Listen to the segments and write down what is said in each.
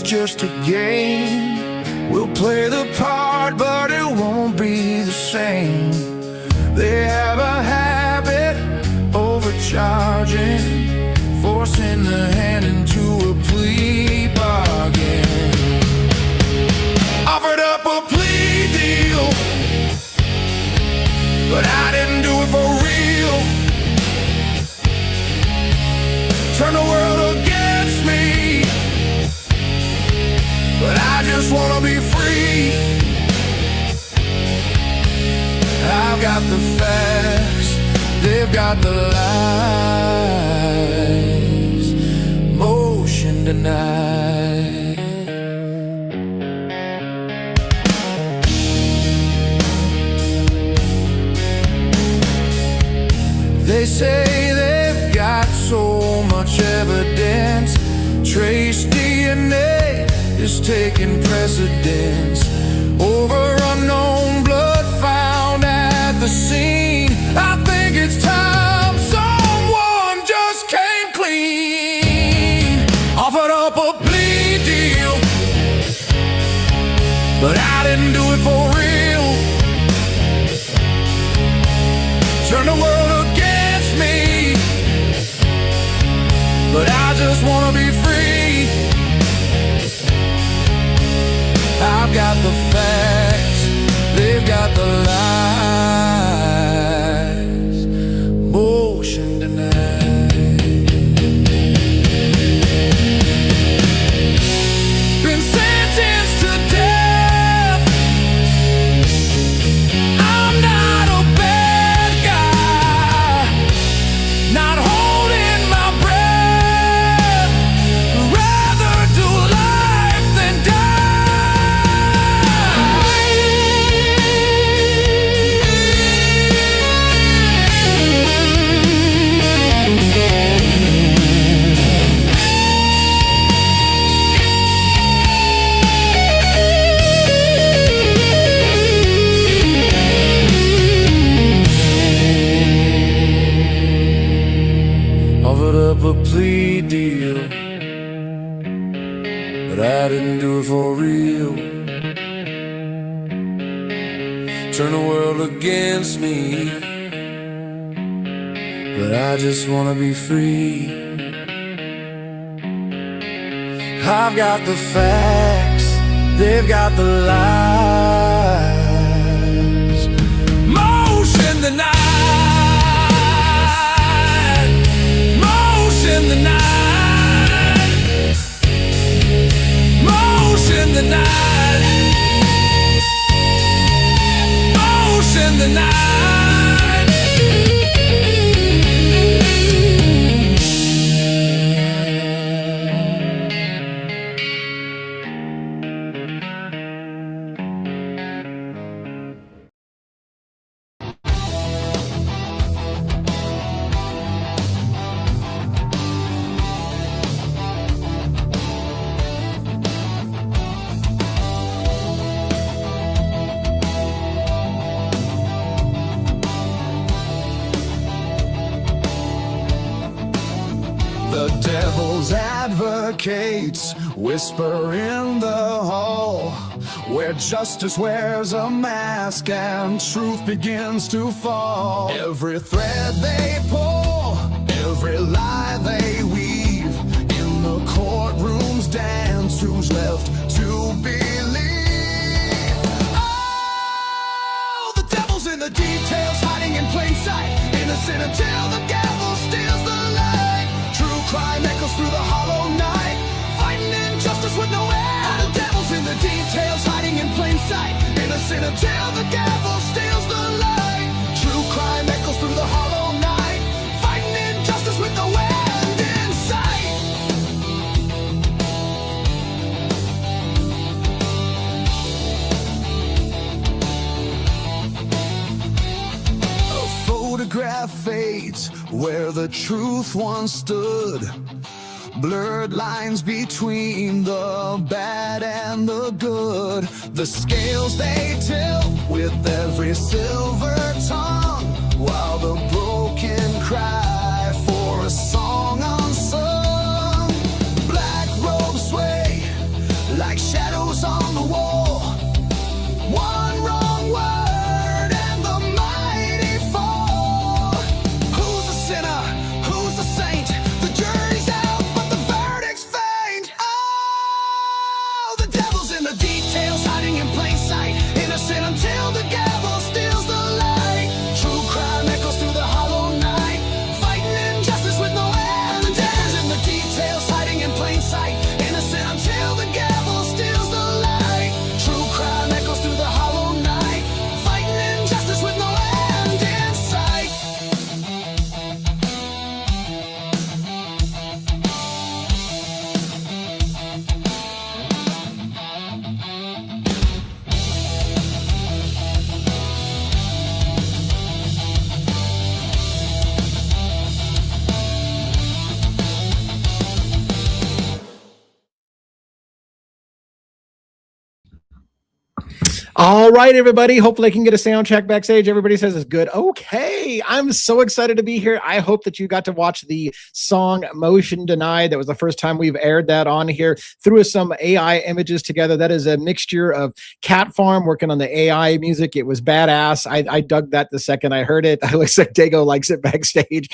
it's just a game. We'll play the part, but it won't be the same. They have a habit overcharging, forcing the hand into a plea bargain. Offered up a plea deal, but I didn't do it for real. Turn the world against me, but I just wanna be free. I've got the facts, they've got the lies. Motion denied. They say they've got so much evidence. Trace DNA is taking precedence over unknown blood found at the scene. I think it's time someone just came clean. Offered up a plea deal, but I didn't do it for real. Turn the world against me, but I just wanna be free. I've got the facts, they've got the lies. Motion denied. Been sentenced to death. I'm not a bad guy, not holding my breath. Rather do life than offered up a plea deal, but I didn't do it for real. Turn the world against me, but I just wanna be free. I've got the facts, they've got the lies. Motion the night, motion the night, motion the night, motion the night. The devil's advocates whisper in the hall, where justice wears a mask and truth begins to fall. Every thread they pull, every lie they weave, in the courtroom's dance, who's left to believe? Oh, the devil's in the details, hiding in plain sight, innocent until the gavel steals the light. True crime echoes through the hollow night, fighting injustice with no end. The devil's in the details, hiding in plain sight, innocent until the gavel steals the light. True crime echoes through the hollow night, fighting injustice with no end in sight. A photograph fades where the truth once stood, blurred lines between the bad and the good. The scales they tilt with every silver tongue, while the broken cry for a song unsung. Black robes sway All right, everybody. Hopefully I can get a sound check backstage. Everybody says it's good. Okay. I'm so excited to be here. I hope that you got to watch the song Motion Denied. That was the first time we've aired that on here. Threw some AI images together. That is a mixture of Cat Farm working on the AI music. It was badass. I dug that the second I heard it. It looks like Dago likes it backstage.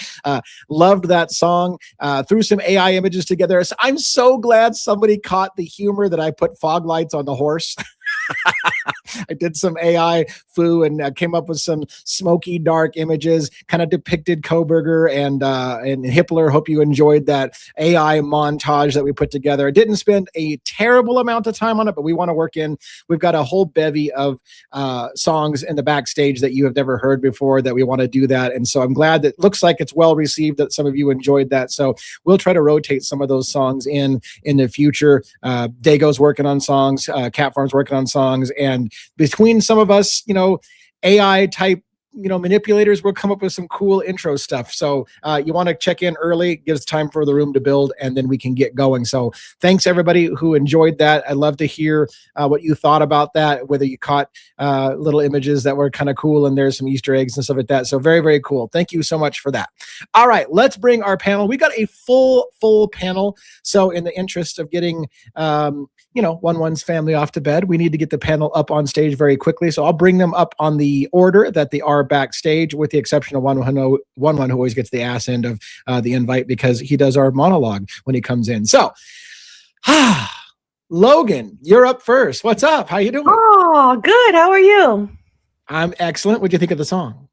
Loved that song. Threw some AI images together. So I'm so glad somebody caught the humor that I put fog lights on the horse. I did some AI foo and came up with some smoky, dark images, kind of depicted Koberger and Hippler. Hope you enjoyed that AI montage that we put together. I didn't spend a terrible amount of time on it, but we want to work in. We've got a whole bevy of songs in the backstage that you have never heard before that we want to do that. And so I'm glad that it looks like it's well received, that some of you enjoyed that. So we'll try to rotate some of those songs in the future. Dago's working on songs, Cat Farm's working on songs, and between some of us, AI type, manipulators will come up with some cool intro stuff. So you want to check in early, gives time for the room to build, and then we can get going. So thanks everybody who enjoyed that. I'd love to hear what you thought about that, whether you caught little images that were kind of cool and there's some Easter eggs and stuff like that. So very, very cool. Thank you so much for that. All right, let's bring our panel. We got a full panel. So in the interest of getting one's family off to bed, we need to get the panel up on stage very quickly. So I'll bring them up on the order that they are backstage, with the exception of one who always gets the ass end of the invite because he does our monologue when he comes in. So, Logan, you're up first. What's up? How you doing? Oh, good. How are you? I'm excellent. What do you think of the song?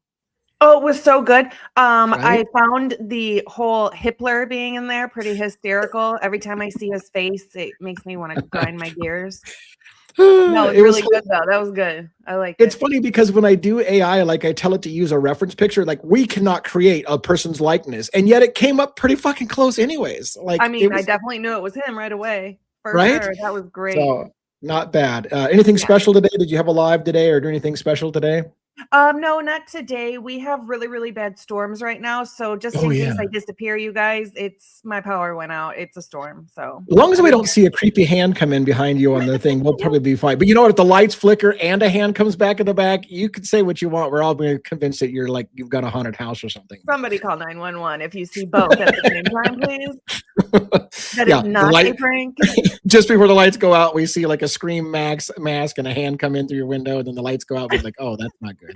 Oh, it was so good. Right? I found the whole Hippler being in there pretty hysterical. Every time I see his face, it makes me want to grind my gears. No, it was really good though. That was good. I like it. It's funny because when I do AI, like I tell it to use a reference picture, like we cannot create a person's likeness, and yet it came up pretty fucking close anyways. Like I mean, I definitely knew it was him right away. For right? sure. That was great. So not bad. Anything special today? Did you have a live today or do anything special today? No, not today. We have really, really bad storms right now. So just in case I disappear, you guys, my power went out. It's a storm. So as long as we don't see a creepy hand come in behind you on the thing, we'll probably be fine. But you know what? If the lights flicker and a hand comes back in the back, you can say what you want. We're all going to convince that you've got a haunted house or something. Somebody call 911 if you see both at the same time, please. That is not a prank. Just before the lights go out, we see like a Scream mask and a hand come in through your window, and then the lights go out. We're like, oh, that's not good.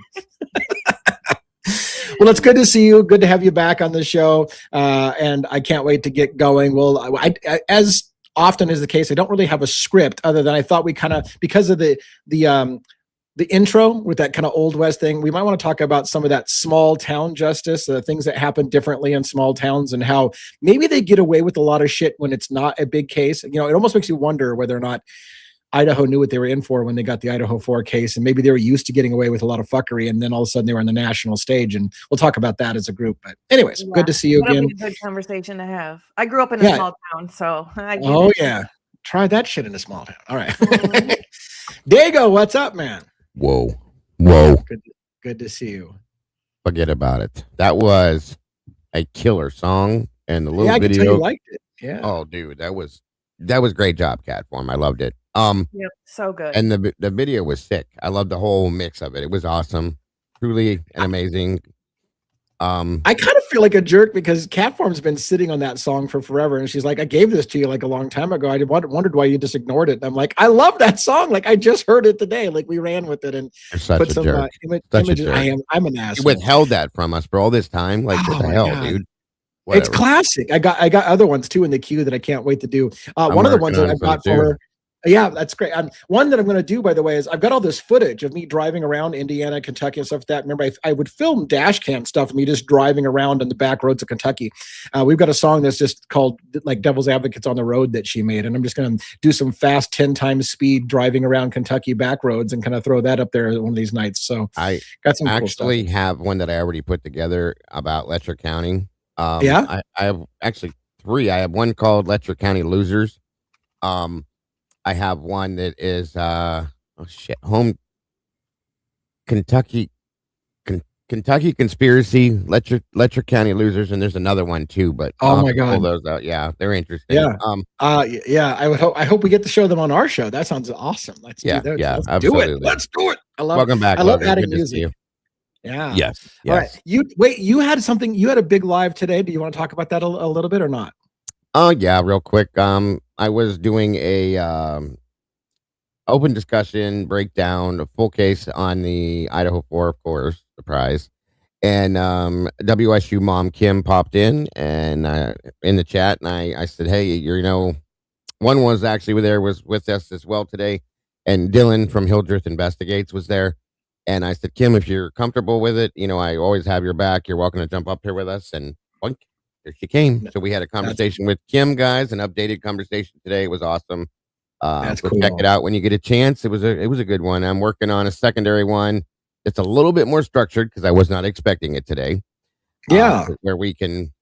Well, it's good to see you. Good to have you back on the show. And I can't wait to get going. Well, as often is the case, I don't really have a script other than I thought we kind of, because of the intro with that kind of Old West thing, we might want to talk about some of that small town justice, the things that happen differently in small towns and how maybe they get away with a lot of shit when it's not a big case. It almost makes you wonder whether or not Idaho knew what they were in for when they got the Idaho 4 case, and maybe they were used to getting away with a lot of fucking, and then all of a sudden they were on the national stage, and we'll talk about that as a group. But anyways, good to see you again. Be a good conversation to have. I grew up in a small town, so I get it. Yeah. Try that shit in a small town. All right. Dago, what's up, man? Whoa. Good to see you. Forget about it. That was a killer song, and the little I video. can tell you liked it. Yeah. Oh, dude, that was great job, Cat Form. I loved it. Yep, so good. And the video was sick. I loved the whole mix of it. It was awesome, truly and amazing. I kind of feel like a jerk because Cat Form's been sitting on that song for forever, and she's like, "I gave this to you like a long time ago. I wondered why you just ignored it." And I'm like, "I love that song. Like I just heard it today. Like we ran with it and put some images." I'm an asshole. You withheld that from us for all this time. Like what the hell, God. dude? Whatever. It's classic. I got other ones too in the queue that I can't wait to do. One of the ones that I've got for her. Yeah, that's great. One that I'm going to do, by the way, is I've got all this footage of me driving around Indiana, Kentucky, and stuff like that. Remember, I would film dash cam stuff of me just driving around on the back roads of Kentucky. We've got a song that's just called like Devil's Advocates on the Road that she made. And I'm just going to do some fast 10 times speed driving around Kentucky back roads and kind of throw that up there one of these nights. So I got some actually cool stuff. Have one that I already put together about Letcher County. I have actually 3. I have one called Letcher County Losers. I have one that is home Kentucky Kentucky Conspiracy, Letcher County Losers, and there's another one too. But Oh I'll my have to pull God. those out. Yeah, they're interesting. Yeah. Yeah. I hope we get to show them on our show. That sounds awesome. Let's do that. Yeah, Let's absolutely. do it. Let's do it. Welcome back, I love Logan. adding Good to see music. you. Yeah. Yes. All right. You had something. You had a big live today. Do you want to talk about that a little bit or not? Oh yeah, real quick. I was doing a open discussion breakdown, a full case on the Idaho 4, of course, surprise. And WSU mom Kim popped in and in the chat, and I said, hey, one was actually was with us as well today, and Dylan from Hildreth Investigates was there. And I said, Kim, if you're comfortable with it, I always have your back. You're welcome to jump up here with us. And boink, there she came. So we had a conversation with Kim, guys, an updated conversation today. It was awesome. That's Go cool. check it out when you get a chance. It was a good one. I'm working on a secondary one. It's a little bit more structured because I was not expecting it today. Yeah. Where we can,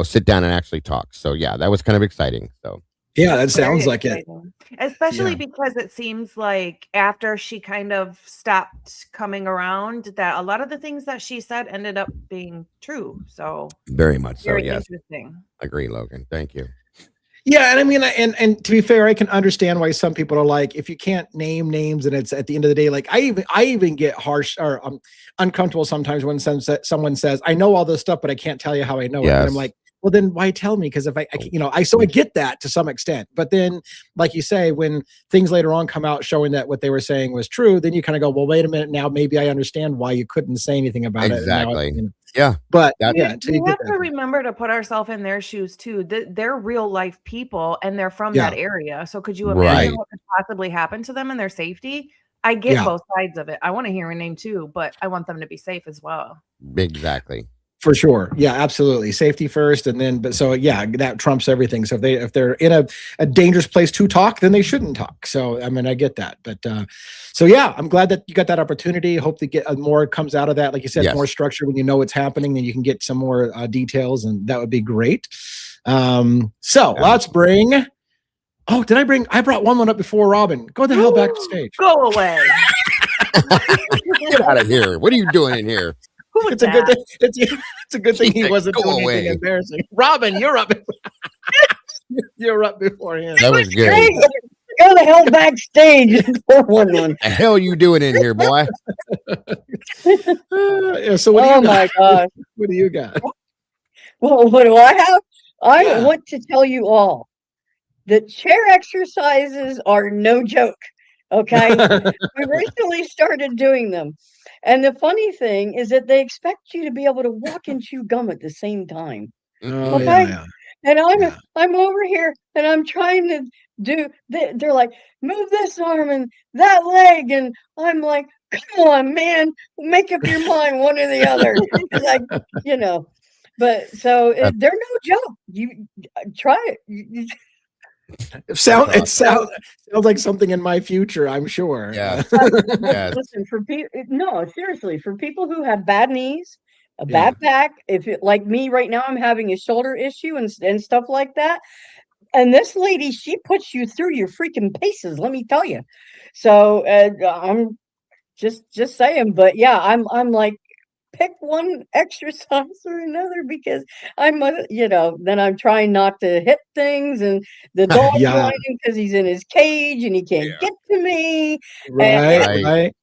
sit down and actually talk. So yeah, that was kind of exciting. So yeah, that sounds like it. Especially because it seems like after she kind of stopped coming around, that a lot of the things that she said ended up being true. So very much so. very Yes. interesting. Agree, Logan. Thank you. Yeah, and I mean, and to be fair, I can understand why some people are like, if you can't name names, and it's at the end of the day, like I even get harsh or uncomfortable sometimes when someone says, I know all this stuff, but I can't tell you how I know it. And I'm like, well, then why tell me? Because if I get that to some extent, but then, like you say, when things later on come out showing that what they were saying was true, then you kind of go, well, wait a minute, now maybe I understand why you couldn't say anything about it. Exactly. Yeah, but you have to remember to put ourselves in their shoes too. They're real life people, and they're from that area. So could you imagine what could possibly happen to them and their safety? I get both sides of it. I want to hear a name too, but I want them to be safe as well. Exactly. For sure. Yeah, absolutely. Safety first. And then, but so yeah, that trumps everything. So if they're in a dangerous place to talk, then they shouldn't talk. So, I mean, I get that, but so yeah, I'm glad that you got that opportunity. Hope to get more comes out of that. Like you said, more structure when you know what's happening, then you can get some more details, and that would be great. So let's bring, I brought one up before Robin. Go the hell back to stage. Go away. Get out of here. What are you doing in here? It's a good thing. It's a good thing he wasn't doing anything embarrassing. Robin, you're up. You're up before him. That was good. Go the hell backstage. The hell you doing in here, boy? So what do you got? My gosh. What do you got? Well, what do I have? I want to tell you all that chair exercises are no joke. Okay. We recently started doing them. And the funny thing is that they expect you to be able to walk and chew gum at the same time. Oh, okay. And I'm over here and I'm trying to do, they're like, move this arm and that leg. And I'm like, come on, man, make up your mind, one or the other. Like, but so they're no joke. You try it. It sounds like something in my future, I'm sure. Yeah. Listen, for people, no, seriously, for people who have bad knees, a bad back, like me right now, I'm having a shoulder issue and stuff like that. And this lady, she puts you through your freaking paces, let me tell you. So I'm just saying, but yeah, I'm like, pick one exercise or another because then I'm trying not to hit things, and the dog's whining because he's in his cage and he can't get to me. Right.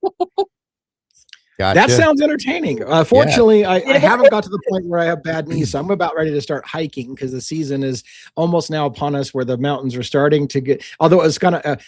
Gotcha. That sounds entertaining. Fortunately, I haven't got to the point where I have bad knees, so I'm about ready to start hiking because the season is almost now upon us where the mountains are starting to get, although it's going to,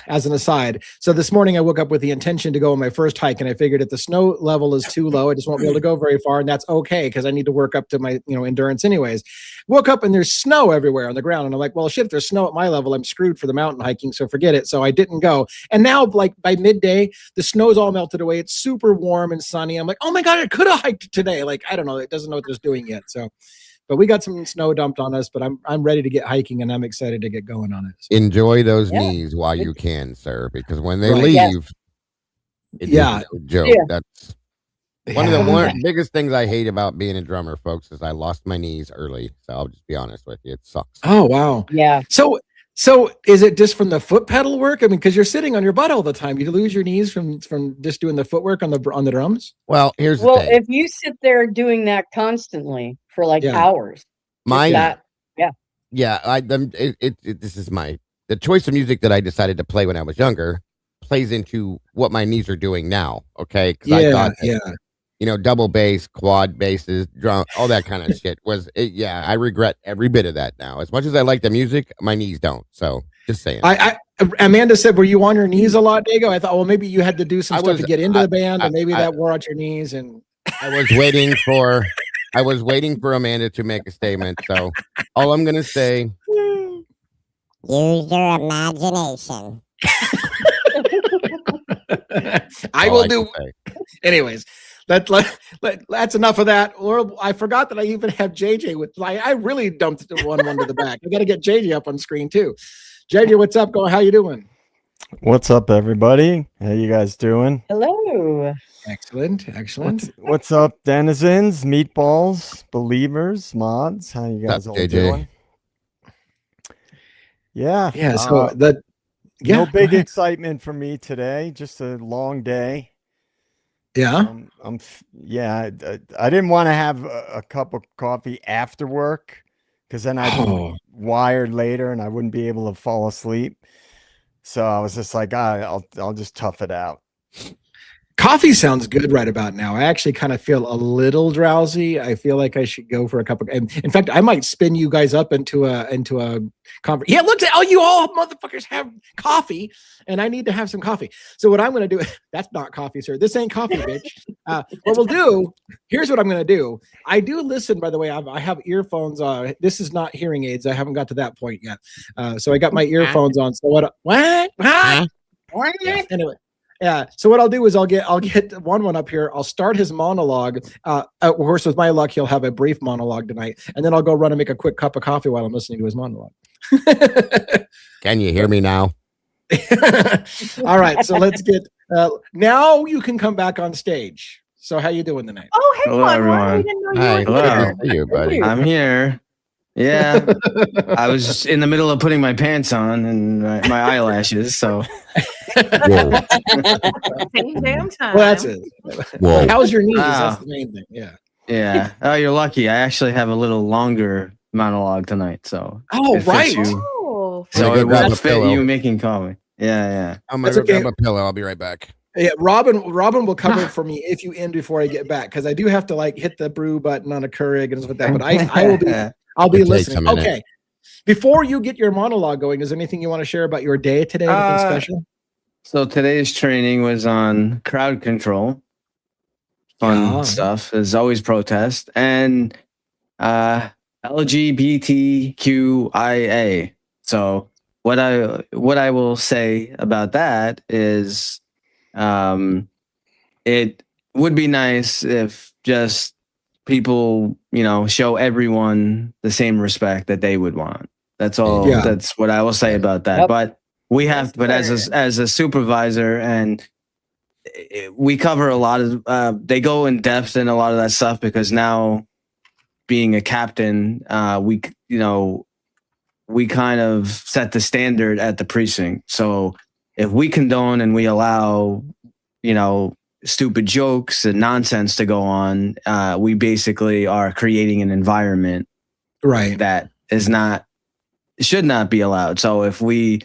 as an aside, so this morning I woke up with the intention to go on my first hike, and I figured if the snow level is too low, I just won't be able to go very far, and that's okay because I need to work up to my endurance anyways. Woke up and there's snow everywhere on the ground, and I'm like, well, shit, if there's snow at my level, I'm screwed for the mountain hiking, so forget it. So I didn't go, and now like by midday, the snow's all melted away. It's super warm and sunny. I'm like, oh my god, I could have hiked today. Like, I don't know, it doesn't know what it's doing yet. So, but we got some snow dumped on us, but I'm ready to get hiking, and I'm excited to get going on it. So. Enjoy those knees while you can, sir, because when they leave, it's no joke. That's one of the biggest things I hate about being a drummer, folks, is I lost my knees early. So I'll just be honest with you, it sucks. Oh wow, yeah. So So is it just from the foot pedal work? I mean, because you're sitting on your butt all the time. You lose your knees from just doing the footwork on the drums. Well, here's the Well, thing. if you sit there doing that constantly for like hours, My that, this is the choice of music that I decided to play when I was younger plays into what my knees are doing now. Okay, because I thought double bass, quad basses, drum, all that kind of shit I regret every bit of that now. As much as I like the music, my knees don't. So just saying. Amanda said, were you on your knees a lot, Dago? I thought, well, maybe you had to do some stuff to get into the band, and maybe that wore out your knees. And I was waiting for Amanda to make a statement. So all I'm gonna say, use your imagination. I will do. Anyways, that's enough of that. Or I forgot that I even have JJ with. I really dumped one to the back. I got to get JJ up on screen too. JJ, what's up? How you doing? What's up, everybody? How you guys doing? hello. Excellent. What's up, denizens, meatballs, believers, mods? How you guys all doing? Yeah. So no big excitement for me today. Just a long day. Yeah. I didn't want to have a cup of coffee after work because then I'd be wired later and I wouldn't be able to fall asleep. So I was just like, I'll just tough it out. Coffee sounds good right about now. I actually kind of feel a little drowsy. I feel like I should go for a cup of. In fact, I might spin you guys up into a conference. Yeah, look at you all motherfuckers have coffee, and I need to have some coffee. So what I'm going to do? That's not coffee, sir. This ain't coffee, bitch. What we'll do? Here's what I'm going to do. I do listen, by the way. I have earphones on. This is not hearing aids. I haven't got to that point yet. So I got my earphones on. So what? Anyway. Yeah. So what I'll do is I'll get one up here. I'll start his monologue. Of course, with my luck, he'll have a brief monologue tonight, and then I'll go run and make a quick cup of coffee while I'm listening to his monologue. Can you hear me now? All right. So let's get. Now you can come back on stage. So how you doing tonight? Oh, hey, hello, everyone. We didn't know you were Hello. here. How are you, buddy? I'm here. Yeah, I was in the middle of putting my pants on and my eyelashes. So, Same damn time. Well, that's it. Whoa. How's your knees? That's the main thing. Yeah. yeah. Oh, you're lucky. I actually have a little longer monologue tonight. So, Oh, it fits right. you. Oh, So Gotta it go grab will a fit pillow. you making coffee. Yeah. I'm That's gonna okay. grab a pillow. I'll be right back. Yeah, Robin will cover for me if you end before I get back, because I do have to hit the brew button on a Keurig and stuff like that. But I will be. I'll be It takes a listening. minute. Okay. Before you get your monologue going, is there anything you want to share about your day today? Anything special? So today's training was on crowd control. Fun stuff. There's always protest and LGBTQIA. So what I will say about that is, it would be nice if just people, show everyone the same respect that they would want. That's all. Yeah. That's what I will say about that. Yep. But we have, as a supervisor, and we cover a lot of, they go in depth in a lot of that stuff because now being a captain, we kind of set the standard at the precinct. So if we condone and we allow, stupid jokes and nonsense to go on, we basically are creating an environment that should not be allowed. So if we're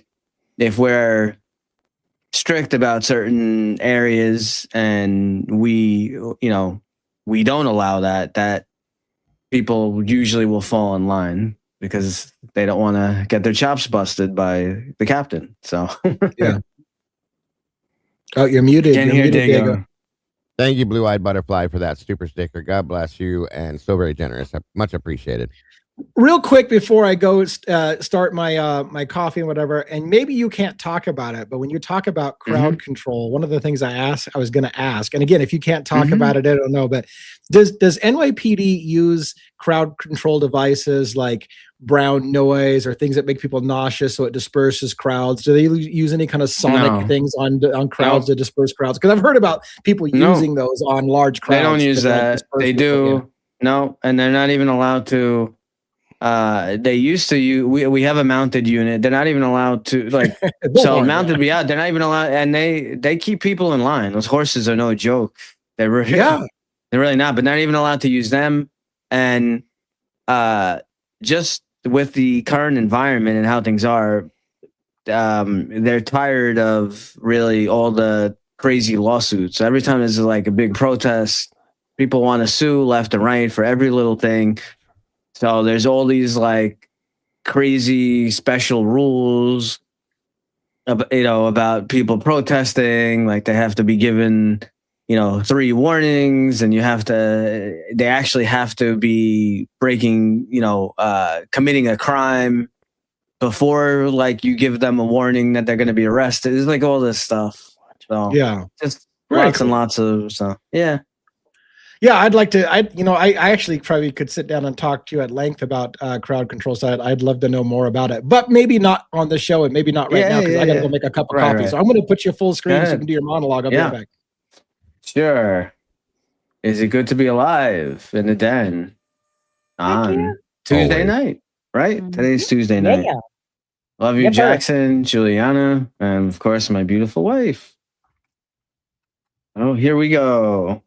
strict about certain areas and we don't allow that people usually will fall in line because they don't want to get their chops busted by the captain. So Yeah. Oh, you're muted. Can't You're hear muted, Dago. Dago. Thank you, Blue Eyed Butterfly, for that super sticker. God bless you, and so very generous. Much appreciated. Real quick before I go start my my coffee and whatever, and maybe you can't talk about it, but when you talk about crowd control, one of the things I was going to ask, and again, if you can't talk about it, I don't know, but does NYPD use crowd control devices like brown noise or things that make people nauseous so it disperses crowds? Do they use any kind of sonic things on crowds to disperse crowds? Because I've heard about people using those on large crowds. They don't use that. disperse They people, do. No, and they're not even allowed to They used to we have a mounted unit. They're not even allowed to so mounted. Yeah, they're not even allowed, and they keep people in line. Those horses are no joke. They're really, they're really not. But they're not even allowed to use them. And just with the current environment and how things are, they're tired of really all the crazy lawsuits. Every time there's like a big protest, people want to sue left and right for every little thing. So there's all these like crazy special rules about people protesting. Like they have to be given 3 warnings, and they actually have to be breaking committing a crime before like you give them a warning that they're going to be arrested. It's like all this stuff. So just lots and lots of stuff. Yeah, I'd like to. I actually probably could sit down and talk to you at length about crowd control side. I'd love to know more about it, but maybe not on the show, and maybe not right now because I got to go make a cup of coffee. So I'm going to put you full screen so you can do your monologue. I'll be right back. Sure. Is it good to be alive in the den on Tuesday night? Right? Today's Tuesday night. Yeah. Love you, Jackson, Juliana, and of course my beautiful wife. Oh, here we go.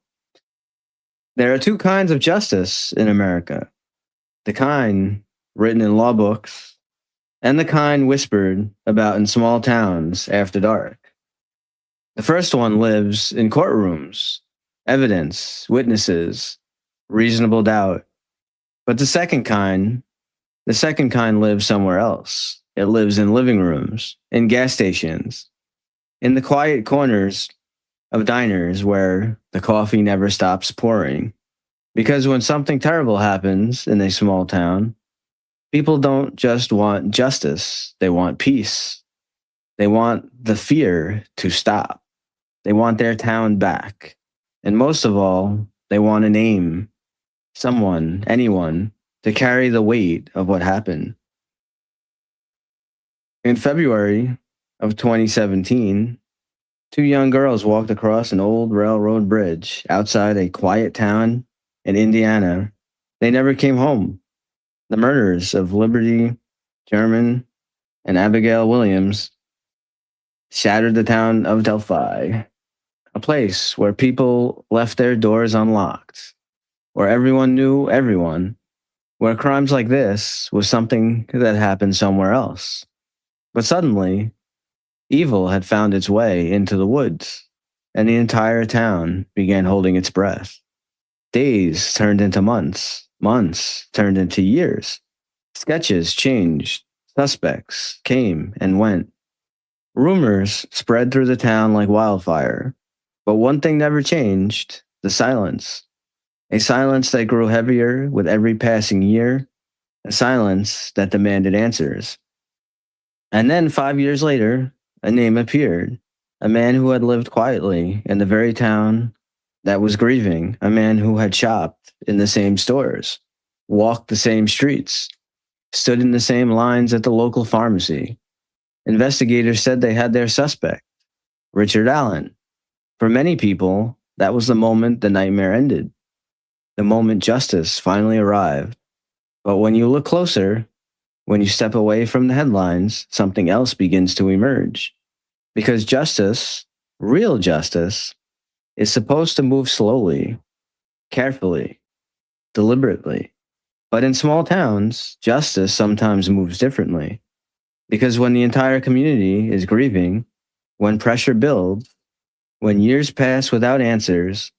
There are 2 kinds of justice in America. The kind written in law books and the kind whispered about in small towns after dark. The first one lives in courtrooms, evidence, witnesses, reasonable doubt. But the second kind lives somewhere else. It lives in living rooms, in gas stations, in the quiet corners of diners where the coffee never stops pouring. Because when something terrible happens in a small town, people don't just want justice, they want peace. They want the fear to stop. They want their town back. And most of all, they want a name, someone, anyone, to carry the weight of what happened. In February of 2017, 2 young girls walked across an old railroad bridge outside a quiet town in Indiana. They never came home. The murders of Liberty German and Abigail Williams shattered the town of Delphi, a place where people left their doors unlocked, where everyone knew everyone, where crimes like this was something that happened somewhere else. But suddenly, evil had found its way into the woods, and the entire town began holding its breath. Days turned into months, months turned into years. Sketches changed, suspects came and went. Rumors spread through the town like wildfire, but one thing never changed: the silence. A silence that grew heavier with every passing year, a silence that demanded answers. And then 5 years later, a name appeared, a man who had lived quietly in the very town that was grieving, a man who had shopped in the same stores, walked the same streets, stood in the same lines at the local pharmacy. Investigators said they had their suspect, Richard Allen. For many people, that was the moment the nightmare ended, the moment justice finally arrived. But when you look closer, when you step away from the headlines, something else begins to emerge. Because justice, real justice, is supposed to move slowly, carefully, deliberately. But in small towns, justice sometimes moves differently. Because when the entire community is grieving, when pressure builds, when years pass without answers,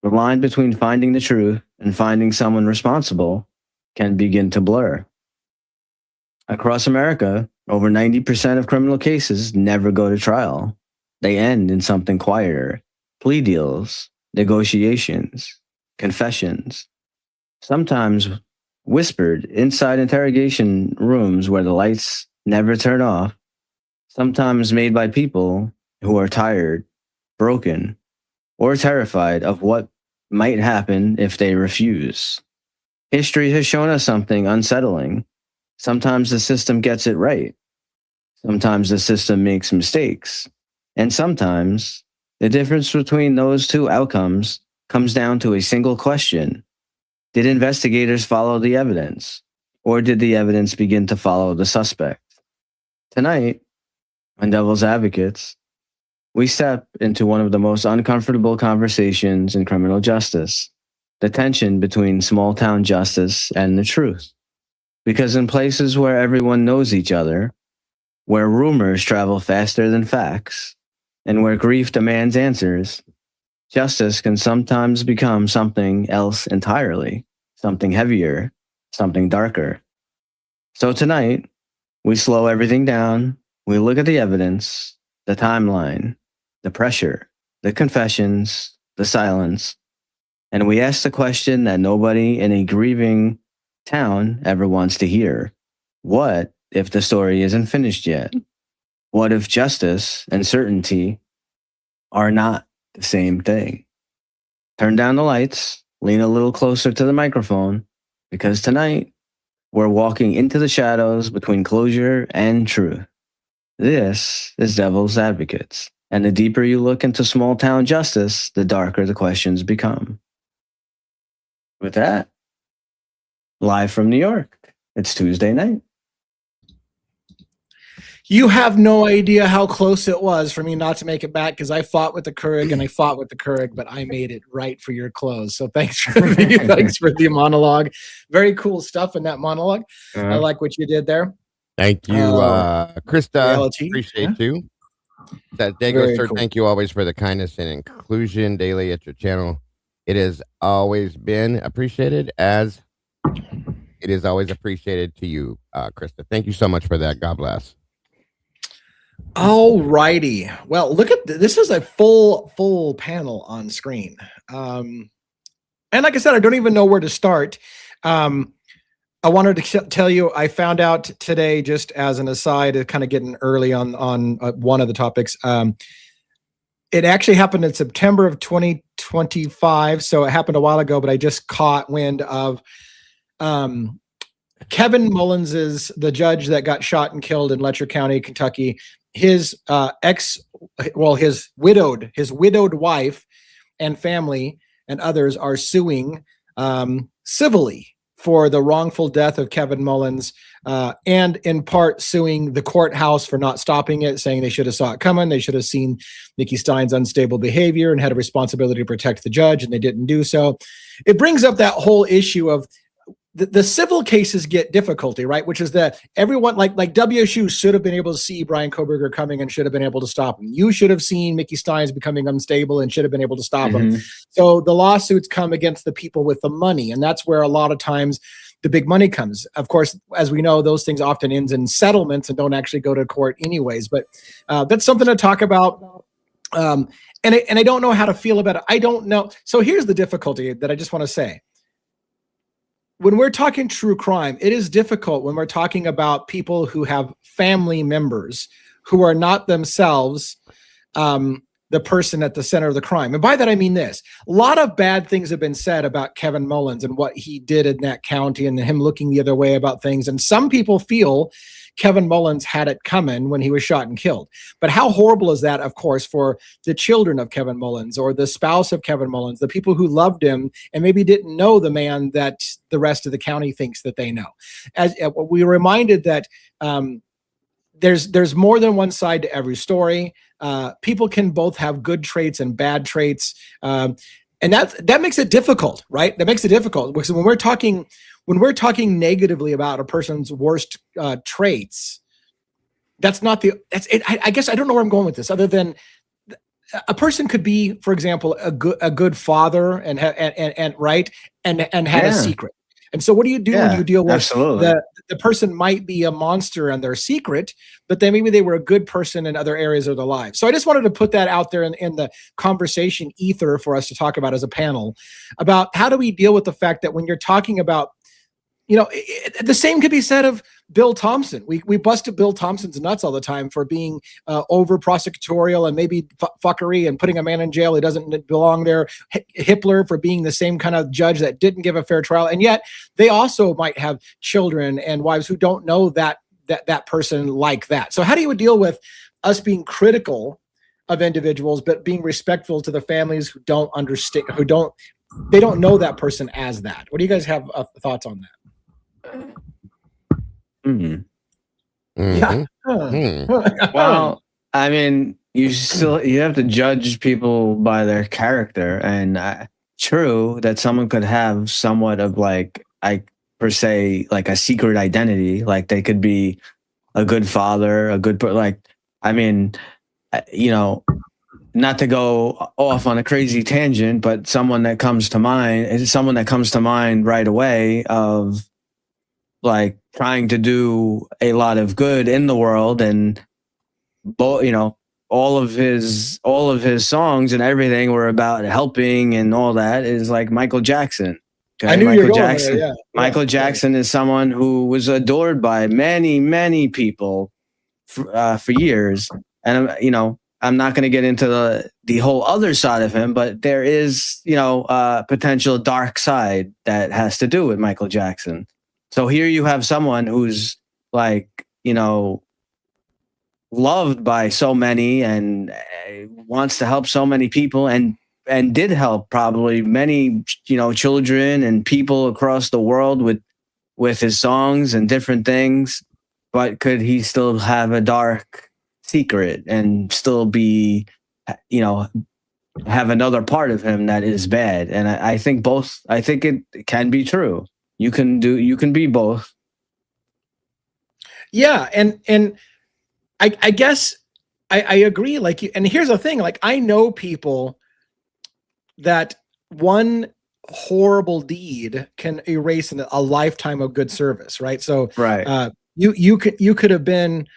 the line between finding the truth and finding someone responsible can begin to blur. Across America, over 90% of criminal cases never go to trial. They end in something quieter: plea deals, negotiations, confessions. Sometimes whispered inside interrogation rooms where the lights never turn off. Sometimes made by people who are tired, broken, or terrified of what might happen if they refuse. History has shown us something unsettling. Sometimes the system gets it right. Sometimes the system makes mistakes. And sometimes the difference between those 2 outcomes comes down to a single question: did investigators follow the evidence? Or did the evidence begin to follow the suspect? Tonight, on Devil's Advocates, we step into one of the most uncomfortable conversations in criminal justice, the tension between small-town justice and the truth. Because in places where everyone knows each other, where rumors travel faster than facts, and where grief demands answers, justice can sometimes become something else entirely, something heavier, something darker. So tonight, we slow everything down, we look at the evidence, the timeline, the pressure, the confessions, the silence, and we ask the question that nobody in a grieving town ever wants to hear. What if the story isn't finished yet? What if justice and certainty are not the same thing? Turn down the lights, lean a little closer to the microphone, because tonight we're walking into the shadows between closure and truth. This is Devil's Advocates, and the deeper you look into small town justice, the darker the questions become. With that, live from New York, it's Tuesday night. You have no idea how close it was for me not to make it back, because I fought with the Keurig and I fought with the Keurig, but I made it right for your close. So thanks for the monologue. Very cool stuff in that monologue. I like what you did there. Thank you, Krista. reality, Appreciate you. That Dago, sir, cool. thank you always for the kindness and inclusion daily at your channel. It has always been appreciated, as it is always appreciated to you, Krista. Thank you so much for that. God bless. All righty. Well, look at this is a full panel on screen. And like I said, I don't even know where to start. I wanted to tell you, I found out today, just as an aside, kind of getting early on one of the topics. It actually happened in September of 2025. So it happened a while ago, but I just caught wind of Kevin Mullins, the judge that got shot and killed in Letcher County, Kentucky. His his widowed wife and family and others are suing civilly for the wrongful death of Kevin Mullins, and in part suing the courthouse for not stopping it, saying they should have saw it coming. They should have seen Nikki Stein's unstable behavior and had a responsibility to protect the judge, and they didn't do so. It brings up that whole issue of the civil cases get difficulty, right? Which is that everyone, like WSU should have been able to see Brian Koberger coming and should have been able to stop him. You should have seen Mickey Steins becoming unstable and should have been able to stop him. So the lawsuits come against the people with the money, and that's where a lot of times the big money comes. Of course, as we know, those things often ends in settlements and don't actually go to court anyways. But that's something to talk about. And I don't know how to feel about it. I don't know. So here's the difficulty that I just want to say. When we're talking true crime, it is difficult when we're talking about people who have family members who are not themselves the person at the center of the crime. And by that, I mean this. A lot of bad things have been said about Kevin Mullins and what he did in that county and him looking the other way about things. And some people feel Kevin Mullins had it coming when he was shot and killed. But how horrible is that, of course, for the children of Kevin Mullins or the spouse of Kevin Mullins, the people who loved him and maybe didn't know the man that the rest of the county thinks that they know. As we were reminded that there's more than one side to every story. People can both have good traits and bad traits. And that makes it difficult, right? That makes it difficult because when we're talking negatively about a person's worst traits, that's not I guess I don't know where I'm going with this, other than a person could be, for example, a good father and right and had a secret. And so what do you do when you deal with the person might be a monster and their secret, but then maybe they were a good person in other areas of their life. So I just wanted to put that out there in the conversation ether for us to talk about as a panel about how do we deal with the fact that when you're talking about, the same could be said of Bill Thompson. We busted Bill Thompson's nuts all the time for being over prosecutorial and maybe fuckery and putting a man in jail who doesn't belong there. Hitler for being the same kind of judge that didn't give a fair trial. And yet they also might have children and wives who don't know that person like that. So how do you deal with us being critical of individuals, but being respectful to the families who don't understand, they don't know that person as that? What do you guys have thoughts on that? Mm-hmm. Yeah. Well, I mean, you have to judge people by their character, and true that someone could have somewhat of like per se like a secret identity, like they could be a good father, a good like. I mean, you know, not to go off on a crazy tangent, but someone that comes to mind is someone that comes to mind right away of like trying to do a lot of good in the world, and all of his songs and everything were about helping and all that, is like Michael Jackson. Okay? I knew you were going there, yeah. Michael Jackson is someone who was adored by many people for years, and I'm not going to get into the whole other side of him, but there is potential dark side that has to do with Michael Jackson. So here you have someone who's like loved by so many and wants to help so many people, and did help probably many children and people across the world with his songs and different things. But could he still have a dark secret and still be have another part of him that is bad? And I think both. I think it can be true. You can be both. Yeah, and I guess I agree. Like you, and here's the thing: like I know people that one horrible deed can erase a lifetime of good service, right? So, right. You could have been.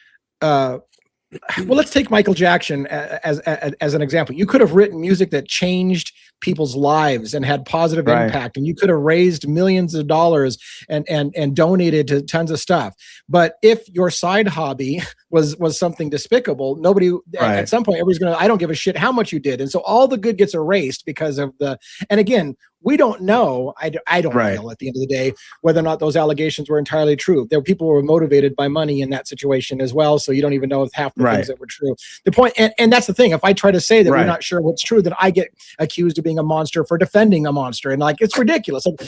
Well, let's take Michael Jackson as an example. You could have written music that changed people's lives and had positive impact, and you could have raised millions of dollars and donated to tons of stuff. But if your side hobby was something despicable, nobody at some point everybody's I don't give a shit how much you did, and so all the good gets erased because of the. And again, we don't know. I don't know at the end of the day whether or not those allegations were entirely true. There were people who were motivated by money in that situation as well. So you don't even know if half the things that were true. The point, and that's the thing. If I try to say that we're not sure what's true, then I get accused of being a monster for defending a monster, and like it's ridiculous. Like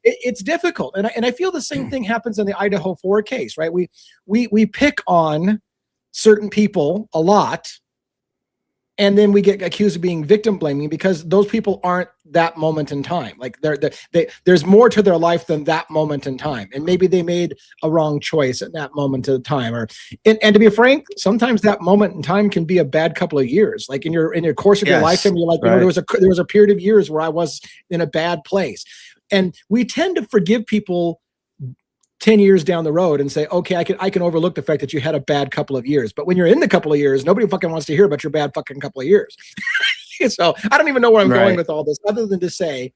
it's difficult, and I feel the same thing happens in the Idaho 4 case. Right? We pick on certain people a lot. And then we get accused of being victim blaming because those people aren't that moment in time. Like there's more to their life than that moment in time. And maybe they made a wrong choice at that moment of time. And to be frank, sometimes that moment in time can be a bad couple of years. Like in your course of your lifetime, you're like, there was a period of years where I was in a bad place. And we tend to forgive people 10 years down the road and say, okay, I can overlook the fact that you had a bad couple of years. But when you're in the couple of years, nobody fucking wants to hear about your bad fucking couple of years. So I don't even know where I'm going with all this, other than to say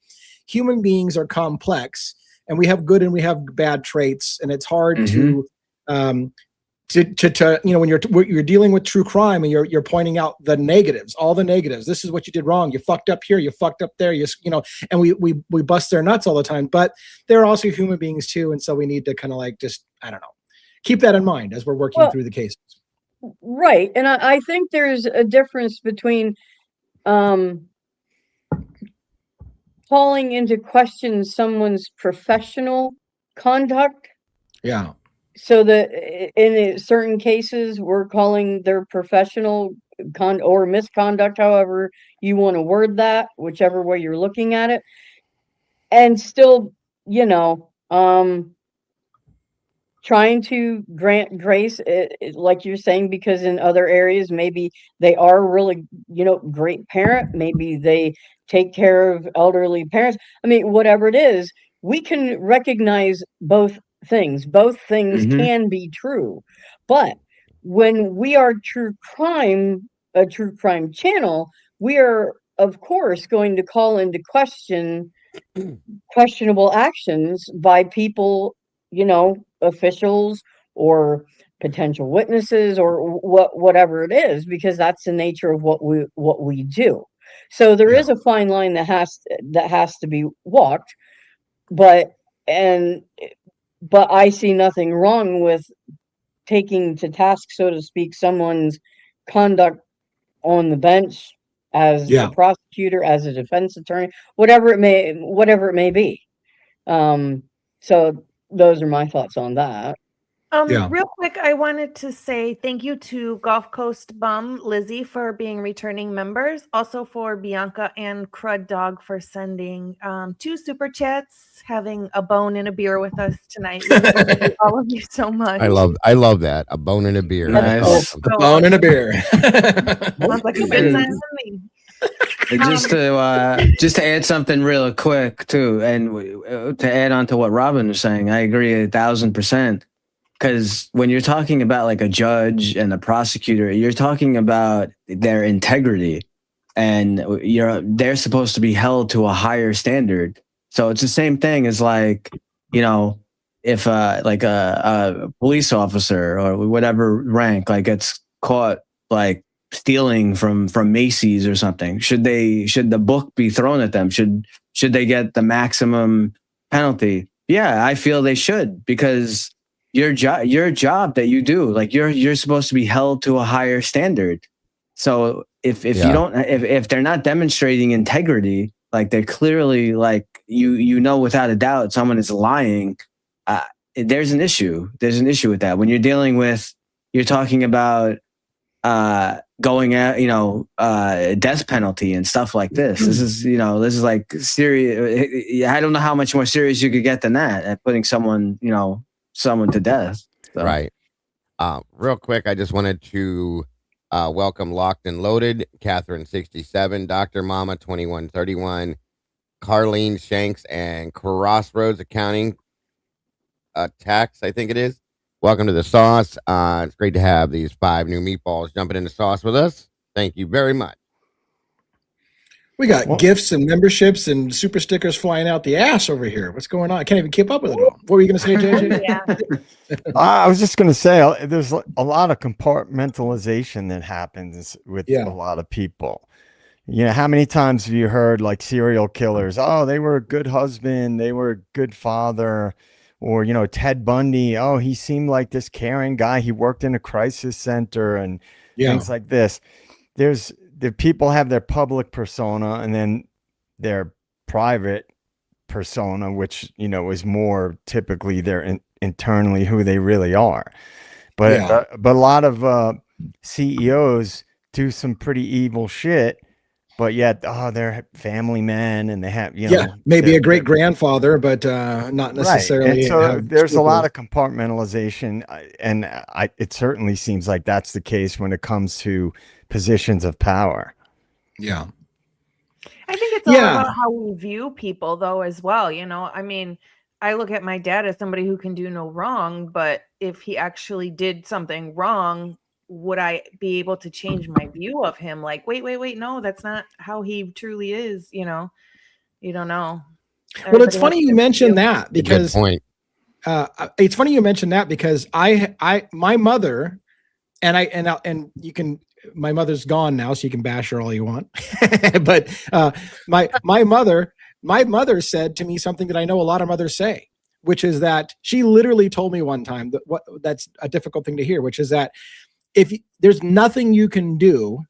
human beings are complex, and we have good and we have bad traits. And it's hard to when you're dealing with true crime and you're pointing out the negatives, all the negatives. This is what you did wrong. You fucked up here. You fucked up there. And we bust their nuts all the time. But they're also human beings too, and so we need to kind of like just keep that in mind as we're working through the cases. Right, and I think there's a difference between calling into question someone's professional conduct. Yeah. So that in certain cases, we're calling their professional or misconduct, however you want to word that, whichever way you're looking at it, and still, trying to grant grace, like you're saying, because in other areas, maybe they are really, great parent. Maybe they take care of elderly parents. I mean, whatever it is, we can recognize both things can be true. But when we are a true crime channel, we are of course going to call into question questionable actions by people, officials or potential witnesses or whatever it is, because that's the nature of what we do. So there is a fine line that has to be walked, but I see nothing wrong with taking to task, so to speak, someone's conduct on the bench as a prosecutor, as a defense attorney, whatever it may be. So those are my thoughts on that. Real quick, I wanted to say thank you to Gulf Coast Bum Lizzie for being returning members. Also for Bianca and Crud Dog for sending 2 super chats, having a bone and a beer with us tonight. We appreciate all of you so much. I love that. A bone and a beer. Nice. Awesome. A bone and a beer. Sounds like a good time to me. And just to add something real quick too, and to add on to what Robin was saying, I agree 1,000%. Because when you're talking about like a judge and a prosecutor, you're talking about their integrity, and they're supposed to be held to a higher standard. So it's the same thing as like, you know, if like a police officer or whatever rank like gets caught like stealing from Macy's or something, should the book be thrown at them? Should they get the maximum penalty? Yeah, I feel they should, because your job that you do, like you're supposed to be held to a higher standard. So if you don't, if they're not demonstrating integrity, like they're clearly like, you know, without a doubt, someone is lying. There's an issue. There's an issue with that. When you're dealing with, you're talking about going at, you know, death penalty and stuff like this. This is like serious. I don't know how much more serious you could get than that, at putting someone to death. So. Right. Real quick, I just wanted to welcome Locked and Loaded, Catherine 67, Dr. Mama 2131, Carlene Shanks, and Crossroads Accounting Tax, I think it is. Welcome to the sauce. It's great to have these 5 new meatballs jumping in the sauce with us. Thank you very much. We got gifts and memberships and super stickers flying out the ass over here. What's going on? I can't even keep up with it all. What were you going to say, JJ? I was just going to say, there's a lot of compartmentalization that happens with a lot of people. You know, how many times have you heard like serial killers? Oh, they were a good husband. They were a good father. Or, you know, Ted Bundy. Oh, he seemed like this caring guy. He worked in a crisis center and things like this. The people have their public persona and then their private persona, which, you know, is more typically their internally who they really are. But a lot of CEOs do some pretty evil shit, but yet, they're family men and they have, you know, maybe a great grandfather, but not necessarily. Right. And so there's a lot of compartmentalization, and it certainly seems like that's the case when it comes to positions of power. Yeah. I think it's all about how we view people though, as well. You know, I mean, I look at my dad as somebody who can do no wrong, but if he actually did something wrong, would I be able to change my view of him? Like, wait, no, that's not how he truly is. You know, you don't know. Well, it's funny you mentioned that, because good point. It's funny you mentioned that, because my mother, and you can, my mother's gone now, so you can bash her all you want. But my mother said to me something that I know a lot of mothers say, which is that she literally told me one time that's a difficult thing to hear, which is that there's nothing you can do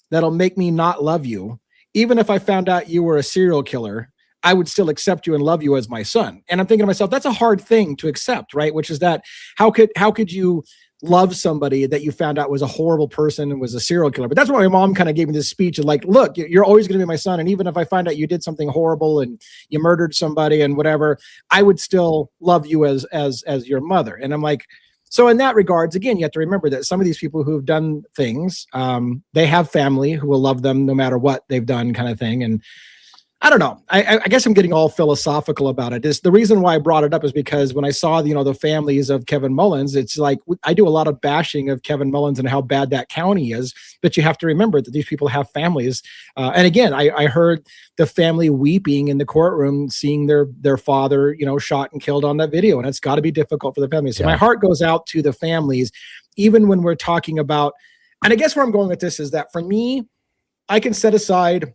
that'll make me not love you. Even if I found out you were a serial killer, I would still accept you and love you as my son. And I'm thinking to myself, that's a hard thing to accept, right? Which is that how could you love somebody that you found out was a horrible person and was a serial killer? But that's why my mom kind of gave me this speech of like, look, you're always going to be my son. And even if I find out you did something horrible and you murdered somebody and whatever, I would still love you as your mother. And I'm like, so in that regards, again, you have to remember that some of these people who've done things, they have family who will love them no matter what they've done, kind of thing. And I don't know. I guess I'm getting all philosophical about it. The reason why I brought it up is because when I saw, the families of Kevin Mullins, it's like I do a lot of bashing of Kevin Mullins and how bad that county is. But you have to remember that these people have families. And again, I heard the family weeping in the courtroom, seeing their father, shot and killed on that video. And it's got to be difficult for the families. So my heart goes out to the families, even when we're talking about, and I guess where I'm going with this is that for me, I can set aside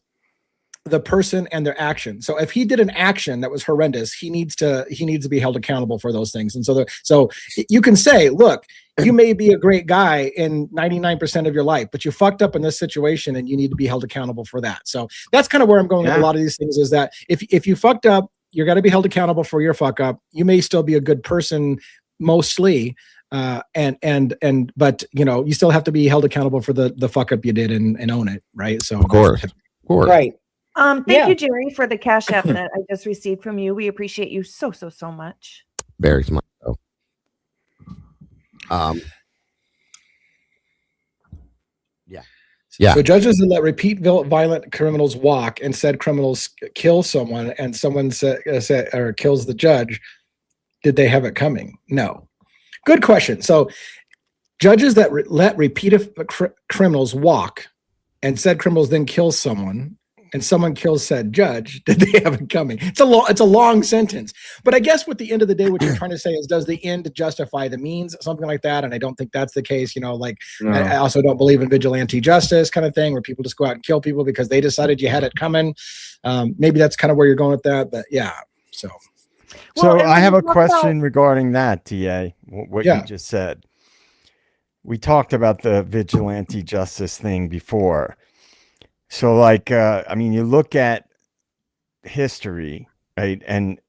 the person and their action. So if he did an action that was horrendous, he needs to be held accountable for those things. And so you can say, look, you may be a great guy in 99% of your life, but you fucked up in this situation and you need to be held accountable for that. So that's kind of where I'm going with a lot of these things, is that if you fucked up, you're got to be held accountable for your fuck up. You may still be a good person mostly, but you still have to be held accountable for the fuck up you did and own it, right? So of course. Right. Thank you, Jerry, for the Cash App that I just received from you. We appreciate you so much. Very smart. Yeah. So judges that let repeat violent criminals walk and said criminals kill someone, and someone said or kills the judge, did they have it coming? No. Good question. So judges that let repeat criminals walk and said criminals then kill someone, and someone kills said judge, did they have it coming? It's a long sentence. But I guess at the end of the day, what you're trying to say is, does the end justify the means? Something like that. And I don't think that's the case. No. I also don't believe in vigilante justice kind of thing, where people just go out and kill people because they decided you had it coming. Maybe that's kind of where you're going with that. But yeah. So I have a question regarding that, TA, what you just said. We talked about the vigilante justice thing before. So you look at history, right? And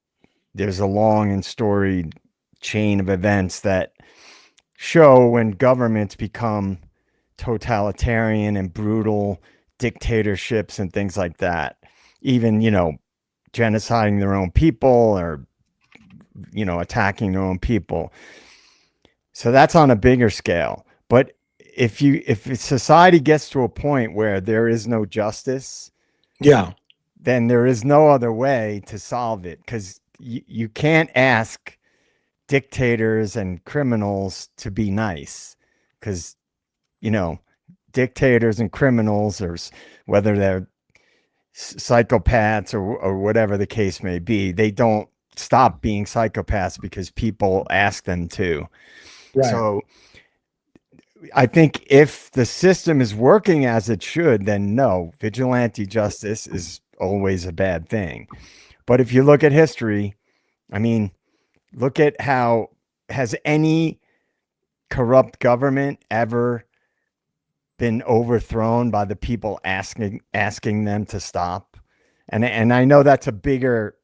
there's a long and storied chain of events that show when governments become totalitarian and brutal dictatorships and things like that, even, genociding their own people or, attacking their own people. So that's on a bigger scale. But if society gets to a point where there is no justice, then there is no other way to solve it, because you can't ask dictators and criminals to be nice, because dictators and criminals, or whether they're psychopaths or whatever the case may be, they don't stop being psychopaths because people ask them to. Right. So I think if the system is working as it should, then no, vigilante justice is always a bad thing. But if you look at history, look at how, has any corrupt government ever been overthrown by the people asking them to stop? And I know that's a bigger,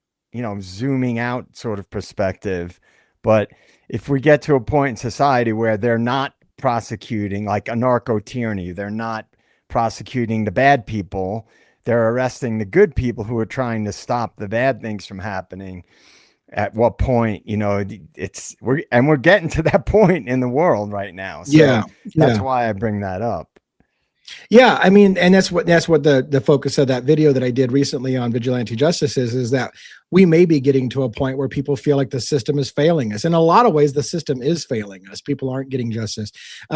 zooming out sort of perspective, but if we get to a point in society where they're not prosecuting, like a narco tyranny, they're not prosecuting the bad people, they're arresting the good people who are trying to stop the bad things from happening. At what point, we're getting to that point in the world right now. So that's why I bring that up. Yeah, and that's what the focus of that video that I did recently on vigilante justice is that we may be getting to a point where people feel like the system is failing us. In a lot of ways, the system is failing us. People aren't getting justice.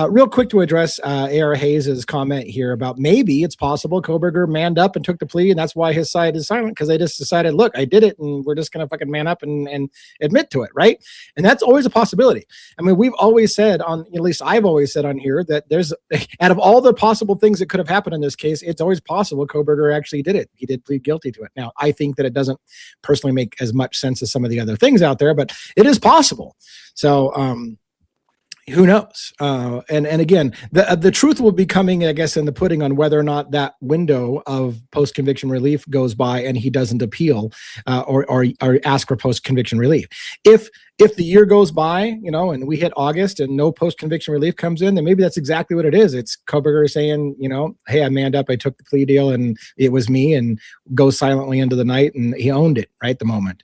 Real quick to address A.R. Hayes' comment here about maybe it's possible Kohberger manned up and took the plea, and that's why his side is silent, because they just decided, look, I did it, and we're just going to fucking man up and admit to it, right? And that's always a possibility. We've always said at least I've always said on here, that there's, out of all the possible things that could have happened in this case, it's always possible Kohberger actually did it. He did plead guilty to it. Now, I think that it doesn't personally make as much sense as some of the other things out there, but it is possible. So who knows? And again, the truth will be coming, I guess, in the pudding on whether or not that window of post-conviction relief goes by and he doesn't appeal or ask for post-conviction relief. If the year goes by, and we hit August and no post-conviction relief comes in, then maybe that's exactly what it is. It's Kohberger saying, hey, I manned up, I took the plea deal, and it was me, and goes silently into the night, and he owned it right at the moment.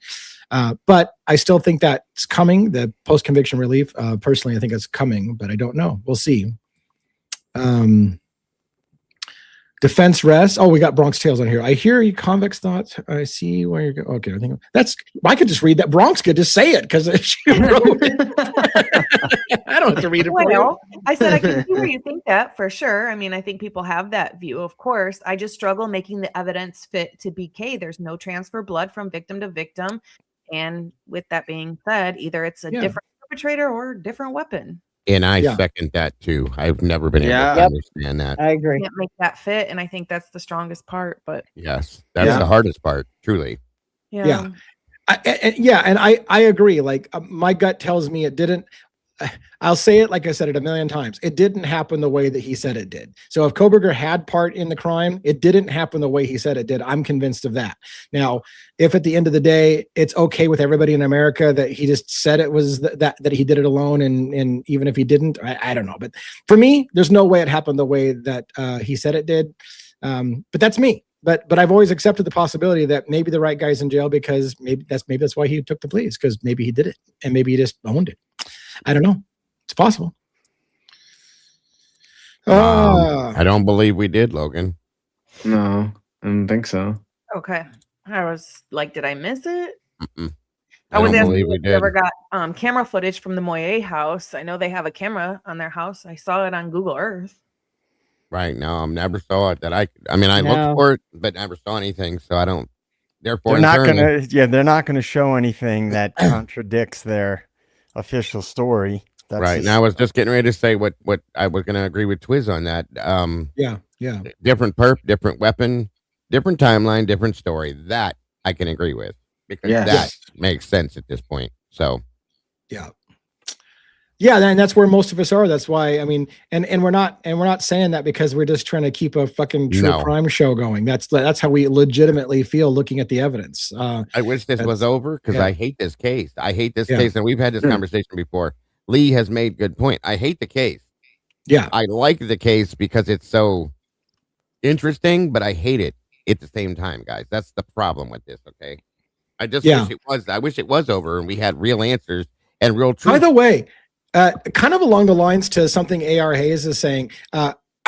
But I still think that's coming, the post-conviction relief. Personally, I think it's coming, but I don't know. We'll see. Defense rest. Oh, we got Bronx Tales on here. I hear you, convex thoughts. I see where you're going. Okay, I think I could just read that. Bronx could just say it because she wrote it. I don't have to read it for you. I said I can see where you think that for sure. I think people have that view, of course. I just struggle making the evidence fit to BK. There's no transfer blood from victim to victim. And with that being said, either it's a different perpetrator or a different weapon. And I second that too. I've never been able to understand that. I agree. Can't make that fit, and I think that's the strongest part. But yes, that's the hardest part, truly. Yeah. And I agree. Like my gut tells me it didn't. I'll say it like I said it a million times. It didn't happen the way that he said it did. So if Kohberger had part in the crime, it didn't happen the way he said it did. I'm convinced of that. Now, if at the end of the day, it's okay with everybody in America that he just said it was that he did it alone, and even if he didn't, I don't know. But for me, there's no way it happened the way that he said it did. But that's me. But I've always accepted the possibility that maybe the right guy's in jail because maybe that's why he took the pleas, because maybe he did it and maybe he just owned it. I don't know. It's possible. I don't believe we did, Logan. No, I don't think so. Okay. I was like, did I miss it? I was don't asking believe we if you did. ever got camera footage from the Moyer house. I know they have a camera on their house. I saw it on Google Earth. Right. No, I never saw it. I looked for it, but never saw anything. So I don't. Therefore, they're not gonna show anything that contradicts their official story. That's right. And I was just getting ready to say what I was going to agree with Twiz on that. Yeah. Different perp, different weapon, different timeline, different story. That I can agree with, because that makes sense at this point. So, yeah, and that's where most of us are. That's why, I mean, and we're not saying that because we're just trying to keep a fucking true crime show going. That's how we legitimately feel looking at the evidence. I wish this was over, because I hate this case. I hate this case, and we've had this conversation before. Lee has made good point. I hate the case. Yeah, I like the case because it's so interesting, but I hate it at the same time, guys. That's the problem with this. Okay, I just wish it was. I wish it was over and we had real answers and real truth. By the way, kind of along the lines to something A.R. Hayes is saying,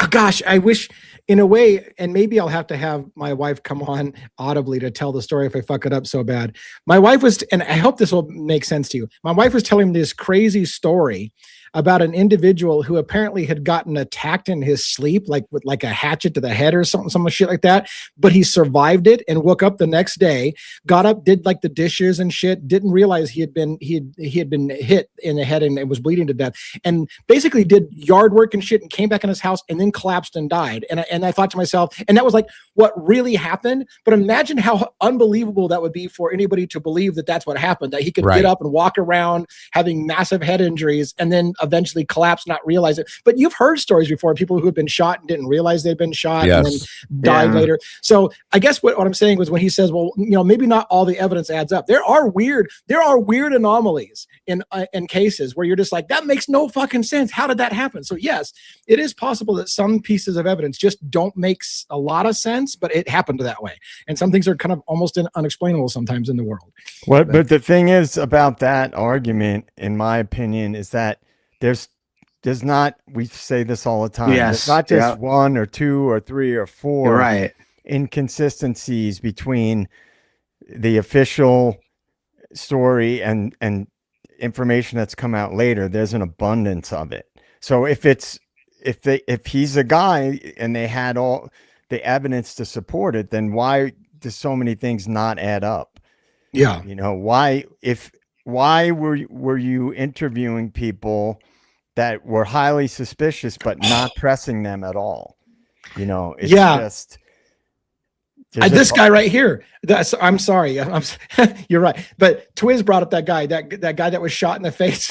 gosh, I wish in a way, and maybe I'll have to have my wife come on audibly to tell the story if I fuck it up so bad. My wife was, and I hope this will make sense to you. My wife was telling me this crazy story about an individual who apparently had gotten attacked in his sleep, like with like a hatchet to the head or something, some shit like that. But he survived it and woke up the next day, got up, did like the dishes and shit, didn't realize he had been hit in the head and was bleeding to death, and basically did yard work and shit and came back in his house and then collapsed and died. And I thought to myself, and that was like what really happened. But imagine how unbelievable that would be for anybody to believe that that's what happened, that he could get up and walk around having massive head injuries and then eventually collapse, not realize it. But you've heard stories before, people who have been shot and didn't realize they'd been shot and then died later. So I guess what I'm saying was, when he says, well, maybe not all the evidence adds up. There are weird anomalies in cases where you're just like, that makes no fucking sense. How did that happen? So yes, it is possible that some pieces of evidence just don't make a lot of sense, but it happened that way. And some things are kind of almost unexplainable sometimes in the world. But the thing is about that argument, in my opinion, is that there's not, we say this all the time, there's not just one or two or three or four inconsistencies between the official story and information that's come out later. There's an abundance of it. So if he's a guy and they had all the evidence to support it, then why do so many things not add up? Yeah. Why were you interviewing people that were highly suspicious but not pressing them at all? It's just this guy right here. I'm sorry. You're right. But Twiz brought up that guy that was shot in the face.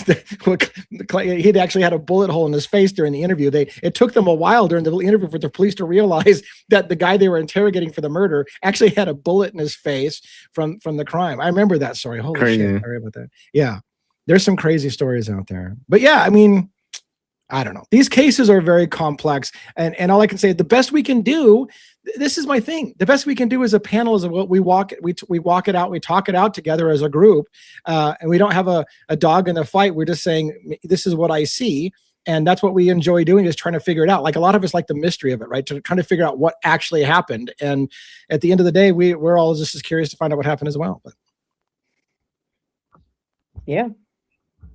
He'd actually had a bullet hole in his face during the interview. It took them a while during the interview for the police to realize that the guy they were interrogating for the murder actually had a bullet in his face from the crime. I remember that story. Holy shit. Sorry about that. Yeah. There's some crazy stories out there. But yeah, I mean, I don't know. These cases are very complex, and all I can say, the best we can do, this is my thing. The best we can do as a panel is what we walk it out, we talk it out together as a group, and we don't have a dog in the fight. We're just saying, this is what I see, and that's what we enjoy doing, is trying to figure it out. Like, a lot of us like the mystery of it, right? Trying to figure out what actually happened, and at the end of the day, we're all just as curious to find out what happened as well. But yeah.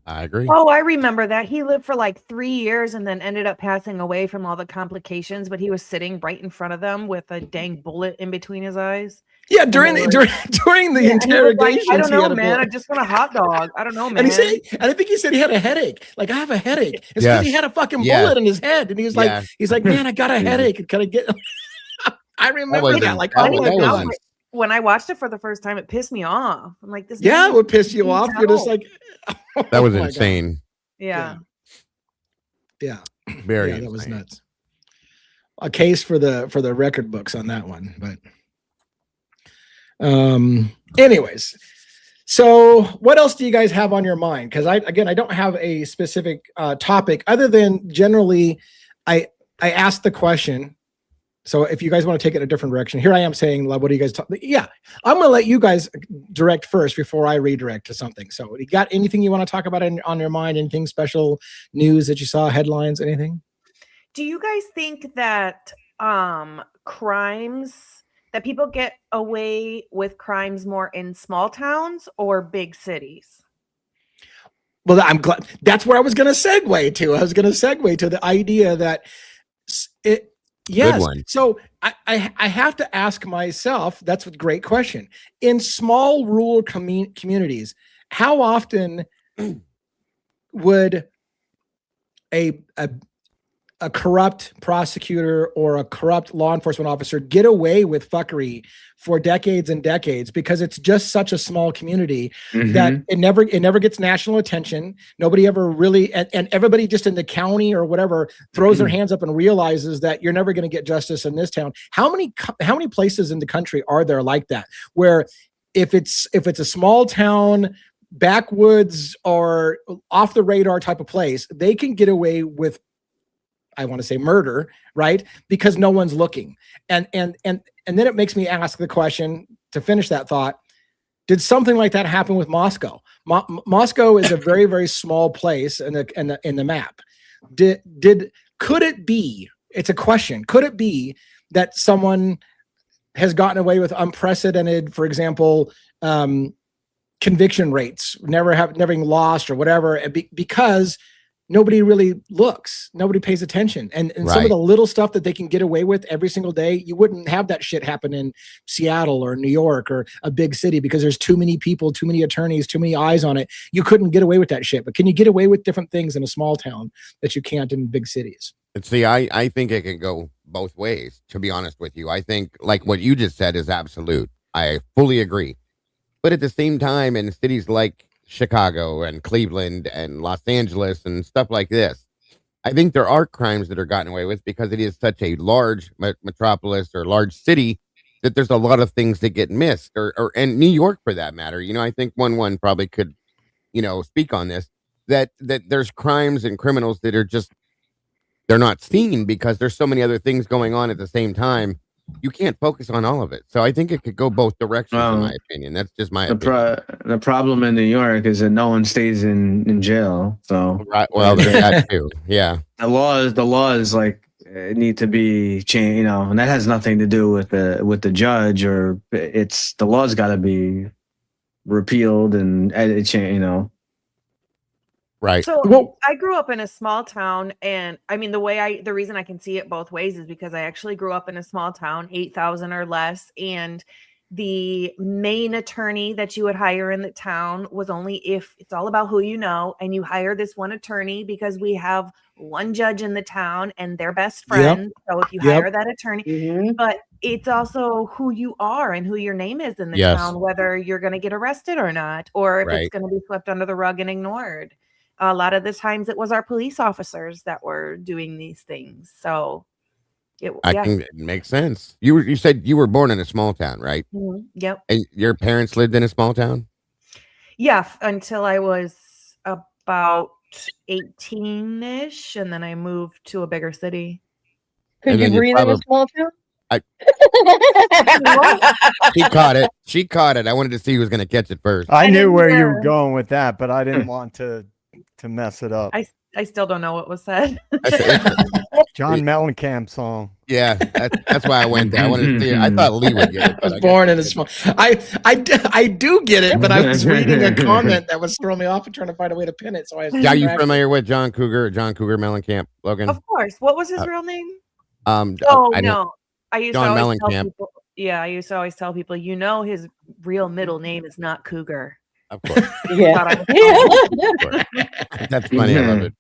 I agree. Oh, I remember that. He lived for like 3 years and then ended up passing away from all the complications, but he was sitting right in front of them with a dang bullet in between his eyes. Yeah, during the interrogation. Like, I don't know, man. I just want a hot dog. I don't know, man. And I think he said he had a headache. Like, I have a headache. It's because he had a fucking bullet in his head. And he's like, man, I got a headache. Can I get I remember that. Like, when I watched it for the first time, it pissed me off. I'm like, this. Yeah, it would piss you off. You're just like, that was insane. Yeah. Yeah. Very. Yeah, that was nuts. A case for the record books on that one, but anyways, so what else do you guys have on your mind? Because I don't have a specific topic other than generally I asked the question. So if you guys want to take it a different direction, here I am saying, what do you guys talk? Yeah, I'm going to let you guys direct first before I redirect to something. So you got anything you want to talk about on your mind? Anything special, news that you saw, headlines, anything? Do you guys think that crimes, that people get away with crimes more in small towns or big cities? Well, I'm glad that's where I was going to segue to. I was going to segue to the idea that it, yes. So I have to ask myself, that's a great question. In small rural communities, how often would a corrupt prosecutor or a corrupt law enforcement officer get away with fuckery for decades and decades because it's just such a small community that it never gets national attention. Nobody ever really, and everybody just in the county or whatever throws their hands up and realizes that you're never going to get justice in this town. How many places in the country are there like that, where if it's a small town, backwoods or off the radar type of place, they can get away with, I want to say, murder, right? Because no one's looking. And then it makes me ask the question, to finish that thought, did something like that happen with Moscow? Moscow is a very, very small place in the map. Could it be, it's a question, could it be that someone has gotten away with unprecedented, for example, conviction rates, never having lost or whatever, because nobody really looks, nobody pays attention. And some of the little stuff that they can get away with every single day, you wouldn't have that shit happen in Seattle or New York or a big city because there's too many people, too many attorneys, too many eyes on it. You couldn't get away with that shit. But can you get away with different things in a small town that you can't in big cities? See, I think it can go both ways, to be honest with you. I think like what you just said is absolute. I fully agree. But at the same time, in cities like Chicago and Cleveland and Los Angeles and stuff like this, I think there are crimes that are gotten away with because it is such a large metropolis or large city that there's a lot of things that get missed, or and New York for that matter. You know, I think one probably could, speak on this, that there's crimes and criminals that are just, they're not seen because there's so many other things going on at the same time. You can't focus on all of it. So I think it could go both directions, in my opinion. That's just my opinion. The problem in New York is that no one stays in jail. So well, that too. Yeah. The laws like need to be changed, and that has nothing to do with the judge, or it's the laws got to be repealed and changed, Right. So I grew up in a small town, and I mean, the reason I can see it both ways is because I actually grew up in a small town, 8,000 or less. And the main attorney that you would hire in the town was only if it's all about who you know, and you hire this one attorney because we have one judge in the town and they're best friends. So if you hire that attorney, but it's also who you are and who your name is in the town, whether you're going to get arrested or not, or if it's going to be swept under the rug and ignored. A lot of the times it was our police officers that were doing these things. So I think it makes sense. You said you were born in a small town, right? Yep. And your parents lived in a small town? Yeah, until I was about 18-ish, and then I moved to a bigger city. Could you breathe in a small town? She caught it. I wanted to see who was going to catch it first. I knew where you were going with that, but I didn't want to mess it up. I still don't know what was said. John Mellencamp song. Yeah, that's why I went there. I wanted to see it. I thought Lee would get it. I was born in a small. I do get it, but I was reading a comment that was throwing me off and trying to find a way to pin it. So I was. Are you familiar with John Cougar Mellencamp, Logan? Of course. What was his real name? No. I used John to always Mellencamp. tell people. Yeah, I used to always tell people, his real middle name is not Cougar. Of course. Yeah. That's funny. I love it.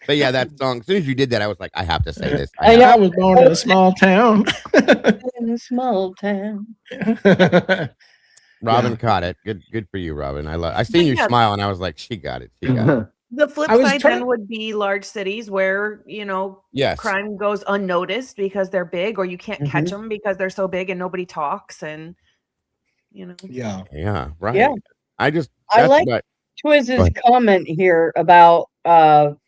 But yeah, that song, as soon as you did that, I was like, I have to say this. I was born in a small town. In a small town. Robin caught it. Good for you, Robin. I seen you smile, and I was like, she got it. She got it. The flip side then would be large cities where, Yes. crime goes unnoticed because they're big, or you can't catch them because they're so big and nobody talks, and Yeah. Right. Yeah. I like Twiz's comment here about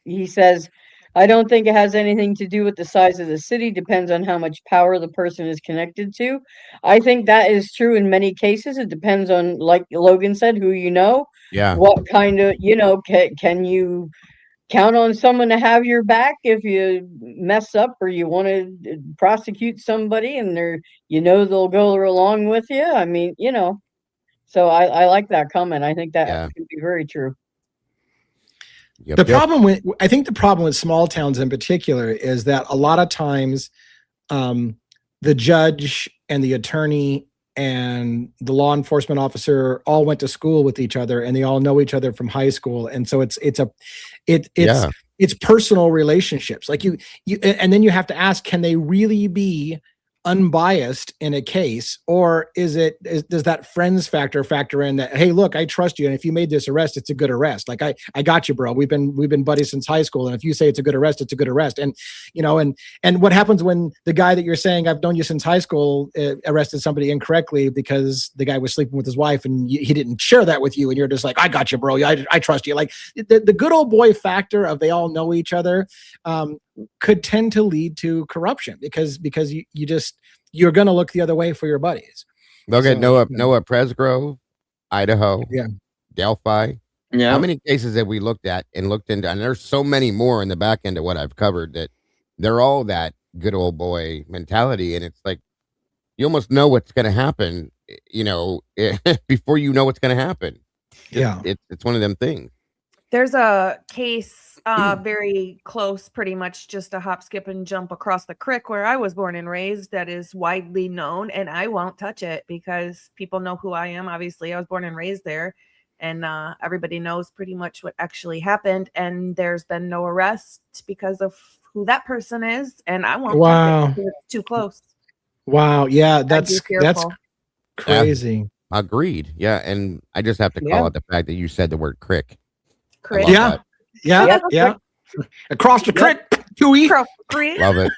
he says, I don't think it has anything to do with the size of the city, depends on how much power the person is connected to. I think that is true in many cases. It depends on, like Logan said, who you know. Yeah. What kind of, can you count on someone to have your back if you mess up or you want to prosecute somebody and they'll go along with you? I mean, so I like that comment. I think that could be very true. I think the problem with small towns in particular is that a lot of times the judge and the attorney and the law enforcement officer all went to school with each other, and they all know each other from high school. And so it's personal relationships. Like you, and then you have to ask, can they really be unbiased in a case, or does that friends factor in that, hey, look, I trust you, and if you made this arrest, it's a good arrest. Like I got you, bro. We've been buddies since high school, and if you say it's a good arrest, it's a good arrest. And and what happens when the guy that you're saying I've known you since high school arrested somebody incorrectly because the guy was sleeping with his wife and he didn't share that with you, and you're just like, I got you, bro. I trust you. Like the good old boy factor of they all know each other could tend to lead to corruption because you're going to look the other way for your buddies. Look at Noah Presgrove, Idaho, Delphi. Yeah. How many cases have we looked at and looked into? And there's so many more in the back end of what I've covered that they're all that good old boy mentality. And it's like, you almost know what's going to happen, before you know what's going to happen. Yeah. It's one of them things. There's a case very close, pretty much just a hop, skip, and jump across the creek where I was born and raised that is widely known, and I won't touch it because people know who I am. Obviously, I was born and raised there, and everybody knows pretty much what actually happened, and there's been no arrest because of who that person is, and I won't touch it because it's too close. Wow. Yeah, that's crazy. Agreed. Yeah, and I just have to call out the fact that you said the word crick. Crick. Yeah. Across the creek, Chewy. Love it.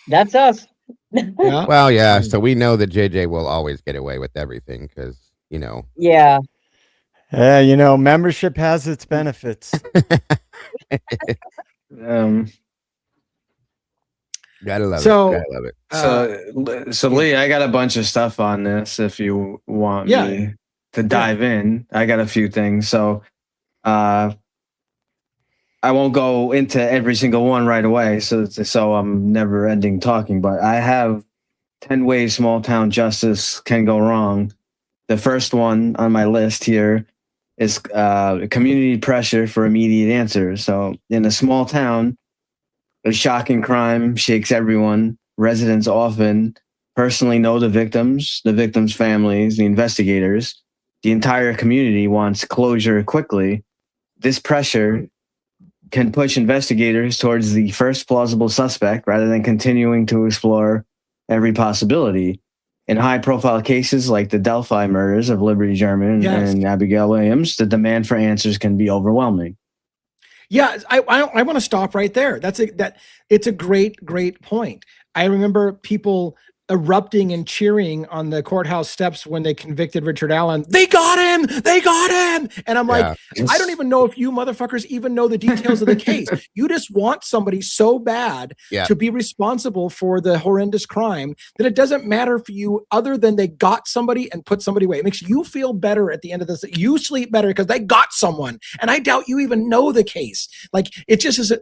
That's us. Yeah. Well, yeah. So we know that JJ will always get away with everything because Yeah. Membership has its benefits. Gotta love it. So Lee, I got a bunch of stuff on this. If you want me to dive in, I got a few things. So, I won't go into every single one right away. So I'm never ending talking. But I have 10 ways small town justice can go wrong. The first one on my list here is community pressure for immediate answers. So in a small town, a shocking crime shakes everyone. Residents often personally know the victims' families, the investigators. The entire community wants closure quickly. This pressure can push investigators towards the first plausible suspect rather than continuing to explore every possibility. In high-profile cases like the Delphi murders of Liberty German and Abigail Williams, the demand for answers can be overwhelming. Yeah, I want to stop right there. It's a great point. I remember people erupting and cheering on the courthouse steps when they convicted Richard Allen. They got him! And I'm like, I don't even know if you motherfuckers even know the details of the case. You just want somebody so bad to be responsible for the horrendous crime that it doesn't matter for you other than they got somebody and put somebody away. It makes you feel better at the end of this. You sleep better because they got someone. And I doubt you even know the case. Like, it just is...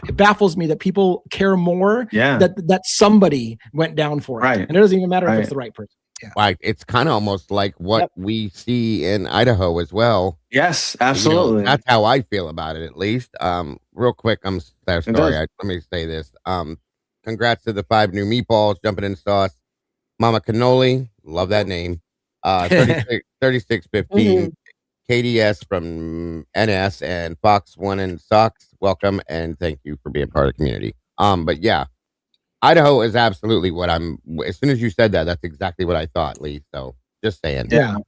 It baffles me that people care more that somebody went down for it. Right. And it doesn't even matter if it's the right person. Yeah. Like, it's kind of almost like what we see in Idaho as well. Yes, absolutely. That's how I feel about it, at least. Real quick, I'm sorry. Let me say this. Congrats to the 5 new meatballs jumping in sauce. Mama Cannoli, love that name. 3615. KDS from NS and Fox One and Socks, welcome and thank you for being part of the community. But yeah, Idaho is absolutely what I'm. As soon as you said that, that's exactly what I thought, Lee. So just saying. Yeah.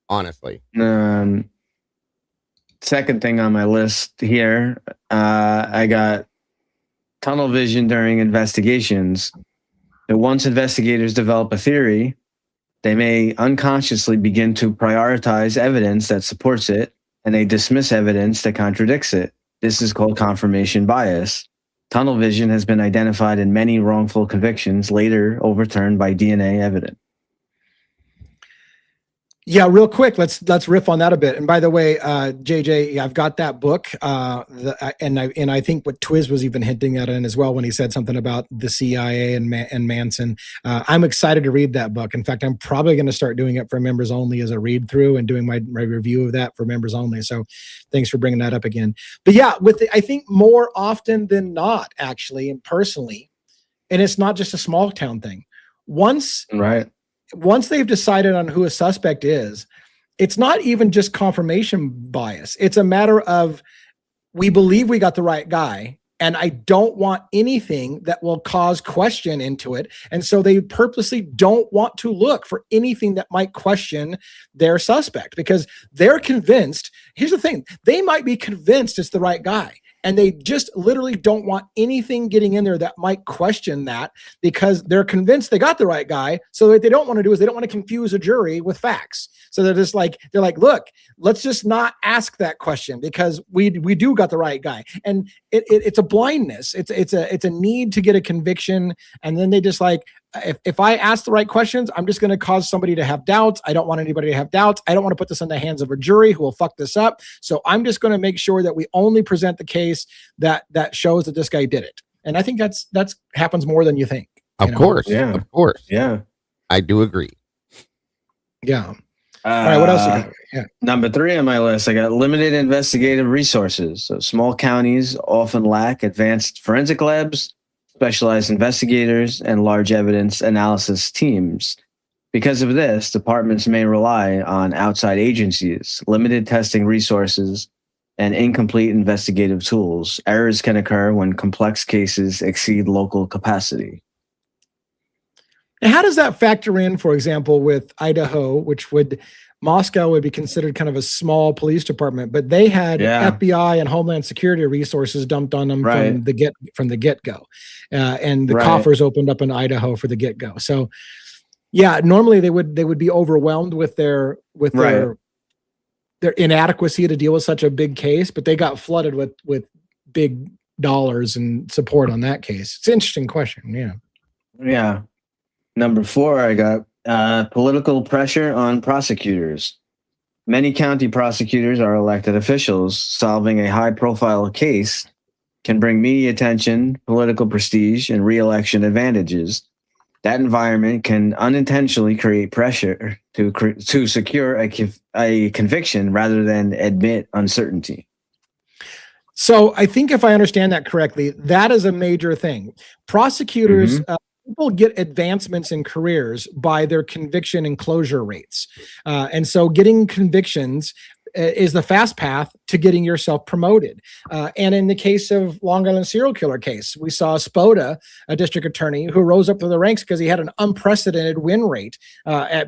honestly. Second thing on my list here, I got tunnel vision during investigations. That once investigators develop a theory, they may unconsciously begin to prioritize evidence that supports it, and they dismiss evidence that contradicts it. This is called confirmation bias. Tunnel vision has been identified in many wrongful convictions, later overturned by DNA evidence. Yeah, real quick, let's riff on that a bit. And by the way, JJ, I've got that book, and I think what Twiz was even hinting at it as well when he said something about the CIA and Manson. I'm excited to read that book. In fact, I'm probably going to start doing it for members only as a read through and doing my review of that for members only. So thanks for bringing that up again. But yeah, I think more often than not, actually, and personally, and it's not just a small town thing. Once they've decided on who a suspect is, it's not even just confirmation bias. It's a matter of, we believe we got the right guy, and I don't want anything that will cause question into it. And so they purposely don't want to look for anything that might question their suspect, because they're convinced. Here's the thing. They might be convinced it's the right guy, and they just literally don't want anything getting in there that might question that, because they're convinced they got the right guy. So what they don't want to do is they don't want to confuse a jury with facts. So they're like, look, let's just not ask that question because we do got the right guy. And it's a blindness. It's a need to get a conviction. And then they just like, if I ask the right questions, I'm just going to cause somebody to have doubts. I don't want anybody to have doubts. I don't want to put this in the hands of a jury who will fuck this up. So I'm just going to make sure that we only present the case that shows that this guy did it. And I think that's happens more than you think. Of course. Yeah. Of course. Yeah. I do agree. Yeah. All right. What else you got? Yeah. Number 3 on my list, I got limited investigative resources. So small counties often lack advanced forensic labs, specialized investigators, and large evidence analysis teams. Because of this, departments may rely on outside agencies, limited testing resources, and incomplete investigative tools. Errors can occur when complex cases exceed local capacity. And how does that factor in, for example, with Idaho, Moscow would be considered kind of a small police department, but they had FBI and Homeland Security resources dumped on them from the get-go. And the coffers opened up in Idaho for the get-go. So yeah, normally they would be overwhelmed with their inadequacy to deal with such a big case, but they got flooded with big dollars and support on that case. It's an interesting question. Yeah. Yeah. Number 4, I got political pressure on prosecutors. Many county prosecutors are elected officials. Solving a high-profile case can bring media attention, political prestige, and re-election advantages. That environment can unintentionally create pressure to secure a conviction rather than admit uncertainty. So I think if I understand that correctly, that is a major thing. Prosecutors, people get advancements in careers by their conviction and closure rates. And so getting convictions is the fast path to getting yourself promoted. And in the case of Long Island serial killer case, we saw Spoda, a district attorney, who rose up to the ranks because he had an unprecedented win rate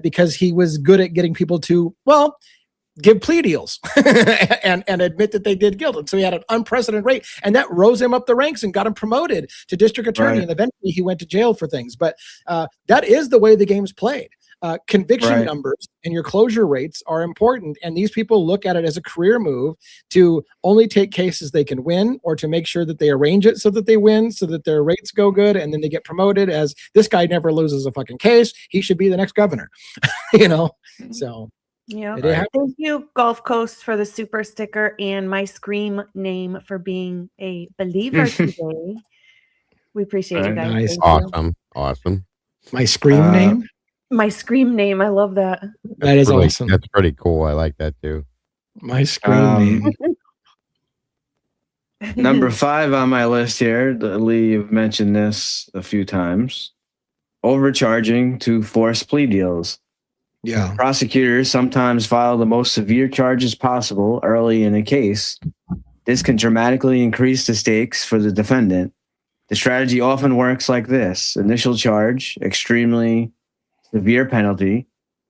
because he was good at getting people to, give plea deals and admit that they did guilt. And so he had an unprecedented rate, and that rose him up the ranks and got him promoted to district attorney. And eventually he went to jail for things. But that is the way the game's played. Conviction numbers and your closure rates are important. And these people look at it as a career move to only take cases they can win, or to make sure that they arrange it so that they win, so that their rates go good. And then they get promoted as, this guy never loses a fucking case. He should be the next governor, so. Yeah. Thank you, Gulf Coast, for the super sticker, and my scream name for being a believer today. We appreciate you guys. Nice. Awesome. My scream name? My scream name. I love that. That is awesome. That's pretty cool. I like that too. My scream name. Number 5 on my list here, Lee, you've mentioned this a few times. Overcharging to force plea deals. Yeah. Prosecutors sometimes file the most severe charges possible early in a case. This can dramatically increase the stakes for the defendant. The strategy often works like this: initial charge, extremely severe penalty,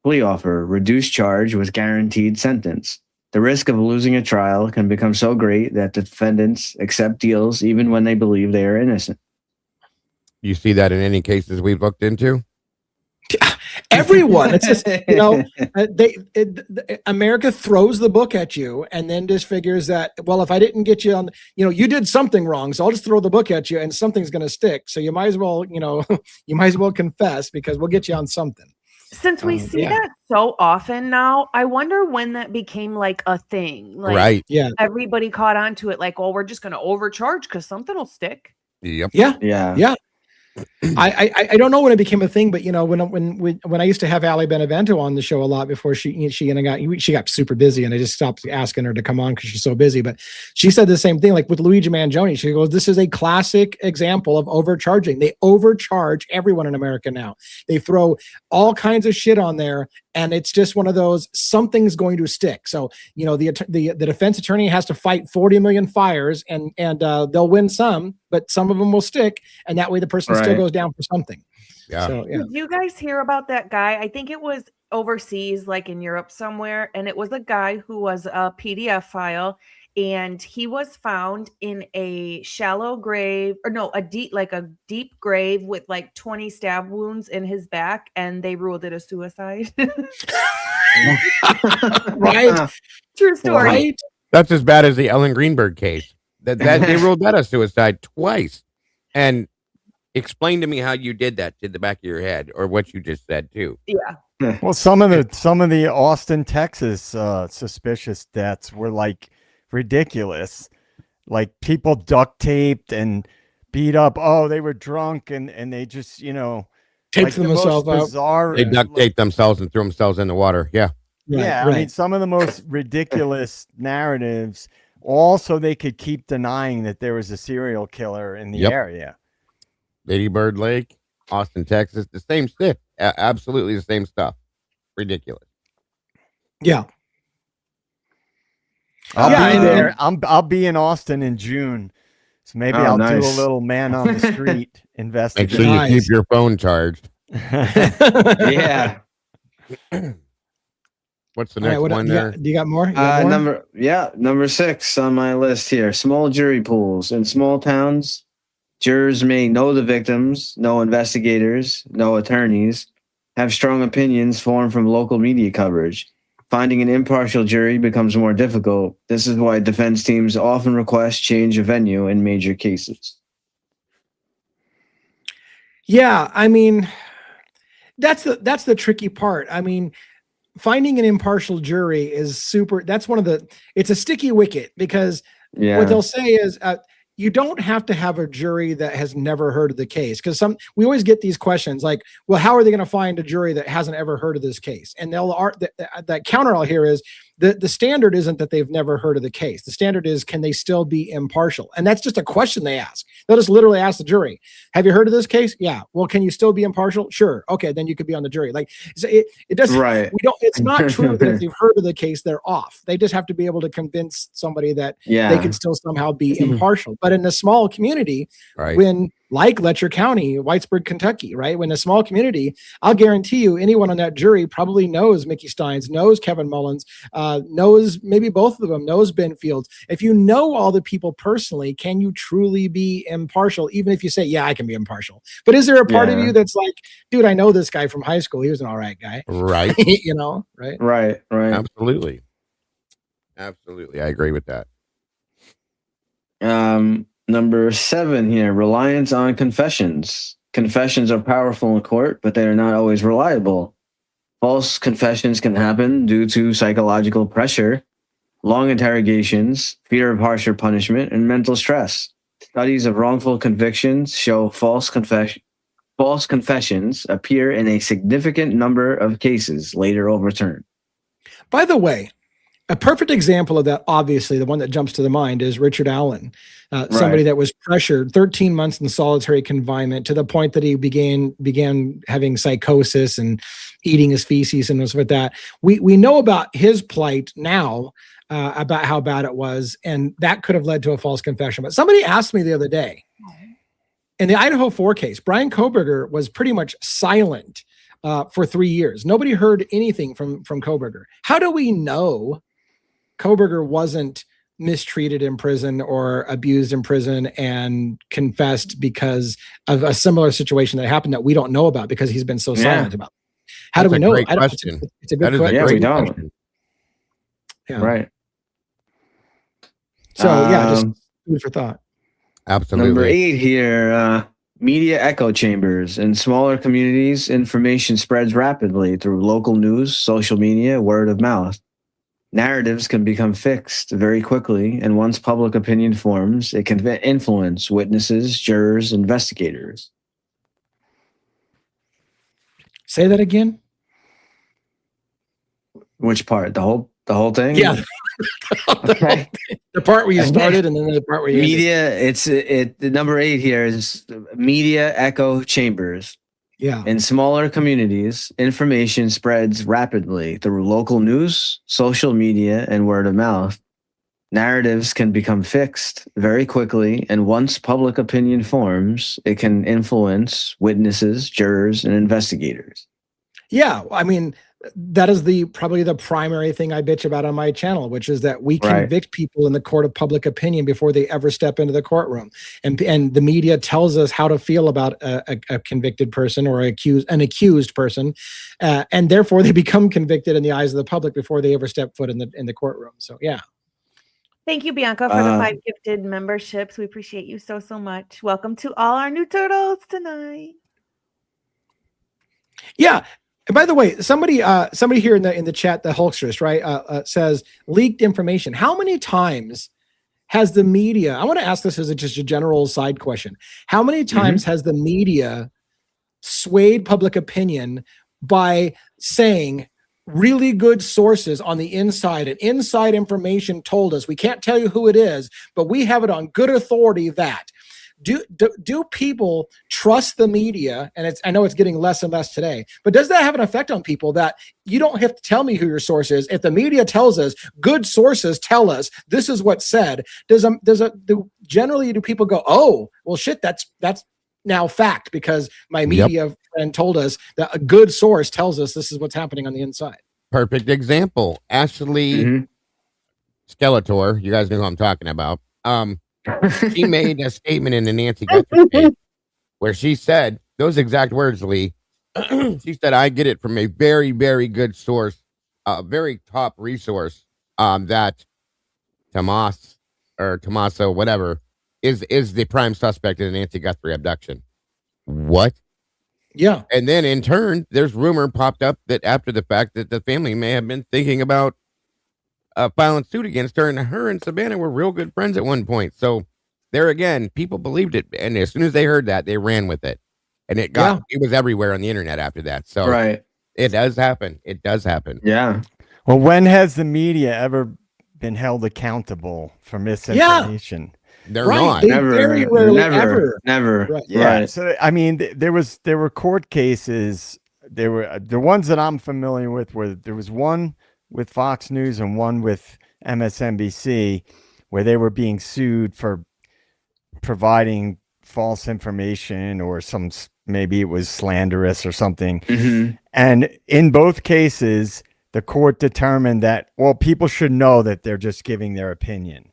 plea offer, reduced charge with guaranteed sentence. The risk of losing a trial can become so great that defendants accept deals even when they believe they are innocent. You see that in any cases we've looked into? Everyone, it's just, America throws the book at you and then just figures that, well, if I didn't get you on, you did something wrong, so I'll just throw the book at you and something's going to stick. So you might as well, you might as well confess because we'll get you on something. Since we see that so often now, I wonder when that became like a thing. Like, right. Yeah. Everybody caught on to it. Like, well, we're just going to overcharge because something will stick. Yep. Yeah. I don't know when it became a thing, but when I used to have Ali Benevento on the show a lot before she got super busy, and I just stopped asking her to come on because she's so busy. But she said the same thing, like with Luigi Mangione. She goes, "This is a classic example of overcharging. They overcharge everyone in America now. They throw all kinds of shit on there, and it's just one of those. Something's going to stick. So the defense attorney has to fight 40 million fires, and they'll win some, but some of them will stick, and that way the person still goes down for something." Yeah. So, yeah. Did you guys hear about that guy? I think it was overseas, like in Europe somewhere, and it was a guy who was a PDF file, and he was found in a shallow grave, or no, a deep grave with like 20 stab wounds in his back, and they ruled it a suicide. Right. True story. Right. That's as bad as the Ellen Greenberg case. That they ruled that a suicide twice. And explain to me how you did that to the back of your head, or what you just said too. Yeah. Well, some of the Austin, Texas suspicious deaths were like ridiculous. Like people duct taped and beat up. Oh, they were drunk and they just, taped themselves up. Bizarre, They duct taped themselves and threw themselves in the water. Yeah. Yeah. I mean, some of the most ridiculous narratives, all so they could keep denying that there was a serial killer in the area. Lady Bird Lake, Austin, Texas, the same shit. Absolutely the same stuff. Ridiculous. Yeah. I'll be there. I'll be in Austin in June. So maybe I'll do a little man on the street investigation. Make sure you keep your phone charged. Yeah. What's the next one there? Do you got more? Number 6 on my list here. Small jury pools. In small towns, jurors may know the victims, no investigators, no attorneys, have strong opinions formed from local media coverage. Finding an impartial jury becomes more difficult. This is why defense teams often request change of venue in major cases. Yeah, I mean, that's the tricky part. I mean, finding an impartial jury is super. That's it's a sticky wicket, because what they'll say is you don't have to have a jury that has never heard of the case, because we always get these questions like, well, how are they going to find a jury that hasn't ever heard of this case? And that counter I'll hear is the standard isn't that they've never heard of the case. The standard is, can they still be impartial? And that's just a question they ask. They'll just literally ask the jury, have you heard of this case? Yeah. Well, can you still be impartial? Sure. Okay. Then you could be on the jury. Like, it doesn't, it's not true that if they've heard of the case, they're off. They just have to be able to convince somebody that they can still somehow be impartial. But in a small community, when, like Letcher County, Whitesburg, Kentucky, right? When a small community, I'll guarantee you anyone on that jury probably knows Mickey Steins, knows Kevin Mullins, knows maybe both of them, knows Ben Fields. If you know all the people personally, can you truly be impartial? Even if you say, yeah, I can be impartial. But is there a part of you that's like, dude, I know this guy from high school. He was an all right guy. Right. Right. Right. Absolutely. Absolutely. I agree with that. Number 7 here, reliance on confessions. Confessions are powerful in court, but they are not always reliable. False confessions can happen due to psychological pressure, long interrogations, fear of harsher punishment, and mental stress. Studies of wrongful convictions show false confessions appear in a significant number of cases later overturned. By the way, a perfect example of that, obviously, the one that jumps to the mind is Richard Allen, somebody that was pressured 13 months in solitary confinement to the point that he began having psychosis and eating his feces and stuff like that. We know about his plight now, about how bad it was, and that could have led to a false confession. But somebody asked me the other day, in the Idaho 4 case, Brian Koberger was pretty much silent for 3 years. Nobody heard anything from Kohberger. How do we know Kohberger wasn't mistreated in prison or abused in prison and confessed because of a similar situation that happened that we don't know about because he's been so silent about? How do we know? Great question. It's a good question. Yeah, we don't. Yeah. Right. So just food for thought. Absolutely. Number 8 here, media echo chambers. In smaller communities, information spreads rapidly through local news, social media, word of mouth. Narratives can become fixed very quickly, and once public opinion forms, it can influence witnesses, jurors, investigators. Say that again. Which part? The whole thing? Yeah. Okay. The part where you started and then the part where you ended. The number 8 here is media echo chambers. Yeah. In smaller communities, information spreads rapidly through local news, social media, and word of mouth. Narratives can become fixed very quickly, and once public opinion forms, it can influence witnesses, jurors, and investigators. Yeah, I mean, that is probably the primary thing I bitch about on my channel, which is that we convict people in the court of public opinion before they ever step into the courtroom, and the media tells us how to feel about a convicted person or an accused person, and therefore they become convicted in the eyes of the public before they ever step foot in the courtroom. So yeah. Thank you, Bianca, for the 5 gifted memberships. We appreciate you so much. Welcome to all our new turtles tonight. Yeah. And by the way, somebody here in the chat, the Hulksterist, right, says leaked information. How many times has the media? I want to ask this as just a general side question. How many times has the media swayed public opinion by saying really good sources on the inside and inside information told us? We can't tell you who it is, but we have it on good authority that. Do people trust the media? And I know it's getting less and less today, but does that have an effect on people that you don't have to tell me who your source is? If the media tells us, good sources tell us this is what's said, generally do people go, oh, well, shit, that's now fact because my media friend told us that a good source tells us this is what's happening on the inside. Perfect example. Ashley Skeletor, you guys know who I'm talking about. She made a statement in the Nancy Guthrie case where she said those exact words, Lee. She said, I get it from a very, very good source, a very top resource, that Tommaso, whatever, is the prime suspect in the Nancy Guthrie abduction. What? Yeah. And then in turn, there's rumor popped up that after the fact that the family may have been thinking about filing suit against her, and her and Savannah were real good friends at one point. So there again, people believed it, and as soon as they heard that, they ran with it, and it was everywhere on the internet after that. So it does happen. It does happen. Yeah. Well, when has the media ever been held accountable for misinformation? They're not. Very rarely ever. Never. Right. Yeah. So I mean, there were court cases. There were the ones that I'm familiar with. Where there was one with Fox News and one with MSNBC, where they were being sued for providing false information or maybe it was slanderous or something. And in both cases, the court determined that, well, people should know that they're just giving their opinion.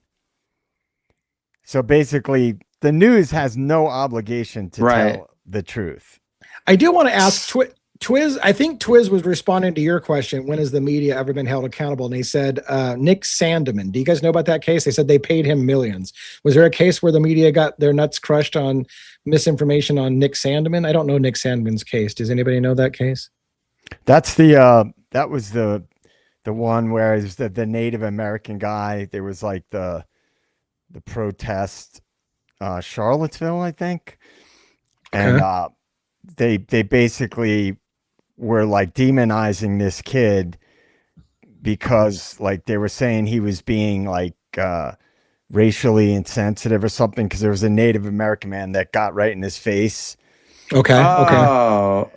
So basically, the news has no obligation to tell the truth. I do want to ask Twiz, I think Twiz was responding to your question, when has the media ever been held accountable? And he said, Nick Sandeman. Do you guys know about that case? They said they paid him millions. Was there a case where the media got their nuts crushed on misinformation on Nick Sandeman? I don't know Nick Sandeman's case. Does anybody know that case? That's that was the one where it was the Native American guy. There was like the protest, Charlottesville, I think. And they basically were like demonizing this kid because like they were saying he was being like racially insensitive or something, because there was a Native American man that got right in his face. Okay.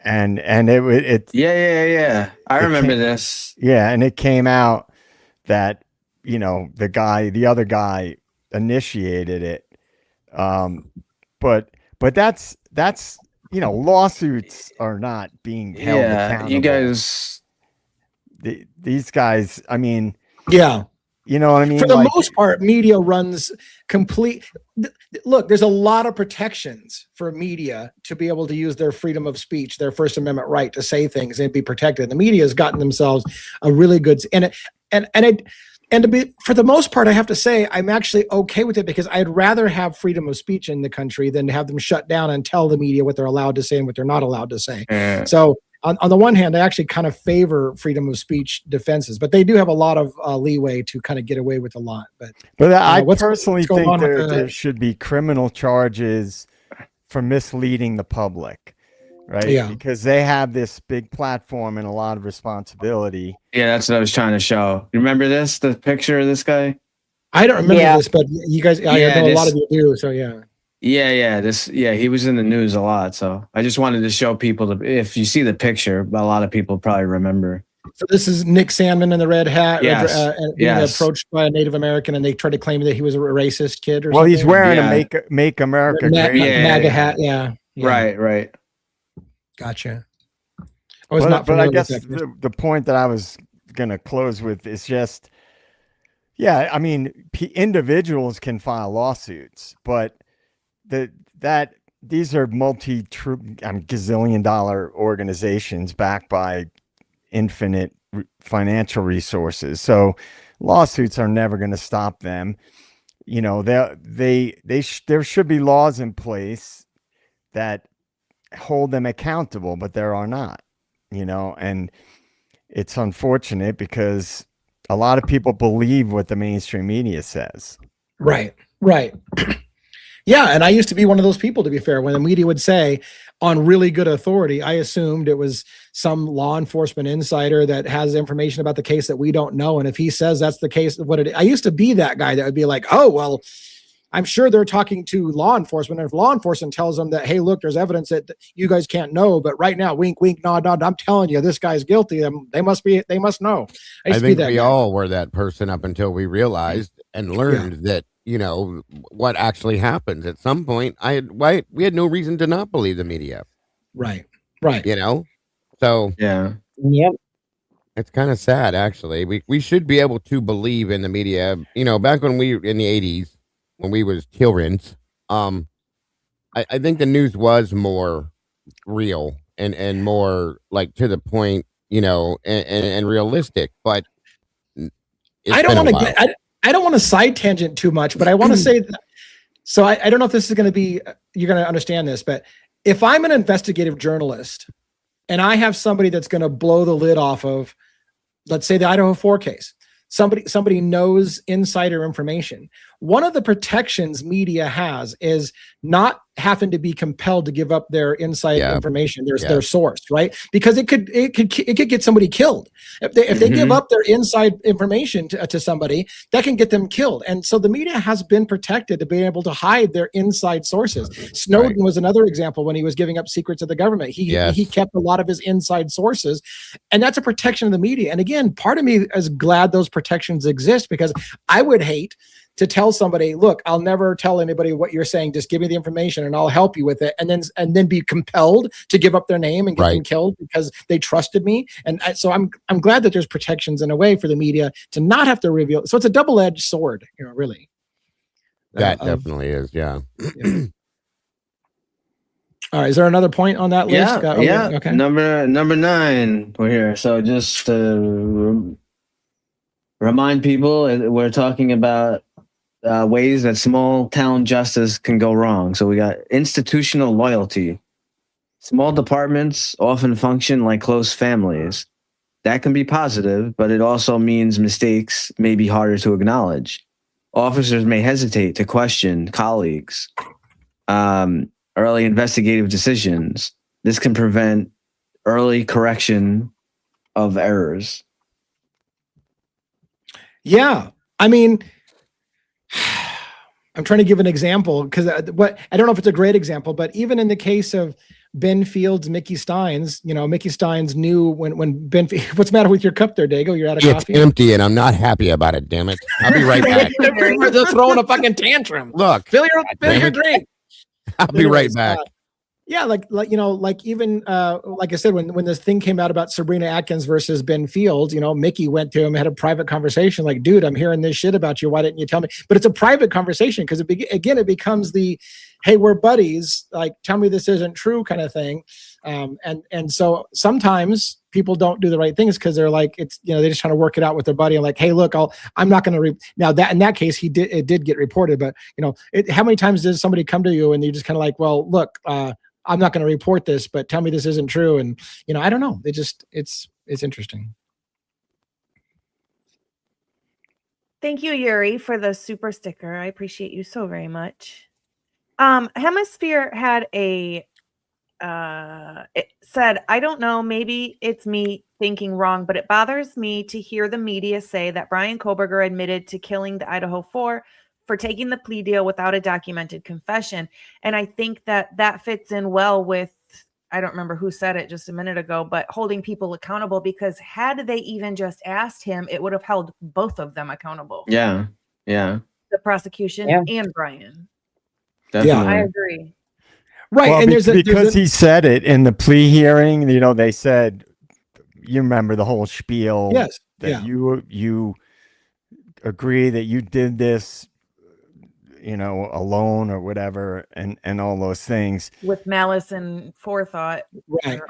And it yeah. I remember this. Yeah, and it came out that, you know, the other guy initiated it. But that's lawsuits are not being held accountable. You guys, these guys, I mean, yeah. You know what I mean? For the most part, media runs complete. Look, there's a lot of protections for media to be able to use their freedom of speech, their First Amendment right to say things and be protected. The media has gotten themselves a really good and to be, for the most part, I have to say I'm actually okay with it, because I'd rather have freedom of speech in the country than to have them shut down and tell the media what they're allowed to say and what they're not allowed to say. So on the one hand, I actually kind of favor freedom of speech defenses, but they do have a lot of leeway to kind of get away with a lot. But I personally think there should be criminal charges for misleading the public, right? Yeah. Because they have this big platform and a lot of responsibility. Yeah, that's what I was trying to show. You remember this, the picture of this guy? I don't remember this, but you guys, I know a lot of you do, so yeah. Yeah, he was in the news a lot. So I just wanted to show people if you see the picture, a lot of people probably remember. So this is Nick Sandmann in the red hat, being approached by a Native American, and they tried to claim that he was a racist kid or something. He's wearing a Make America Great MAGA hat. Yeah. Right. Gotcha. I guess the point that I was going to close with is just, I mean, individuals can file lawsuits, but these are gazillion-dollar organizations backed by infinite financial resources. So lawsuits are never going to stop them. There should be laws in place that hold them accountable, but there are not. And it's unfortunate because a lot of people believe what the mainstream media says. Right. Yeah, and I used to be one of those people, to be fair. When the media would say on really good authority, I assumed it was some law enforcement insider that has information about the case that we don't know. And if he says that's the case, I used to be that guy that would be like, oh, well, I'm sure they're talking to law enforcement. And if law enforcement tells them that, hey, look, there's evidence that you guys can't know, but right now, wink, wink, nod, nod, I'm telling you, this guy's guilty. They must know. I think we all were that person up until we realized and learned that, what actually happens. At some point, we had no reason to not believe the media. Right. So Yep. It's kind of sad, actually. We should be able to believe in the media. Back when we in the 80s, when we was children, I think the news was more real and more like to the point, and realistic. But I don't want to side tangent too much, but I want to say that, so I don't know if this is going to be, you're going to understand this, but if I'm an investigative journalist and I have somebody that's going to blow the lid off of, let's say, the Idaho 4 case, somebody knows insider information. One of the protections media has is not having to be compelled to give up their inside information, their source, right? Because it could get somebody killed. If they give up their inside information to somebody, that can get them killed. And so the media has been protected to be able to hide their inside sources. Snowden was another example when he was giving up secrets of the government. He kept a lot of his inside sources, and that's a protection of the media. And again, part of me is glad those protections exist, because I would hate to tell somebody, look, I'll never tell anybody what you're saying. Just give me the information and I'll help you with it. And then be compelled to give up their name and get them killed because they trusted me. And so I'm glad that there's protections in a way for the media to not have to reveal. So it's a double-edged sword, really. That definitely is. Yeah. All right. Is there another point on that list? Yeah. Okay. Number 9, we're here. So just to remind people, we're talking about ways that small town justice can go wrong. So we got institutional loyalty. Small departments often function like close families. That can be positive, but it also means mistakes may be harder to acknowledge. Officers may hesitate to question colleagues. Early investigative decisions. This can prevent early correction of errors. Yeah. I mean, I'm trying to give an example because I don't know if it's a great example, but even in the case of Ben Fields, Mickey Steins, Mickey Steins knew when Ben, what's the matter with your cup there, Dago? You're out of coffee? It's empty and I'm not happy about it, damn it. I'll be right back. They're throwing a fucking tantrum. Look. Fill your drink. I'll be right back. Yeah, like you know, like even like I said, when this thing came out about Sabrina Atkins versus Ben Fields, you know, Mickey went to him, had a private conversation, like, dude, I'm hearing this shit about you. Why didn't you tell me? But it's a private conversation because again, it becomes the, hey, we're buddies. Like, tell me this isn't true kind of thing. And so sometimes people don't do the right things because they're like, it's, you know, they're just trying to work it out with their buddy and like, hey, look, I'm not going to now that in that case, it did get reported, but you know, how many times does somebody come to you and you just kind of like, well, look, I'm not going to report this, but tell me this isn't true. And, you know, I don't know. It's interesting. Thank you, Yuri, for the super sticker. I appreciate you so very much. Hemisphere had it said, I don't know, maybe it's me thinking wrong, but it bothers me to hear the media say that Brian Koberger admitted to killing the Idaho 4 for taking the plea deal without a documented confession. And I think that fits in well with, I don't remember who said it just a minute ago, but holding people accountable, because had they even just asked him, it would have held both of them accountable. Yeah. Yeah. The prosecution and Brian. Definitely. Yeah, I agree. Right. Well, And because he said it in the plea hearing, you know, they said, you remember the whole spiel. Yes. That you agree that you did this, you know, alone or whatever, and all those things With malice and forethought. Right.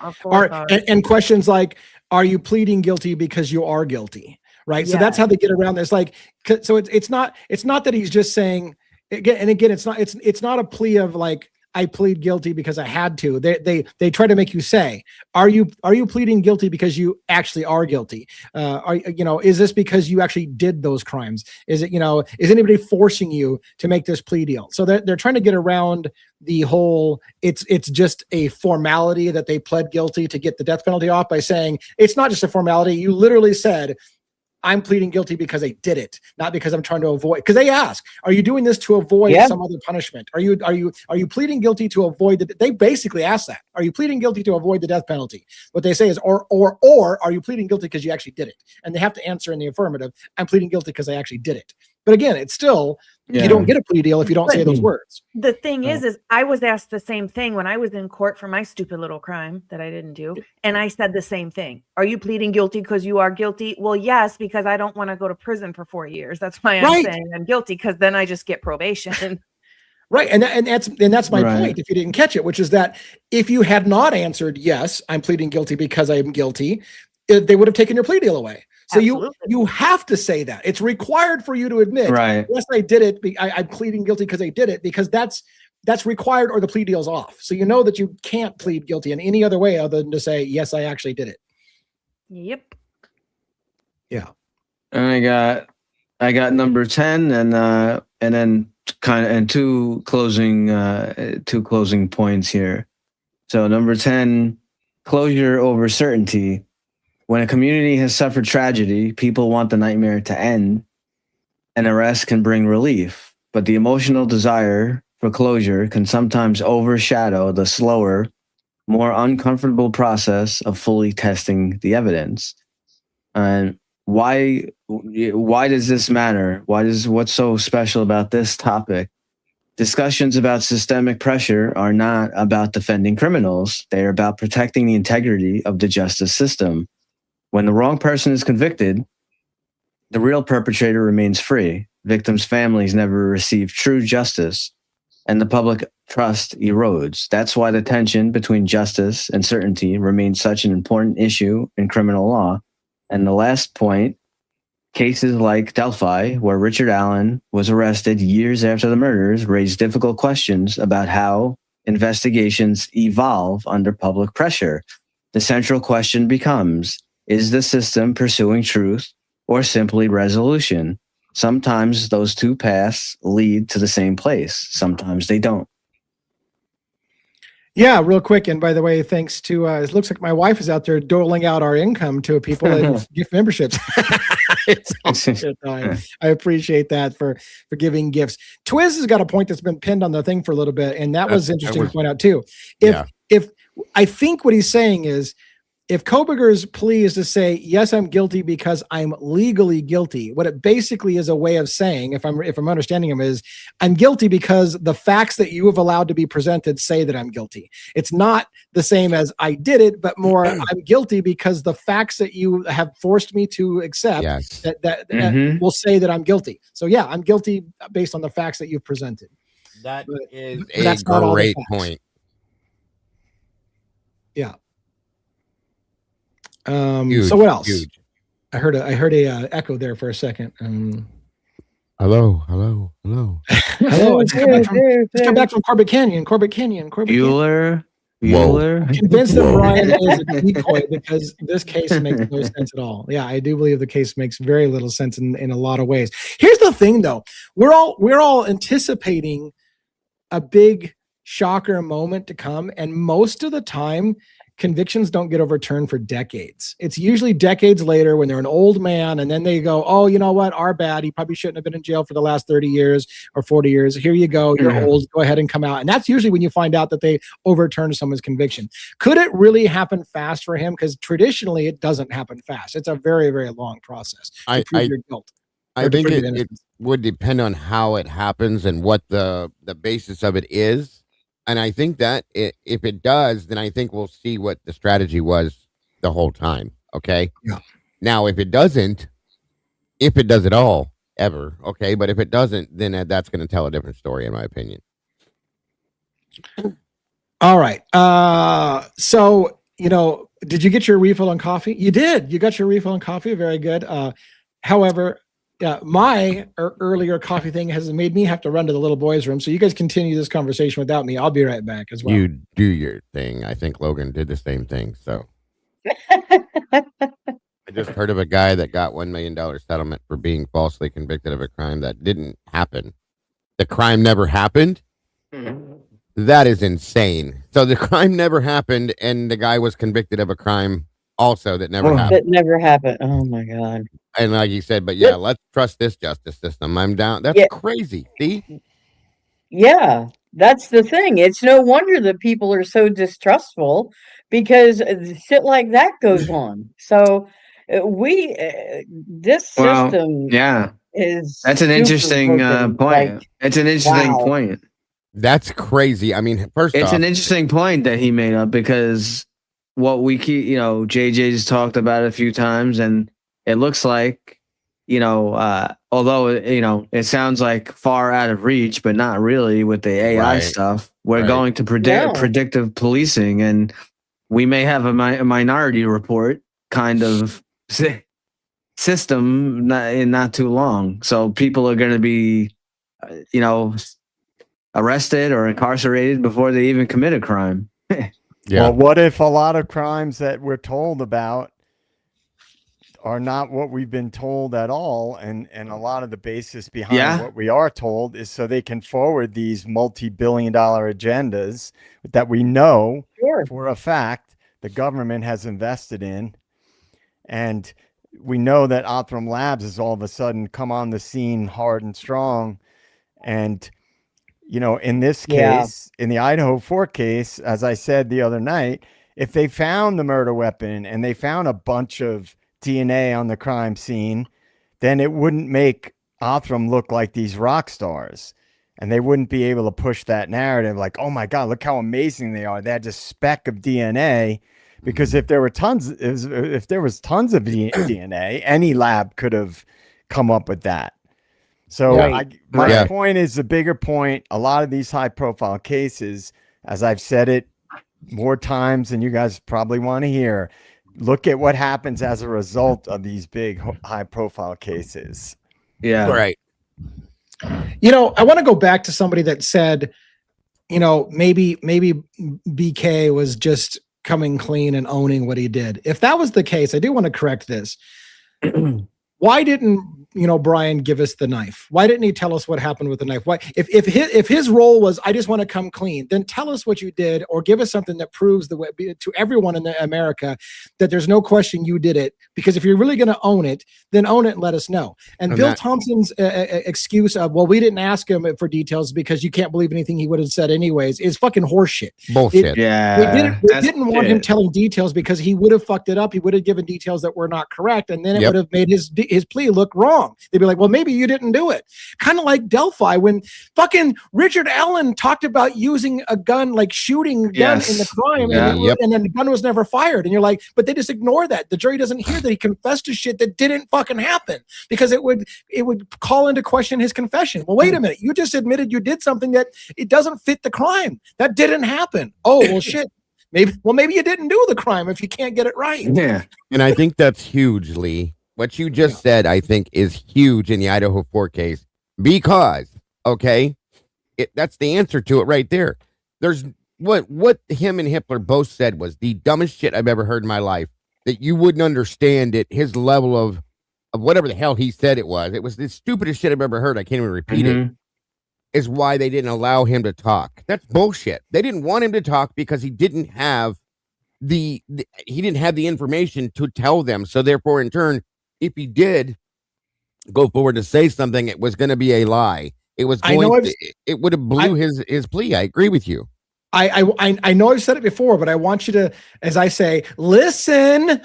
And questions like, are you pleading guilty because you are guilty? Right. So that's how they get around this. Like, so it's not that he's just saying again, it's not a plea of like, I plead guilty because I had to. They try to make you say, are you pleading guilty because you actually are guilty? Is this because you actually did those crimes? Is it, you know, is anybody forcing you to make this plea deal? So they're trying to get around the whole, it's just a formality that they pled guilty to get the death penalty off by saying it's not just a formality. You literally said, I'm pleading guilty because I did it, not because I'm trying to avoid. Because they ask, "Are you doing this to avoid some other punishment? Are you pleading guilty to avoid the?" They basically ask that. Are you pleading guilty to avoid the death penalty? What they say is, or are you pleading guilty because you actually did it? And they have to answer in the affirmative. I'm pleading guilty because I actually did it. But again, it's still, you don't get a plea deal if you don't say those words. The thing is I was asked the same thing when I was in court for my stupid little crime that I didn't do. And I said the same thing. Are you pleading guilty because you are guilty? Well, yes, because I don't want to go to prison for 4 years. That's why I'm saying I'm guilty, because then I just get probation. Right. And that's my point, if you didn't catch it, which is that if you had not answered, yes, I'm pleading guilty because I'm guilty, they would have taken your plea deal away. So you have to say that. It's required for you to admit, yes, I did it. I'm pleading guilty because I did it, because that's required, or the plea deal's off. So you know that you can't plead guilty in any other way other than to say, yes, I actually did it. Yep. Yeah. And I got number 10 and then two closing points here. So number 10, closure over certainty. When a community has suffered tragedy, people want the nightmare to end. An arrest can bring relief, but the emotional desire for closure can sometimes overshadow the slower, more uncomfortable process of fully testing the evidence. And why does this matter? What's so special about this topic? Discussions about systemic pressure are not about defending criminals. They are about protecting the integrity of the justice system. When the wrong person is convicted, the real perpetrator remains free. Victims' families never receive true justice, and the public trust erodes. That's why the tension between justice and certainty remains such an important issue in criminal law. And the last point, cases like Delphi, where Richard Allen was arrested years after the murders, raise difficult questions about how investigations evolve under public pressure. The central question becomes, is the system pursuing truth or simply resolution? Sometimes those two paths lead to the same place. Sometimes they don't. Yeah, real quick. And by the way, thanks to, it looks like my wife is out there doling out our income to people and gift memberships. It's awesome. I appreciate that for giving gifts. Twiz has got a point that's been pinned on the thing for a little bit. And that was interesting to point out too. If I think what he's saying is, if Koberger's plea is to say, yes, I'm guilty because I'm legally guilty, what it basically is a way of saying, if I'm understanding him, is I'm guilty because the facts that you have allowed to be presented say that I'm guilty. It's not the same as I did it, but more I'm guilty because the facts that you have forced me to accept that will say that I'm guilty. So yeah, I'm guilty based on the facts that you've presented. That is that's a great point. Yeah. So what else? Huge. I heard a echo there for a second. Hello. Hello. Just come back from Corbett Canyon. Bueller. I'm convinced that Brian is a decoy because this case makes no sense at all. Yeah, I do believe the case makes very little sense in a lot of ways. Here's the thing, though. We're all anticipating a big shocker moment to come, and most of the time, convictions don't get overturned for decades. It's usually decades later when they're an old man, and then they go, oh, you know what? Our bad. He probably shouldn't have been in jail for the last 30 years or 40 years. Here you go. You're old. Go ahead and come out. And that's usually when you find out that they overturned someone's conviction. Could it really happen fast for him? Because traditionally, it doesn't happen fast. It's a very, very long process to prove your guilt. I think it would depend on how it happens and what the basis of it is. And I think that if it does, then I think we'll see what the strategy was the whole time. Okay. Yeah. Now, if it does at all, ever. Okay. But if it doesn't, then that's going to tell a different story, in my opinion. All right. So, did you get your refill on coffee? You did. You got your refill on coffee. Very good. However, my earlier coffee thing has made me have to run to the little boys' room. So you guys continue this conversation without me. I'll be right back as well. You do your thing. I think Logan did the same thing. So I just heard of a guy that got $1 million settlement for being falsely convicted of a crime that didn't happen. The crime never happened. That is insane. So the crime never happened, and the guy was convicted of a crime also that never happened. That never happened. Oh my God. And like you said, but yeah, let's trust this justice system. I'm down. That's crazy. See? Yeah, that's the thing. It's no wonder that people are so distrustful because shit like that goes on. So this system is that's an interesting point. Like, it's an interesting point. That's crazy. I mean, it's an interesting point that he made up because what we keep, JJ's talked about it a few times, and it looks like, although, it sounds like far out of reach, but not really with the AI stuff. We're going to predictive policing, and we may have a minority report kind of system in not too long. So people are going to be, arrested or incarcerated before they even commit a crime. Well, what if a lot of crimes that we're told about are not what we've been told at all, and a lot of the basis behind what we are told is so they can forward these multi-billion-dollar agendas that we know for a fact the government has invested in, and we know that Othram Labs has all of a sudden come on the scene hard and strong. And in this case, in the Idaho 4 case, as I said the other night, if they found the murder weapon and they found a bunch of DNA on the crime scene, then it wouldn't make Othram look like these rock stars, and they wouldn't be able to push that narrative like, oh my God, look how amazing they are. They had just a speck of DNA, because if there was tons of DNA, any lab could have come up with that. So my point is the bigger point. A lot of these high profile cases, as I've said it more times than you guys probably want to hear, look at what happens as a result of these big high profile cases. Yeah. Right. I want to go back to somebody that said, maybe BK was just coming clean and owning what he did. If that was the case, I do want to correct this. Why didn't Brian give us the knife? Why didn't he tell us what happened with the knife? Why, if his role was, I just want to come clean, then tell us what you did, or give us something that proves to everyone in America that there's no question you did it. Because if you're really going to own it, then own it and let us know. And Bill Thompson's excuse of, well, we didn't ask him for details because you can't believe anything he would have said anyways, is fucking horseshit. Bullshit. We didn't want him telling details because he would have fucked it up. He would have given details that were not correct, and then it would have made his plea look wrong. They'd be like, well, maybe you didn't do it. Kind of like Delphi, when fucking Richard Allen talked about using a gun, like shooting a gun in the crime, and then the gun was never fired. And you're like, but they just ignore that. The jury doesn't hear that he confessed to shit that didn't fucking happen, because it would call into question his confession. Well, wait a minute. You just admitted you did something that it doesn't fit the crime. That didn't happen. Oh, well, shit. Maybe you didn't do the crime if you can't get it right. Yeah. And I think that's huge, Lee. What you just said, I think, is huge in the Idaho 4 case, because, that's the answer to it right there. There's what him and Hitler both said was the dumbest shit I've ever heard in my life, that you wouldn't understand it, his level of whatever the hell he said it was. It was the stupidest shit I've ever heard. I can't even repeat it. Is why they didn't allow him to talk. That's bullshit. They didn't want him to talk because he didn't have the information to tell them. So therefore, in turn, if he did go forward to say something, it was going to be a lie. It was it would have blew his plea. I agree with you. I know I've said it before, but I want you to, as I say, listen.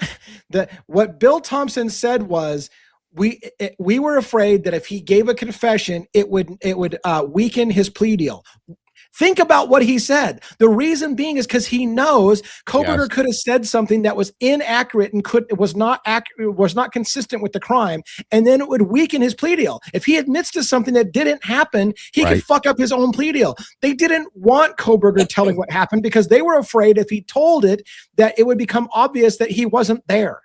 What Bill Thompson said was, we were afraid that if he gave a confession, it would weaken his plea deal. Think about what he said. The reason being is because he knows Kohberger could have said something that was inaccurate and was not consistent with the crime, and then it would weaken his plea deal. If he admits to something that didn't happen, he could fuck up his own plea deal. They didn't want Kohberger telling what happened because they were afraid if he told it, that it would become obvious that he wasn't there.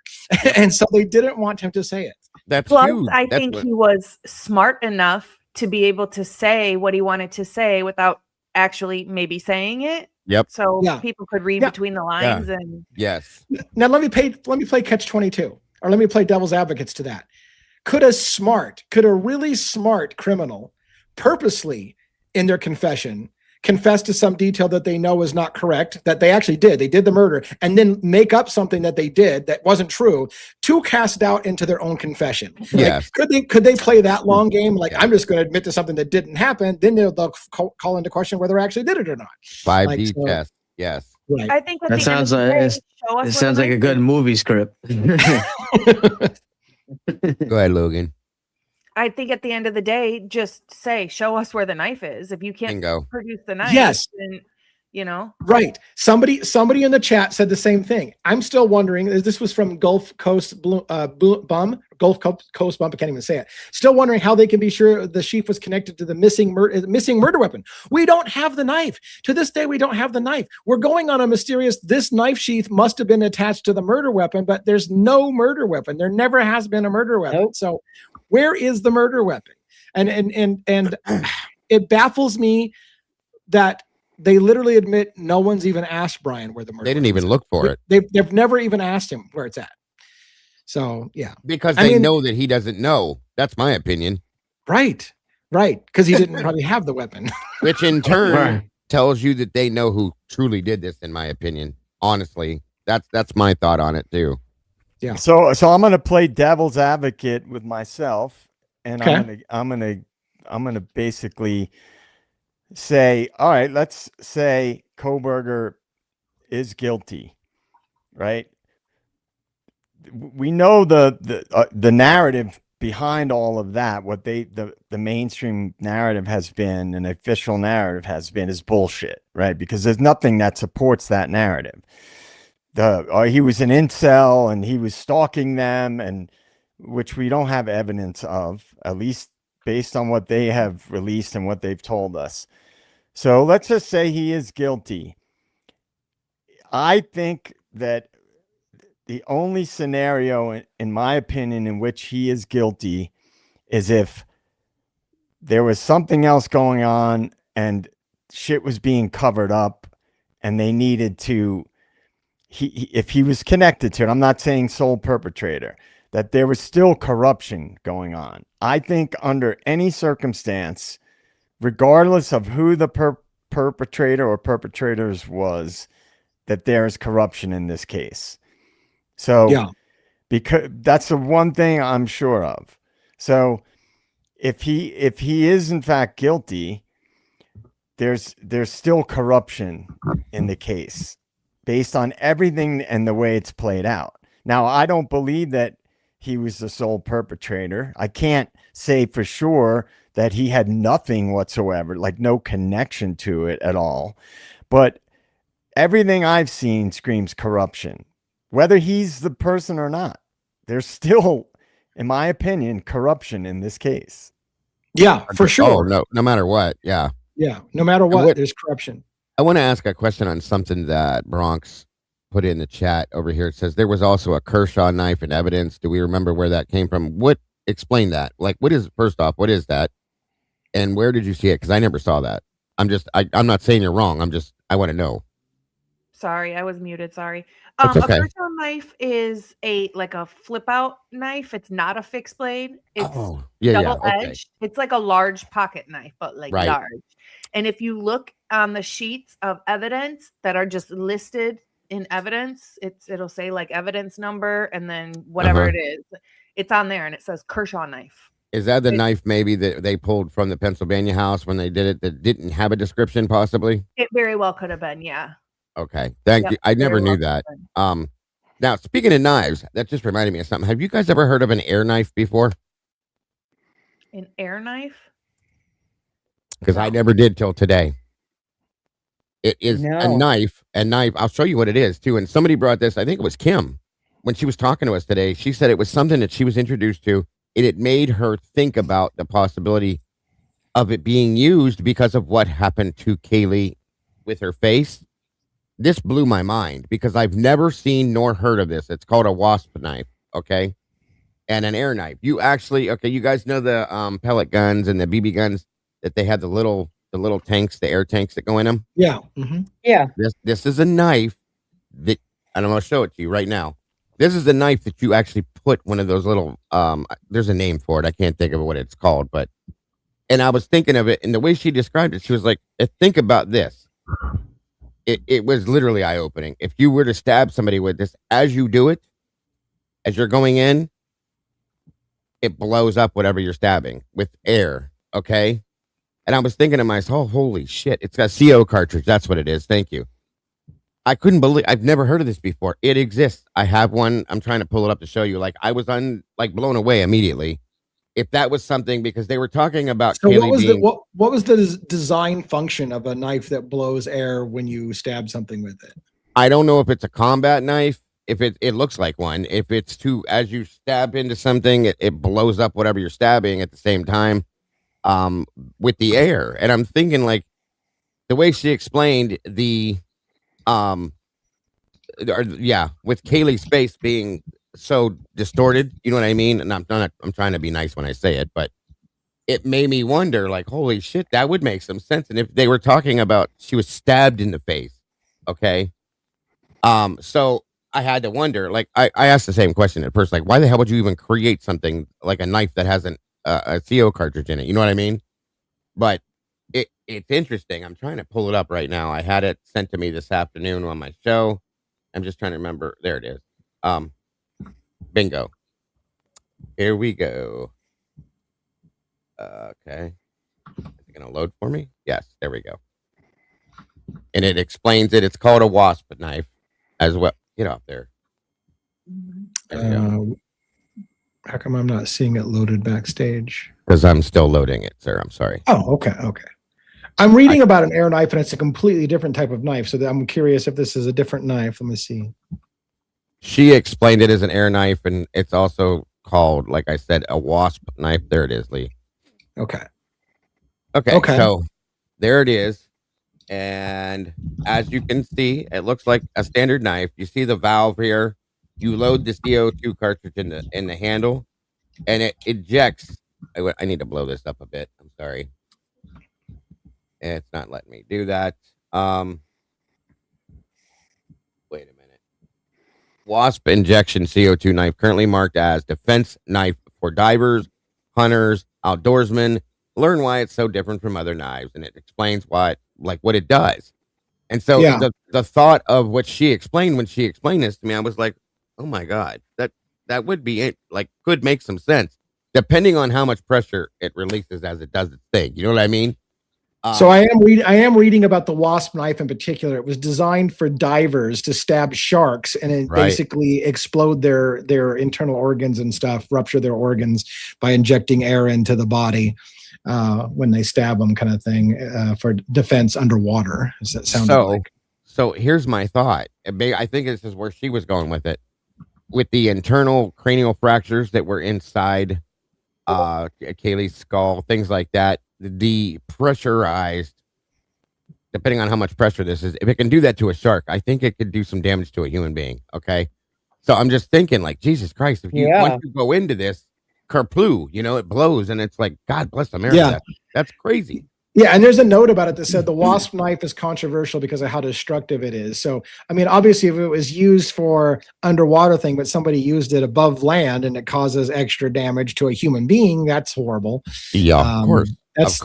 And so they didn't want him to say it. I think he was smart enough to be able to say what he wanted to say without actually maybe saying it. So people could read between the lines. And now let me play catch 22, or let me play devil's advocates to that. Could a really smart criminal purposely in their confession confess to some detail that they know is not correct, that they actually did, they did the murder, and then make up something that they did that wasn't true to cast doubt into their own confession? Could they play that long game? Like, I'm just going to admit to something that didn't happen, then they'll call into question whether I actually did it or not. 5D test. Yes. Right. I think that sounds like a good movie script. Go ahead, Logan. I think at the end of the day, just say, show us where the knife is. If you can't produce the knife, then, Right. Somebody in the chat said the same thing. I'm still wondering, this was from Gulf Coast Bum, Gulf Coast Bump, I can't even say it. Still wondering how they can be sure the sheaf was connected to the missing murder weapon. We don't have the knife. To this day, we don't have the knife. We're going on a mysterious, this knife sheath must have been attached to the murder weapon, but there's no murder weapon. There never has been a murder weapon. Nope. So where is the murder weapon? And it baffles me that they literally admit no one's even asked Brian where the murder. They didn't even look for it. They've never even asked him where it's at. So yeah, because they know that he doesn't know. That's my opinion. Right. Because he didn't probably have the weapon, which in turn tells you that they know who truly did this. In my opinion, honestly, that's my thought on it too. Yeah. So I'm gonna play devil's advocate with myself, and I'm gonna basically say, all right, let's say Kohberger is guilty, right? We know the narrative behind all of that. What the mainstream narrative has been, and the official narrative has been, is bullshit, right? Because there's nothing that supports that narrative. He was an incel and he was stalking them, and which we don't have evidence of, at least based on what they have released and what they've told us. So let's just say he is guilty. I think that the only scenario, in my opinion, in which he is guilty is if there was something else going on and shit was being covered up and they needed to, if he was connected to it, I'm not saying sole perpetrator, that there was still corruption going on. I think under any circumstance, regardless of who the perpetrator or perpetrators was, that there is corruption in this case. So, Yeah. because that's the one thing I'm sure of. So, if he is in fact guilty, there's still corruption in the case based on everything and the way it's played out. Now, I don't believe that he was the sole perpetrator. I can't say for sure that he had nothing whatsoever, like no connection to it at all. But everything I've seen screams corruption, whether he's the person or not. There's still, in my opinion, corruption in this case. Yeah, for sure. No matter what. Yeah. Yeah. No matter what, there's corruption. I want to ask a question on something that Bronx put in the chat over here. It says there was also a Kershaw knife in evidence. Do we remember where that came from? Explain that. Like, first off, what is that? And where did you see it? Because I never saw that. I'm not saying you're wrong. I want to know. Sorry, I was muted. Sorry. It's okay. A Kershaw knife is like a flip out knife. It's not a fixed blade. It's double edged. Okay. It's like a large pocket knife, but like large. And if you look on the sheets of evidence that are just listed in evidence, it'll say like evidence number and then whatever it is. It's on there and it says Kershaw knife. Is that the knife maybe that they pulled from the Pennsylvania house when they did it that didn't have a description possibly? It very well could have been, yeah. Okay. Thank you. I never knew that. Now, speaking of knives, that just reminded me of something. Have you guys ever heard of an air knife before? An air knife? Because I never did till today. It is a knife. I'll show you what it is too. And somebody brought this, I think it was Kim, when she was talking to us today. She said it was something that she was introduced to, and it made her think about the possibility of it being used because of what happened to Kaylee with her face. This blew my mind because I've never seen nor heard of this. It's called a wasp knife, okay? And an air knife. You guys know the pellet guns and the BB guns that they have the little tanks, the air tanks that go in them? Yeah. Mm-hmm. Yeah. This is a knife that, and I'm going to show it to you right now. This is a knife that you actually put one of those little, there's a name for it. I can't think of what it's called, and I was thinking of it, and the way she described it, she was like, think about this. It was literally eye-opening. If you were to stab somebody with this, as you do it, as you're going in, it blows up whatever you're stabbing with air, okay? And I was thinking to myself, oh, holy shit, it's got CO cartridge. That's what it is. Thank you. I couldn't believe, I've never heard of this before. It exists. I have one. I'm trying to pull it up to show you. Like, I was blown away immediately. If that was something, because they were talking about. So what was the design function of a knife that blows air when you stab something with it? I don't know if it's a combat knife. If it looks like one. If it's as you stab into something, it blows up whatever you're stabbing at the same time, with the air. And I'm thinking, like, the way she explained with Kaylee's face being so distorted, you know what I mean? And I'm trying to be nice when I say it, but it made me wonder, like, holy shit, that would make some sense. And if they were talking about she was stabbed in the face, okay, so I had to wonder, like, I asked the same question at first, like, why the hell would you even create something like a knife that has a CO cartridge in it? You know what I mean? But it's interesting. I'm trying to pull it up right now. I had it sent to me this afternoon on my show. I'm just trying to remember. There it is. Bingo. Here we go. Okay. Is it going to load for me? Yes. There we go. And it explains it. It's called a wasp knife as well. Get off there. How come I'm not seeing it loaded backstage? Because I'm still loading it, sir. I'm sorry. Oh, okay. I'm reading about an air knife, and it's a completely different type of knife. So I'm curious if this is a different knife. Let me see. She explained it as an air knife, and it's also called, like I said, a wasp knife. There it is, Lee. Okay. So there it is. And as you can see, it looks like a standard knife. You see the valve here. You load the CO2 cartridge in the handle, and it ejects. I need to blow this up a bit. I'm sorry. It's not letting me do that. Wait a minute. wasp injection CO2 knife, currently marked as defense knife for divers, hunters, outdoorsmen. Learn why it's so different from other knives, and it explains what it does. And so the thought of what she explained when she explained this to me, I was like, oh my God, that would be it. Like, could make some sense depending on how much pressure it releases as it does its thing. You know what I mean? So I am reading about the wasp knife in particular. It was designed for divers to stab sharks and it basically explode their internal organs and stuff, rupture their organs by injecting air into the body when they stab them, kind of thing, for defense underwater. Does that sound like? So here's my thought. I think this is where she was going with it. With the internal cranial fractures that were inside Kaylee's skull, things like that, the pressurized, depending on how much pressure this is, if it can do that to a shark, I think it could do some damage to a human being. Okay. So I'm just thinking, like, Jesus Christ, if you once you go into this, kerploo, it blows, and it's like, God bless America. Yeah. That's crazy. Yeah, and there's a note about it that said the wasp knife is controversial because of how destructive it is. So, I mean, obviously, if it was used for underwater thing, but somebody used it above land and it causes extra damage to a human being, that's horrible. Yeah, of course. That's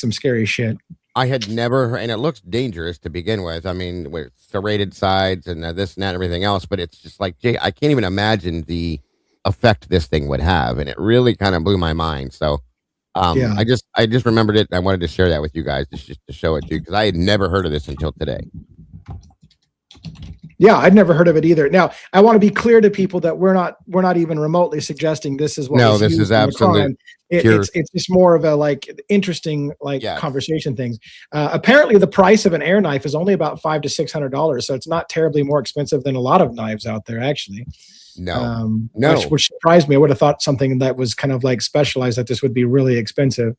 some scary shit. I had never, and it looks dangerous to begin with. I mean, with serrated sides and this and that and everything else, but it's just like, Jay, I can't even imagine the effect this thing would have, and it really kind of blew my mind. So, I just remembered it. And I wanted to share that with you guys, just to show it to you, because I had never heard of this until today. Yeah, I'd never heard of it either. Now, I want to be clear to people that we're not even remotely suggesting this is what. No, this is absolutely. It's just more of a interesting conversation things. Apparently, the price of an air knife is only about $500 to $600, so it's not terribly more expensive than a lot of knives out there, actually. No. Which surprised me. I would have thought something that was kind of specialized, that this would be really expensive.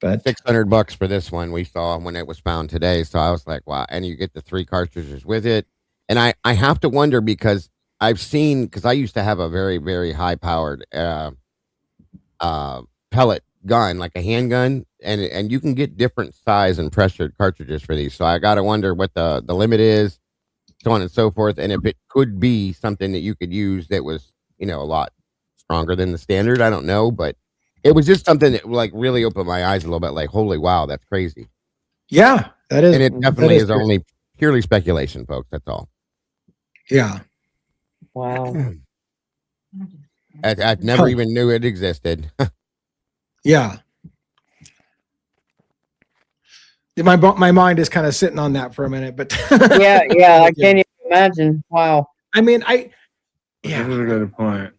But $600 for this one we saw when it was found today. So I was like, wow. And you get the 3 cartridges with it. And I have to wonder, because I've seen, because I used to have a very, very high powered pellet gun, like a handgun, and you can get different size and pressured cartridges for these. So I got to wonder what the limit is, so on and so forth, and if it could be something that you could use that was, a lot stronger than the standard. I don't know, but it was just something that really opened my eyes a little bit. Like, holy wow, that's crazy. Yeah, that is, and it definitely is only purely speculation, folks. That's all. Yeah. Wow. I never even knew it existed. Yeah. My mind is kind of sitting on that for a minute, but yeah, I can't even imagine. Wow. I mean, This is a good point.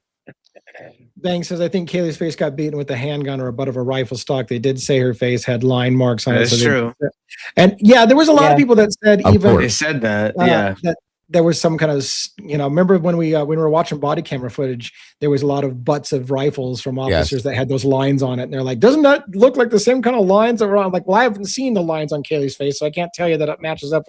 Bang says, I think Kaylee's face got beaten with a handgun or a butt of a rifle stock. They did say her face had line marks on it. That's true. And there was a lot of people that said They said that. That there was some kind of, remember when we were watching body camera footage, there was a lot of butts of rifles from officers that had those lines on it. And they're like, doesn't that look like the same kind of lines that were on? Like, well, I haven't seen the lines on Kaylee's face, so I can't tell you that it matches up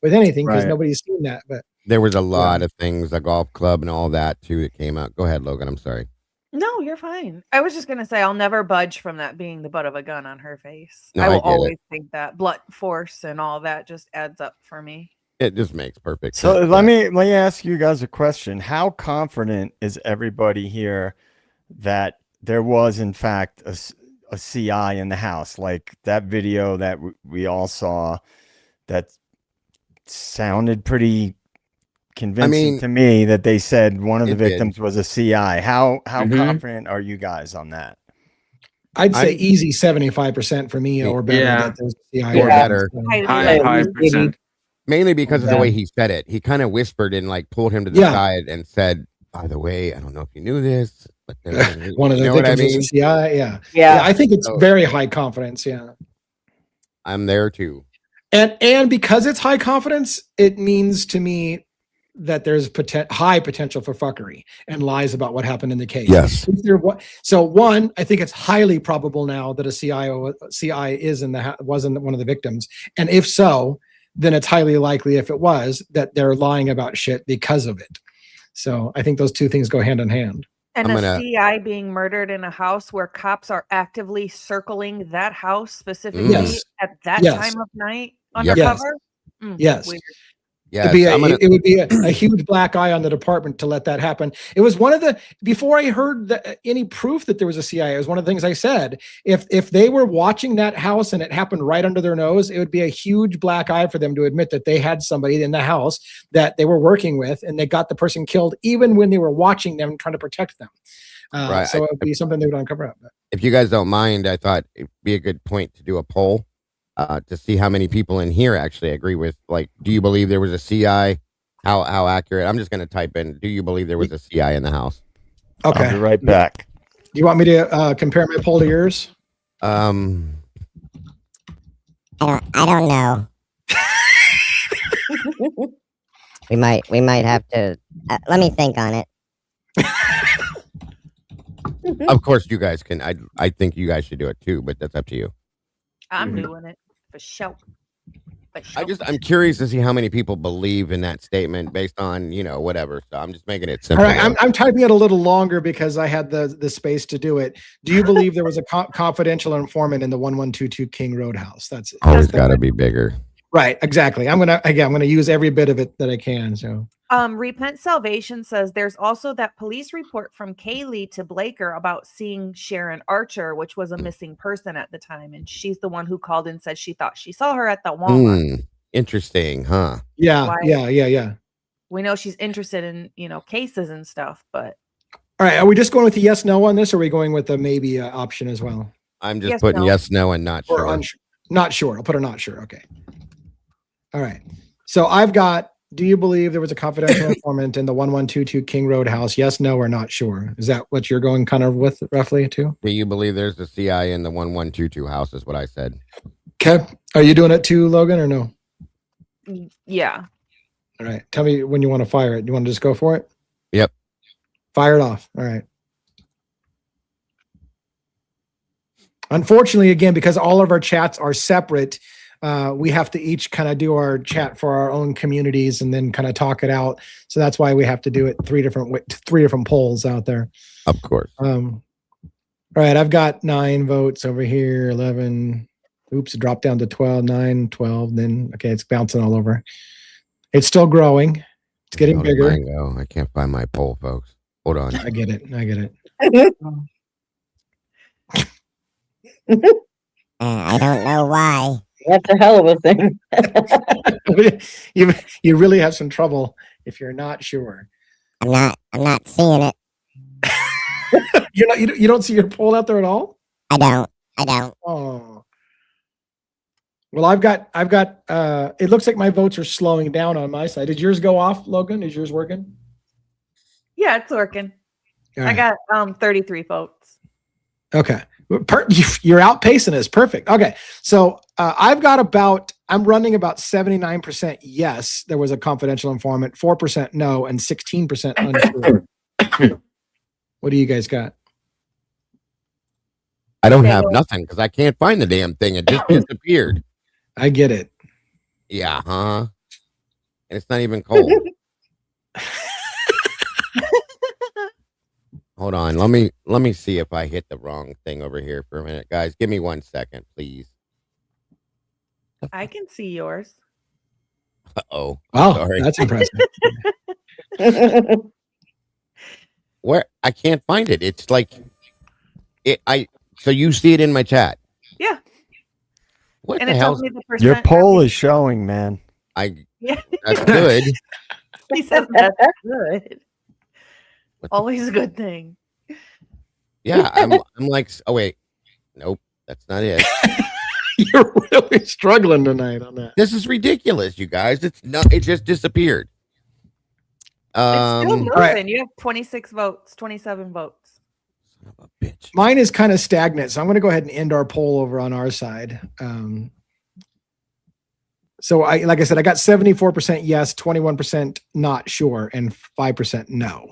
with anything, because nobody's seen that. But there was a lot of things, a golf club and all that too, that came out. Go ahead, Logan. I'm sorry. No, you're fine. I was just going to say, I'll never budge from that being the butt of a gun on her face. No, I will always think that blunt force and all that just adds up for me. It just makes perfect sense. So let me ask you guys a question. How confident is everybody here that there was in fact a CI in the house? Like that video that we all saw, that sounded pretty convincing to me, that they said one of the victims was a CI. How confident are you guys on that? I'd say easy 75% for me, or better. That there's a CI or better. High percent. Mainly because of the way he said it. He kind of whispered and pulled him to the side and said, by the way, I don't know if you knew this, but one of the victims was a CI. Yeah. I think it's very high confidence. Yeah. I'm there too. And because it's high confidence, it means to me that there's high potential for fuckery and lies about what happened in the case. Yes. So one, I think it's highly probable now that a CI wasn't one of the victims. And if so, then it's highly likely, if it was, that they're lying about shit because of it. So I think those two things go hand in hand. And a CI being murdered in a house where cops are actively circling that house specifically at that time of night undercover? Yes. Weird. Yeah, it would be a huge black eye on the department to let that happen. It was one of the, before I heard any proof that there was a CIA, it was one of the things I said. If they were watching that house and it happened right under their nose, it would be a huge black eye for them to admit that they had somebody in the house that they were working with and they got the person killed, even when they were watching them trying to protect them. Right. So it would be something they would uncover up. If you guys don't mind, I thought it'd be a good point to do a poll to see how many people in here actually agree with, like, do you believe there was a CI? How accurate? I'm just going to type in, do you believe there was a CI in the house? Okay. I'll be right back. Do you want me to compare my poll to yours? I don't know. we might have to. Let me think on it. Of course, you guys can. I think you guys should do it too, but that's up to you. I'm doing it for sure. I'm curious to see how many people believe in that statement based on, whatever. So I'm just making it simple. All right, I'm typing it a little longer because I had the space to do it. Do you believe there was a confidential informant in the 1122 King Road house? That's it. Always got to be bigger. Right, exactly. I'm gonna use every bit of it that I can. So Repent Salvation says there's also that police report from Kaylee to Blaker about seeing Sharon Archer, which was a missing person at the time, and she's the one who called and said she thought she saw her at the Walmart. Interesting, huh? Yeah. We know she's interested in cases and stuff, but all right. Are we just going with the yes no on this, or are we going with the maybe option as well? I'm just putting yes no and not sure. Not sure. I'll put a not sure. Okay. All right. So I've got, do you believe there was a confidential informant in the 1122 King Road house? Yes, no, or not sure. Is that what you're going kind of with roughly too? Do you believe there's a CI in the 1122 house is what I said. Okay. Are you doing it too, Logan, or no? Yeah. All right. Tell me when you want to fire it. You want to just go for it? Yep. Fire it off. All right. Unfortunately, again, because all of our chats are separate, we have to each kind of do our chat for our own communities and then kind of talk it out. So that's why we have to do it three different polls out there. Of course. All right. I've got 9 votes over here. 11. Oops. It dropped down to 12, 9, 12. Then, okay. It's bouncing all over. It's still growing. It's getting bigger. I can't find my poll, folks. Hold on. I get it. I don't know why. That's a hell of a thing. You really have some trouble if you're not sure. I'm not seeing it. You don't see your poll out there at all? I don't. Oh. Well, I've got it looks like my votes are slowing down on my side. Did yours go off, Logan? Is yours working? Yeah, it's working. I got 33 votes. Okay. You're outpacing us. Perfect. Okay. So I'm running about 79% yes, there was a confidential informant, 4% no, and 16% unsure. What do you guys got? I don't have nothing because I can't find the damn thing. It just disappeared. I get it. Yeah, huh? And it's not even cold. Hold on. Let me see if I hit the wrong thing over here for a minute. Guys, give me 1 second, please. I can see yours. Uh-oh. Wow, sorry. that's impressive. Where I can't find it. It's like so you see it in my chat. Yeah. What and the hell? Your poll is showing, man. That's good. He says that's good. Always a good thing. Yeah, I'm like, oh wait, nope, that's not it. You're really struggling tonight on that. This is ridiculous, you guys. It just disappeared. It's still moving. Right. You have 26 votes, 27 votes. Son of a bitch. Mine is kind of stagnant, so I'm going to go ahead and end our poll over on our side. So like I said, I got 74% yes, 21% not sure, and 5% no.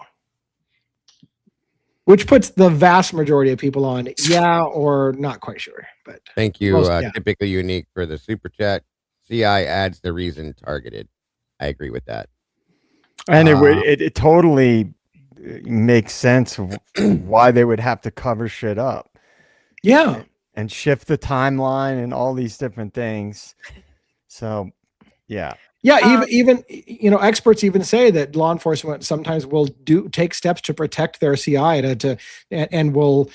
Which puts the vast majority of people on yeah or not quite sure. But thank you. Yeah. Typically unique for the super chat. CI adds the reason targeted. I agree with that. And it totally makes sense of why they would have to cover shit up. Yeah. And shift the timeline and all these different things. So, yeah. Yeah, even experts even say that law enforcement sometimes will take steps to protect their CI and will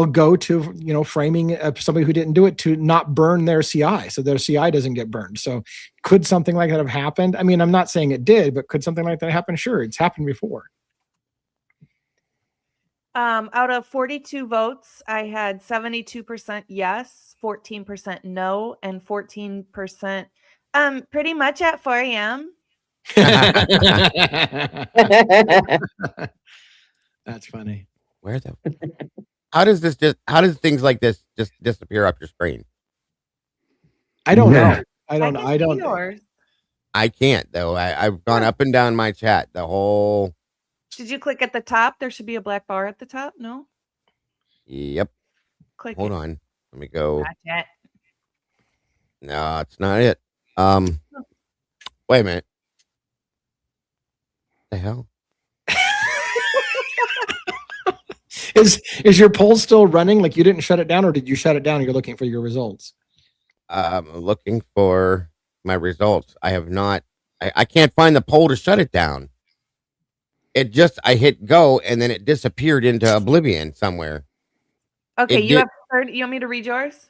go to framing somebody who didn't do it to not burn their CI, so their CI doesn't get burned. So could something like that have happened? I mean, I'm not saying it did, but could something like that happen? Sure, it's happened before. Out of 42 votes, I had 72% yes, 14% no, and 14% pretty much at 4 a.m. That's funny. How does things like this just disappear off your screen? I don't know. I don't know. Yours. I can't though. I've gone up and down my chat the whole. Did you click at the top? There should be a black bar at the top. No. Yep. Click. Hold on. Let me go. Not yet. No, it's not it. Wait a minute. The hell? Is your poll still running? Like you didn't shut it down, or did you shut it down? And you're looking for your results. I'm looking for my results. I have not. I can't find the poll to shut it down. I hit go and then it disappeared into oblivion somewhere. Okay, you have 30. You want me to read yours?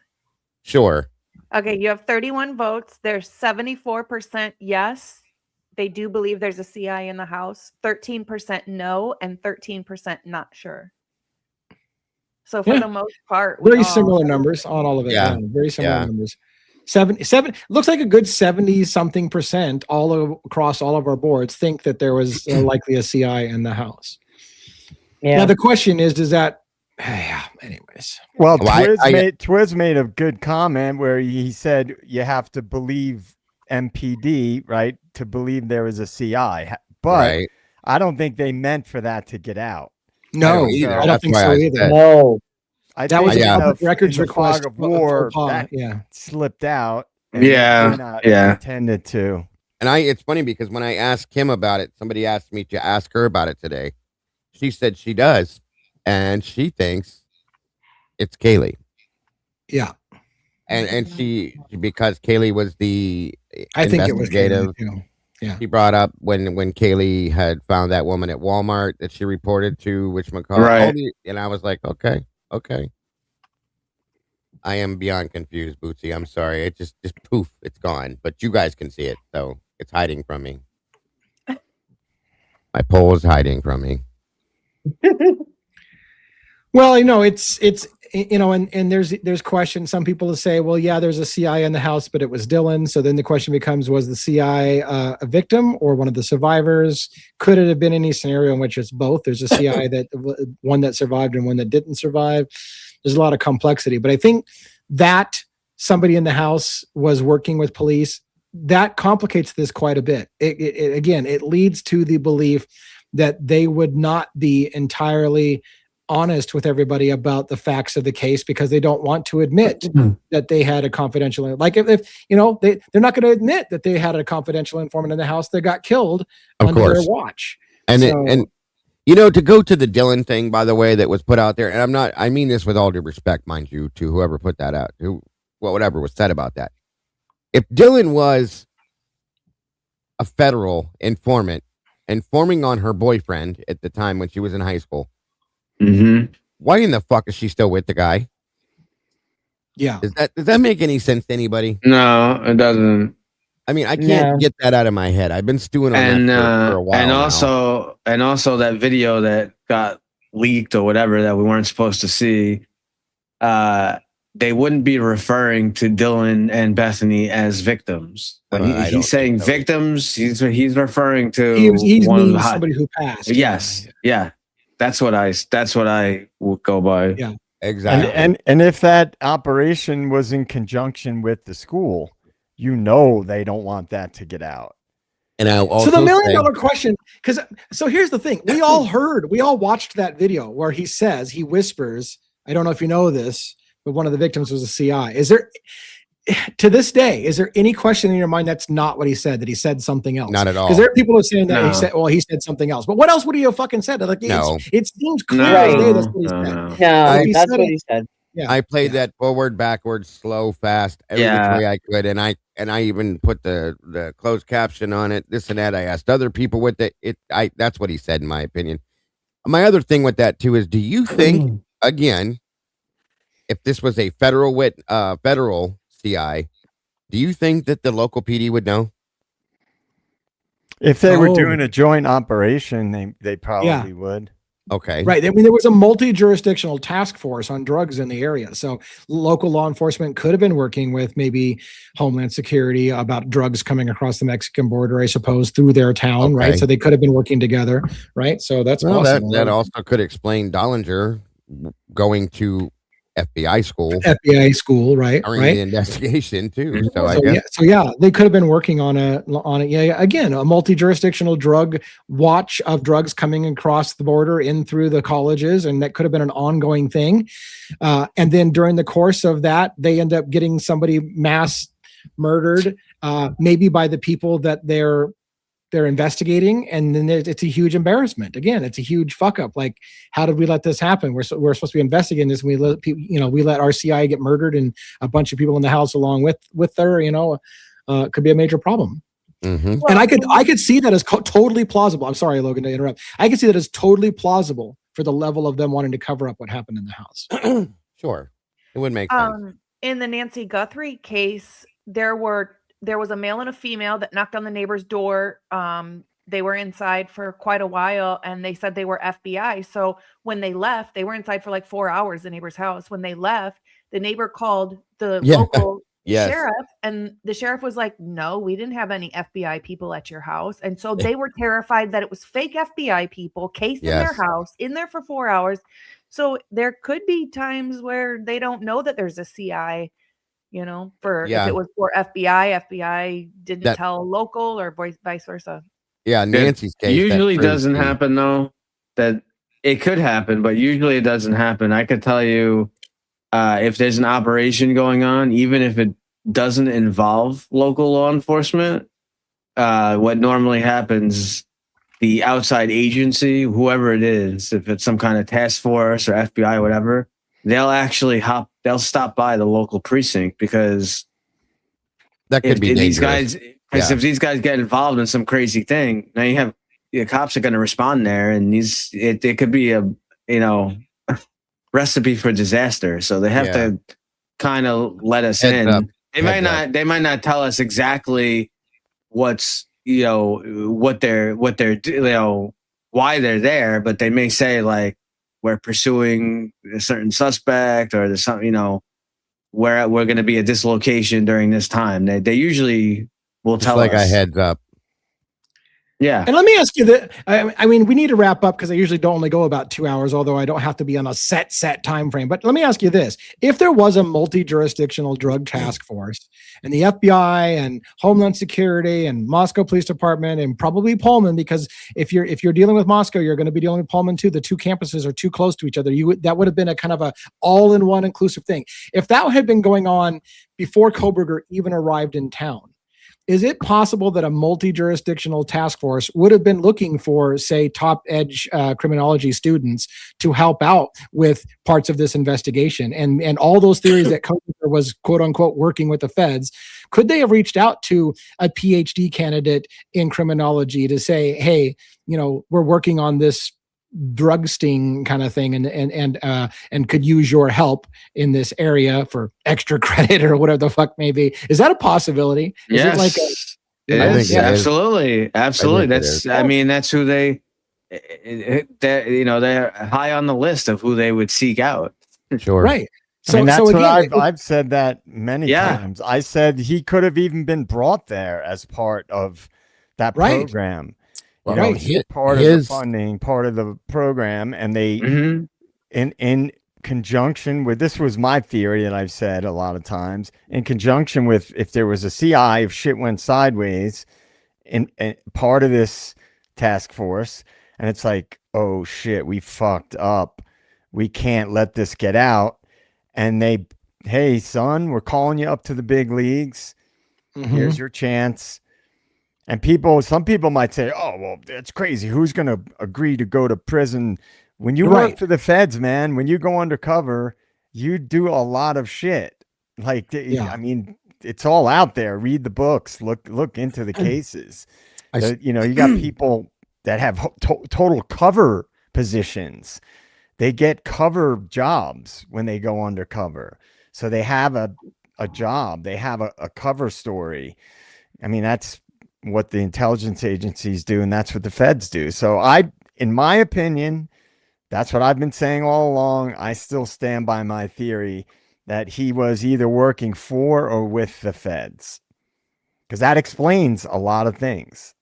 Sure. Okay, you have 31 votes. There's 74% yes. They do believe there's a CI in the house. 13% no, and 13% not sure. So for the most part, very similar numbers on all of it. Yeah, very similar numbers. 77 looks like a good 70-something% across all of our boards think that there was likely a CI in the house. Yeah. Now the question is, does that? Yeah. Anyways. Well, Twiz made a good comment where he said you have to believe MPD, right, to believe there was a CI. But I don't think they meant for that to get out. No, I don't think so either. No. That was a public records request of war that slipped out. And not intended to. And it's funny because when I asked Kim about it, somebody asked me to ask her about it today. She said she does, and she thinks it's Kaylee. Yeah, and she because Kaylee was the investigative. Yeah, he brought up when Kaylee had found that woman at Walmart that she reported to whatchamacallit. Right. And I was like, okay. I am beyond confused, Bootsy. I'm sorry. It just poof, it's gone. But you guys can see it, so it's hiding from me. My poll is hiding from me. Well, it's and there's questions. Some people will say, well, yeah, there's a CI in the house, but it was Dylan. So then the question becomes, was the CI a victim or one of the survivors? Could it have been any scenario in which it's both? There's a CI one that survived and one that didn't survive. There's a lot of complexity, but I think that somebody in the house was working with police, that complicates this quite a bit. It leads to the belief that they would not be entirely honest with everybody about the facts of the case because they don't want to admit that they had a confidential, like if they're not going to admit that they had a confidential informant in the house that got killed under their watch. And to go to the Dylan thing, by the way, that was put out there, and I mean this with all due respect, mind you, to whoever put that out, whatever was said about that. If Dylan was a federal informant informing on her boyfriend at the time when she was in high school, why in the fuck is she still with the guy? Yeah. Does that make any sense to anybody? No, it doesn't. I mean, I can't get that out of my head. I've been stewing on that for a while. And also that video that got leaked or whatever that we weren't supposed to see, they wouldn't be referring to Dylan and Bethany as victims. When he's saying victims, he's referring to he's somebody who passed. Yes. Yeah. That's what I would go by. Yeah. Exactly. And if that operation was in conjunction with the school, they don't want that to get out. And I also so the $1 million question, so here's the thing. We all watched that video where he whispers, I don't know if you know this, but one of the victims was a CI. To this day, is there any question in your mind that's not what he said, that he said something else? Not at all. Because there are people who are saying that he said something else. But what else would he have fucking said? Like, it seems clear as day that's what he said. No, that's what he said. I played that forward, backwards, slow, fast, every which way I could, and I even put the closed caption on it, this and that. I asked other people what that's what he said, in my opinion. My other thing with that too is, do you think, again, if this was a federal CI, do you think that the local PD would know? If they were doing a joint operation, they probably would. Okay. Right. I mean, there was a multi-jurisdictional task force on drugs in the area. So local law enforcement could have been working with maybe Homeland Security about drugs coming across the Mexican border, I suppose, through their town, right? So they could have been working together, right? So that's possible. That also could explain Dollinger going to FBI school, right? Right. The investigation too. So they could have been working on it. Yeah. Again, a multi-jurisdictional drug watch of drugs coming across the border in through the colleges, and that could have been an ongoing thing. And then during the course of that, they end up getting somebody mass murdered, maybe by the people that they're investigating, and then it's a huge embarrassment. Again, it's a huge fuck up. Like, how did we let this happen? We're supposed to be investigating this, and we let people, we let our CI get murdered, and a bunch of people in the house along with her. Could be a major problem. Mm-hmm. And I could see that as totally plausible. I'm sorry, Logan, to interrupt. I could see that as totally plausible for the level of them wanting to cover up what happened in the house. Sure, it would make sense. In the Nancy Guthrie case, there was a male and a female that knocked on the neighbor's door. They were inside for quite a while, and they said they were FBI. So when they left, they were inside for like 4 hours, the neighbor's house. When they left, the neighbor called the local sheriff, and the sheriff was like, no, we didn't have any FBI people at your house. And so they were terrified that it was fake FBI people cased in their house, in there for 4 hours. So there could be times where they don't know that there's a CI. If it was for FBI didn't tell local, or vice versa. Yeah, Nancy's case usually doesn't happen though. That it could happen, but usually it doesn't happen. I could tell you, if there's an operation going on, even if it doesn't involve local law enforcement, what normally happens, the outside agency, whoever it is, if it's some kind of task force or FBI, whatever, they'll stop by the local precinct, because that could be these guys. Because if these guys get involved in some crazy thing, now you have the cops are going to respond there, and it could be a recipe for disaster. So they have to kind of let us in. They might not tell us exactly what's what they're why they're there, but they may say, like, we're pursuing a certain suspect, or there's something, where we're going to be at this location during this time. They usually will tell us. Like a heads up. Yeah. And let me ask you that. I mean, we need to wrap up because I usually don't only go about 2 hours, although I don't have to be on a set time frame. But let me ask you this. If there was a multi-jurisdictional drug task force, and the FBI and Homeland Security and Moscow Police Department and probably Pullman, because if you're dealing with Moscow, you're going to be dealing with Pullman too. The two campuses are too close to each other. That would have been a kind of a all-in-one inclusive thing. If that had been going on before Koberger even arrived in town, is it possible that a multi-jurisdictional task force would have been looking for, say, top edge criminology students to help out with parts of this investigation, and all those theories that Koberger was quote unquote working with the feds? Could they have reached out to a PhD candidate in criminology to say, hey, we're working on this drug sting kind of thing, and could use your help in this area for extra credit or whatever the fuck may be? Is that a possibility? Is yes, it like it is. Absolutely. That's who they're high on the list of who they would seek out. Sure. Right. So that's what I've said that many times. I said he could have even been brought there as part of that program. Well, part of the funding, part of the program, and they, in conjunction with, this was my theory that I've said a lot of times, in conjunction with, if there was a CI, if shit went sideways, and part of this task force, and it's like, oh shit, we fucked up, we can't let this get out, and they, hey son, we're calling you up to the big leagues, here's your chance. And some people might say, oh, well, that's crazy. Who's going to agree to go to prison? When you work for the feds, man, when you go undercover you do a lot of shit. Like, I mean, it's all out there. Read the books. Look into the cases. You know, you got people that have total cover positions. They get cover jobs when they go undercover. So they have a job. They have a cover story. I mean, that's what the intelligence agencies do, and that's what the feds do. So in my opinion, that's what I've been saying all along. I still stand by my theory that he was either working for or with the feds, because that explains a lot of things.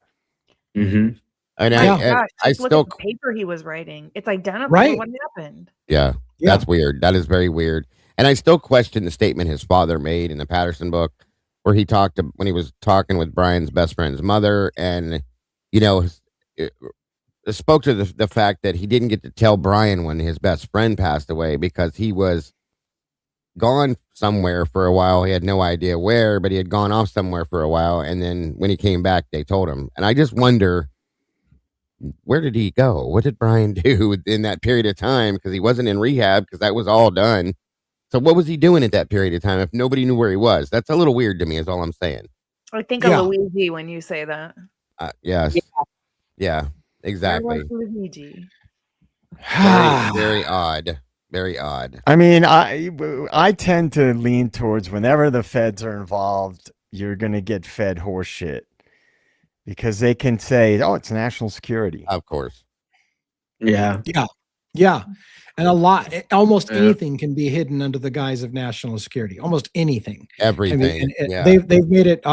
Mm-hmm. And I still look at the paper he was writing. It's identical to what happened. Yeah, that's weird. That is very weird. And I still question the statement his father made in the Patterson book, where he talked when he was talking with Brian's best friend's mother, and you know, it spoke to the fact that he didn't get to tell Brian when his best friend passed away because he was gone somewhere for a while. He had no idea where, but he had gone off somewhere for a while, and then when he came back, they told him. And I just wonder, where did he go? What did Brian do in that period of time? Because he wasn't in rehab, because that was all done. So what was he doing at that period of time if nobody knew where he was? That's a little weird to me, is all I'm saying. I think of Luigi when you say that. Yes. Yeah, exactly. Luigi. Very odd. Very odd. I mean, I tend to lean towards whenever the feds are involved, you're going to get fed horse shit. Because they can say, oh, it's national security. Of course. Yeah. And almost anything can be hidden under the guise of national security. Almost anything. Everything. I mean, they've made it,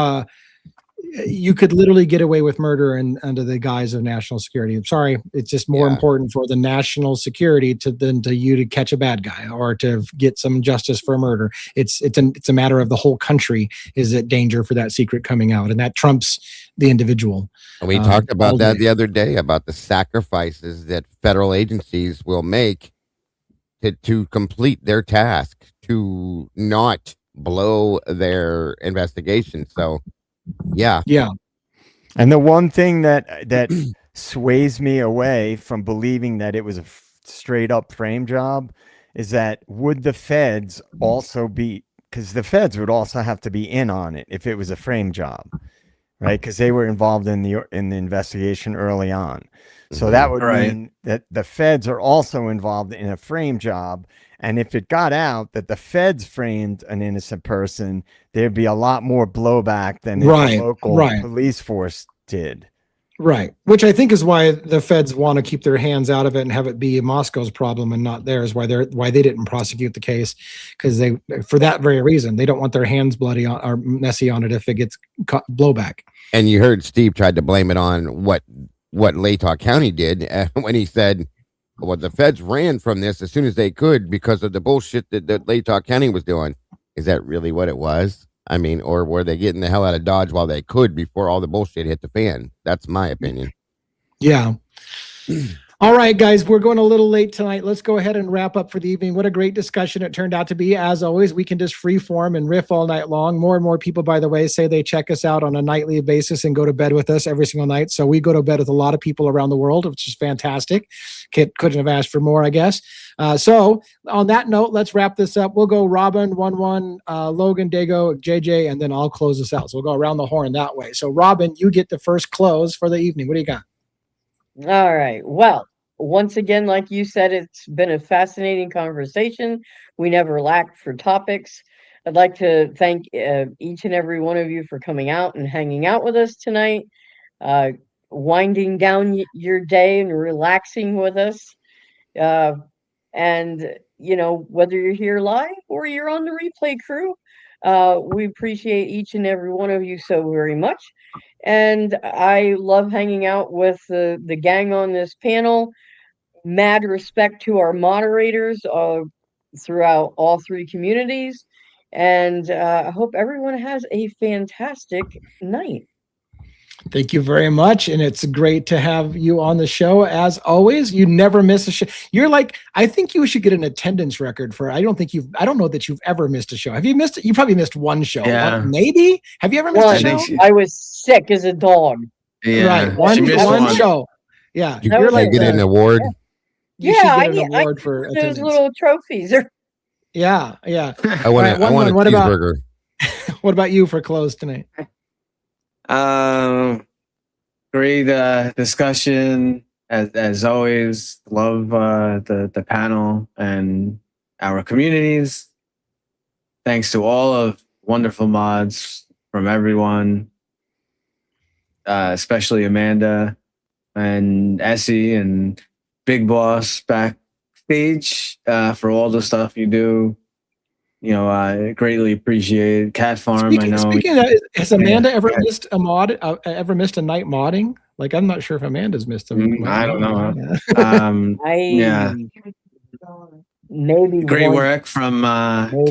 you could literally get away with murder under the guise of national security. I'm sorry. It's just more important for the national security than you to catch a bad guy or to get some justice for a murder. It's a matter of the whole country is at danger for that secret coming out, and that trumps the individual. And we talked about that the other day, about the sacrifices that federal agencies will make to complete their task, to not blow their investigation. So yeah. And the one thing that sways me away from believing that it was a straight up frame job is that would the feds also be, because the feds would also have to be in on it if it was a frame job, right? Because they were involved in the investigation early on. So that would mean that the feds are also involved in a frame job. And if it got out that the feds framed an innocent person, there'd be a lot more blowback than if the local police force did. Right. Which I think is why the feds want to keep their hands out of it and have it be Moscow's problem and not theirs, why they didn't prosecute the case, because for that very reason, they don't want their hands bloody or messy on it if it gets blowback. And you heard Steve tried to blame it on what Latah County did when he said, well, the feds ran from this as soon as they could because of the bullshit that Latah County was doing. Is that really what it was? I mean, or were they getting the hell out of Dodge while they could before all the bullshit hit the fan? That's my opinion. Yeah. All right, guys, we're going a little late tonight. Let's go ahead and wrap up for the evening. What a great discussion it turned out to be. As always, we can just freeform and riff all night long. More and more people, by the way, say they check us out on a nightly basis and go to bed with us every single night. So we go to bed with a lot of people around the world, which is fantastic. Couldn't have asked for more, I guess. So on that note, let's wrap this up. We'll go Robin, 1-1, Logan, Dago, JJ, and then I'll close this out. So we'll go around the horn that way. So Robin, you get the first close for the evening. What do you got? All right. Well, once again, like you said, it's been a fascinating conversation. We never lack for topics. I'd like to thank each and every one of you for coming out and hanging out with us tonight, winding down your day and relaxing with us. And, you know, whether you're here live or you're on the replay crew, we appreciate each and every one of you so very much. And I love hanging out with the gang on this panel. Mad respect to our moderators throughout all three communities. And I hope everyone has a fantastic night. Thank you very much. And it's great to have you on the show. As always, you never miss a show. You're like, I think you should get an attendance record for, I don't know that you've ever missed a show. Have you missed it? You probably missed one show. Yeah. Maybe. Have you ever missed a show? I was sick as a dog. Yeah. Right. One show. Yeah. You're like get an award. You should get an award for those attendance. little trophies. Yeah. I want a cheeseburger. What about you for close tonight? Great discussion as always. Love the panel and our communities. Thanks to all of wonderful mods from everyone, especially Amanda and Essie and Big Boss backstage for all the stuff you do. I greatly appreciate Cat Farm. Speaking of that, has Amanda ever missed a mod? Ever missed a night modding? Like, I'm not sure if Amanda's missed a night. I don't know. Maybe great work from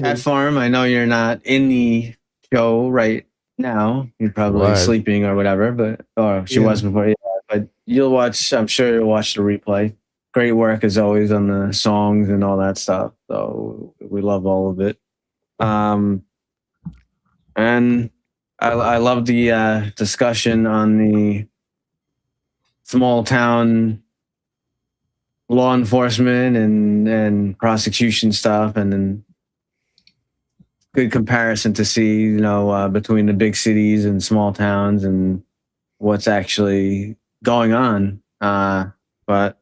Cat Farm. I know you're not in the show right now. You're probably sleeping or whatever, or she was before. Yeah, but you'll watch. I'm sure you'll watch the replay. Great work as always on the songs and all that stuff. So we love all of it. And I love the discussion on the small town law enforcement and prosecution stuff, and then good comparison to see, between the big cities and small towns and what's actually going on. But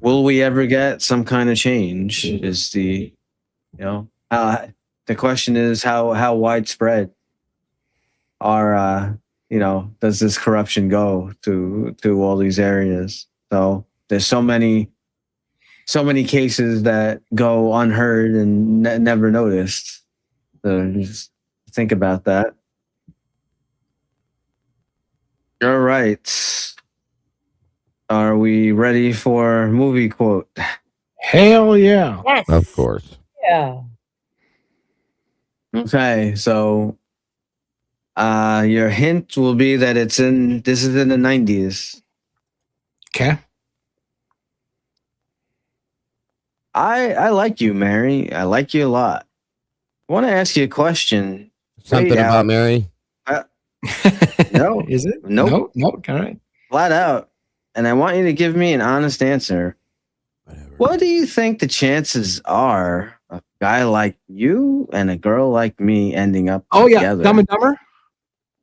will we ever get some kind of change? Is the question is how widespread are does this corruption go to all these areas? So there's so many cases that go unheard and never noticed. So just think about that. All right. Are we ready for movie quote? Hell yeah. Yes. Of course. Yeah. Okay, so your hint will be that this is in the 90s. Okay. I like you, Mary. I like you a lot. I want to ask you a question. Something about Mary? No. Is it? Nope. Nope. All right. Flat out. And I want you to give me an honest answer. Whatever. What do you think the chances are of a guy like you and a girl like me ending up together? Dumb and Dumber?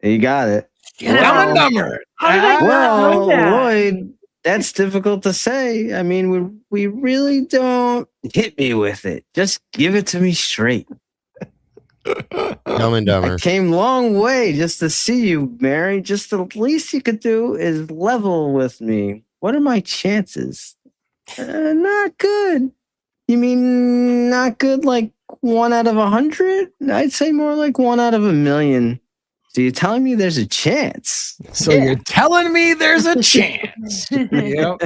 You got it. Dumb and Dumber. How did I not know that? Lloyd, that's difficult to say. I mean, we really don't hit me with it. Just give it to me straight. Dumb and Dumber. I came a long way just to see you, Mary. Just the least you could do is level with me. What are my chances? Not good. You mean not good like 1 out of 100? I'd say more like 1 out of 1,000,000. So you're telling me there's a chance? So you're telling me there's a chance. Yep.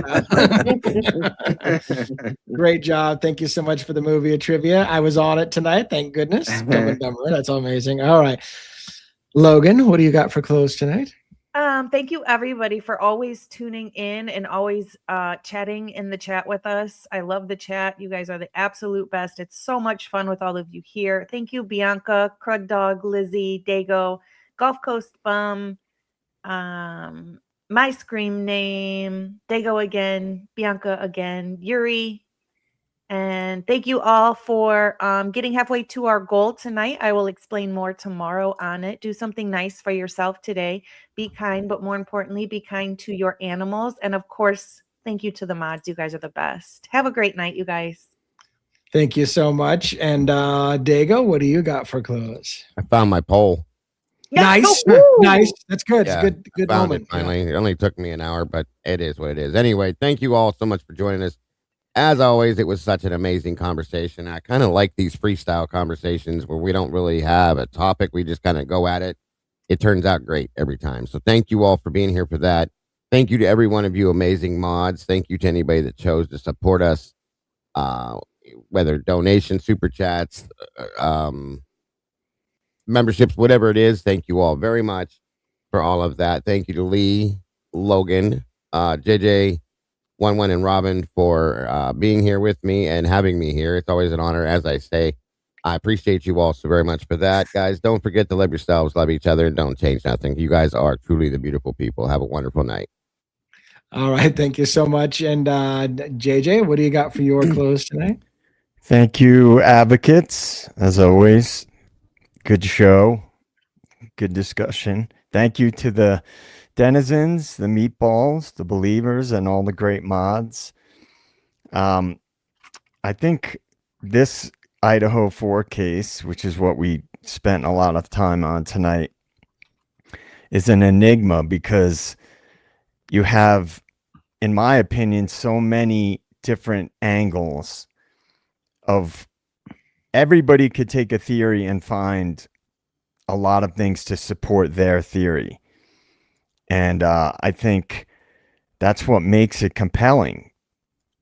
Great job. Thank you so much for the movie of trivia. I was on it tonight. Thank goodness. Dumb and Dumber. That's amazing. All right. Logan, what do you got for close tonight? Thank you everybody for always tuning in and always chatting in the chat with us. I love the chat. You guys are the absolute best. It's so much fun with all of you here. Thank you, Bianca, Crud Dog, Lizzie, Dago, Gulf Coast Bum, My Scream Name, Dago again, Bianca again, Yuri. And thank you all for getting halfway to our goal tonight. I will explain more tomorrow on it. Do something nice for yourself today. Be kind, but more importantly, be kind to your animals. And of course, thank you to the mods. You guys are the best. Have a great night, you guys. Thank you so much. And Dago, what do you got for close? I found my poll. Nice. Nice. That's good. Yeah, It's a good moment. Finally. It only took me an hour, but it is what it is. Anyway, thank you all so much for joining us. As always, it was such an amazing conversation. I kind of like these freestyle conversations where we don't really have a topic. We just kind of go at it. It turns out great every time. So thank you all for being here for that. Thank you to every one of you amazing mods. Thank you to anybody that chose to support us, whether donations, super chats, memberships, whatever it is. Thank you all very much for all of that. Thank you to Lee, Logan, JJ, 11 and Robin for being here with me and having me here. It's always an honor, as I say. I appreciate you all so very much for that. Guys, don't forget to love yourselves, love each other, and don't change nothing. You guys are truly the beautiful people. Have a wonderful night. All right. Thank you so much. And JJ, what do you got for your close tonight? Thank you, advocates. As always, good show, good discussion. Thank you to the denizens, the meatballs, the believers, and all the great mods. I think this Idaho 4 case, which is what we spent a lot of time on tonight, is an enigma because you have, in my opinion, so many different angles of everybody could take a theory and find a lot of things to support their theory. And I think that's what makes it compelling,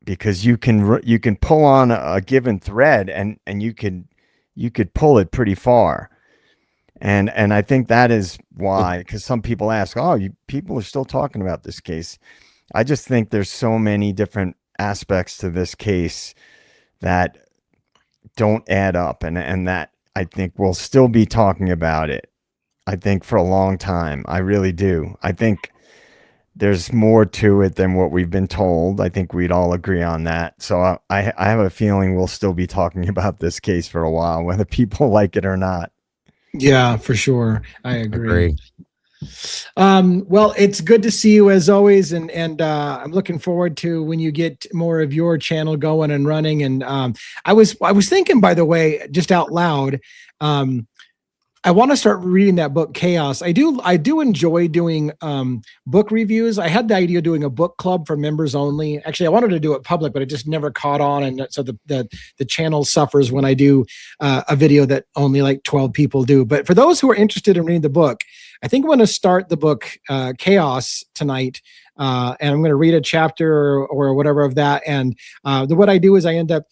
because you can pull on a given thread and you could pull it pretty far. And I think that is why, because some people ask, oh, people are still talking about this case. I just think there's so many different aspects to this case that don't add up, and that I think we'll still be talking about it, I think, for a long time. I really do. I think there's more to it than what we've been told. I think we'd all agree on that. So I have a feeling we'll still be talking about this case for a while, whether people like it or not. Yeah, for sure. I agree. Well, it's good to see you as always, and I'm looking forward to when you get more of your channel going and running. And I was thinking, by the way, just out loud, I want to start reading that book, Chaos. I do enjoy doing book reviews. I had the idea of doing a book club for members only. Actually, I wanted to do it public, but it just never caught on. And so the channel suffers when I do a video that only like 12 people do. But for those who are interested in reading the book, I think I'm going to start the book Chaos tonight. And I'm going to read a chapter or whatever of that. And what I do is I end up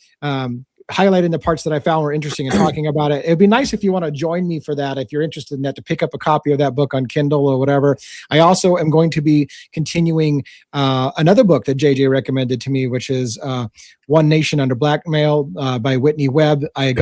highlighting the parts that I found were interesting and talking about it. It'd be nice if you want to join me for that, if you're interested in that, to pick up a copy of that book on Kindle or whatever. I also am going to be continuing another book that JJ recommended to me, which is One Nation Under Blackmail by Whitney Webb. I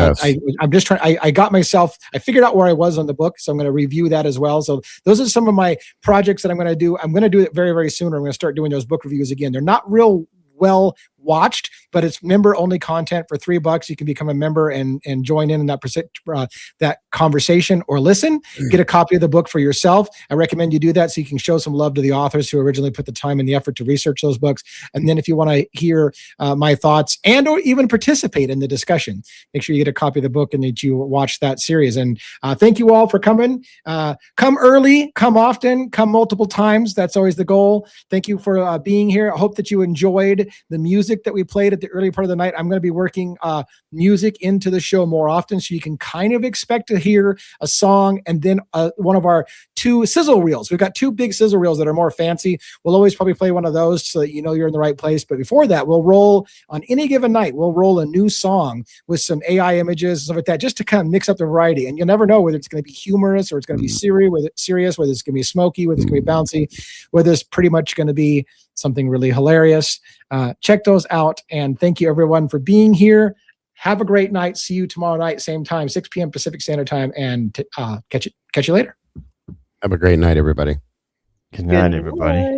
figured out where I was on the book, so I'm going to review that as well. So those are some of my projects that I'm going to do. I'm going to do it very, very soon. I'm going to start doing those book reviews again. They're not real well watched, but it's member only content for $3. You can become a member and join in that conversation, or listen, get a copy of the book for yourself. I recommend you do that so you can show some love to the authors who originally put the time and the effort to research those books. And then if you want to hear my thoughts and or even participate in the discussion, make sure you get a copy of the book and that you watch that series. And thank you all for coming. Come early, come often, come multiple times. That's always the goal. Thank you for being here. I hope that you enjoyed the music that we played at the early part of the night. I'm going to be working music into the show more often, so you can kind of expect to hear a song and then one of our 2 sizzle reels. We've got 2 big sizzle reels that are more fancy. We'll always probably play one of those so that you know you're in the right place. But before that, we'll roll on any given night. We'll roll a new song with some AI images and stuff like that, just to kind of mix up the variety. And you'll never know whether it's going to be humorous or it's going to be serious, whether it's going to be smoky, whether it's going to be bouncy, whether it's pretty much going to be something really hilarious. Check those out. And thank you everyone for being here. Have a great night. See you tomorrow night, same time, 6 p.m. Pacific Standard Time. And catch you later. Have a great night, everybody. Good night, everybody.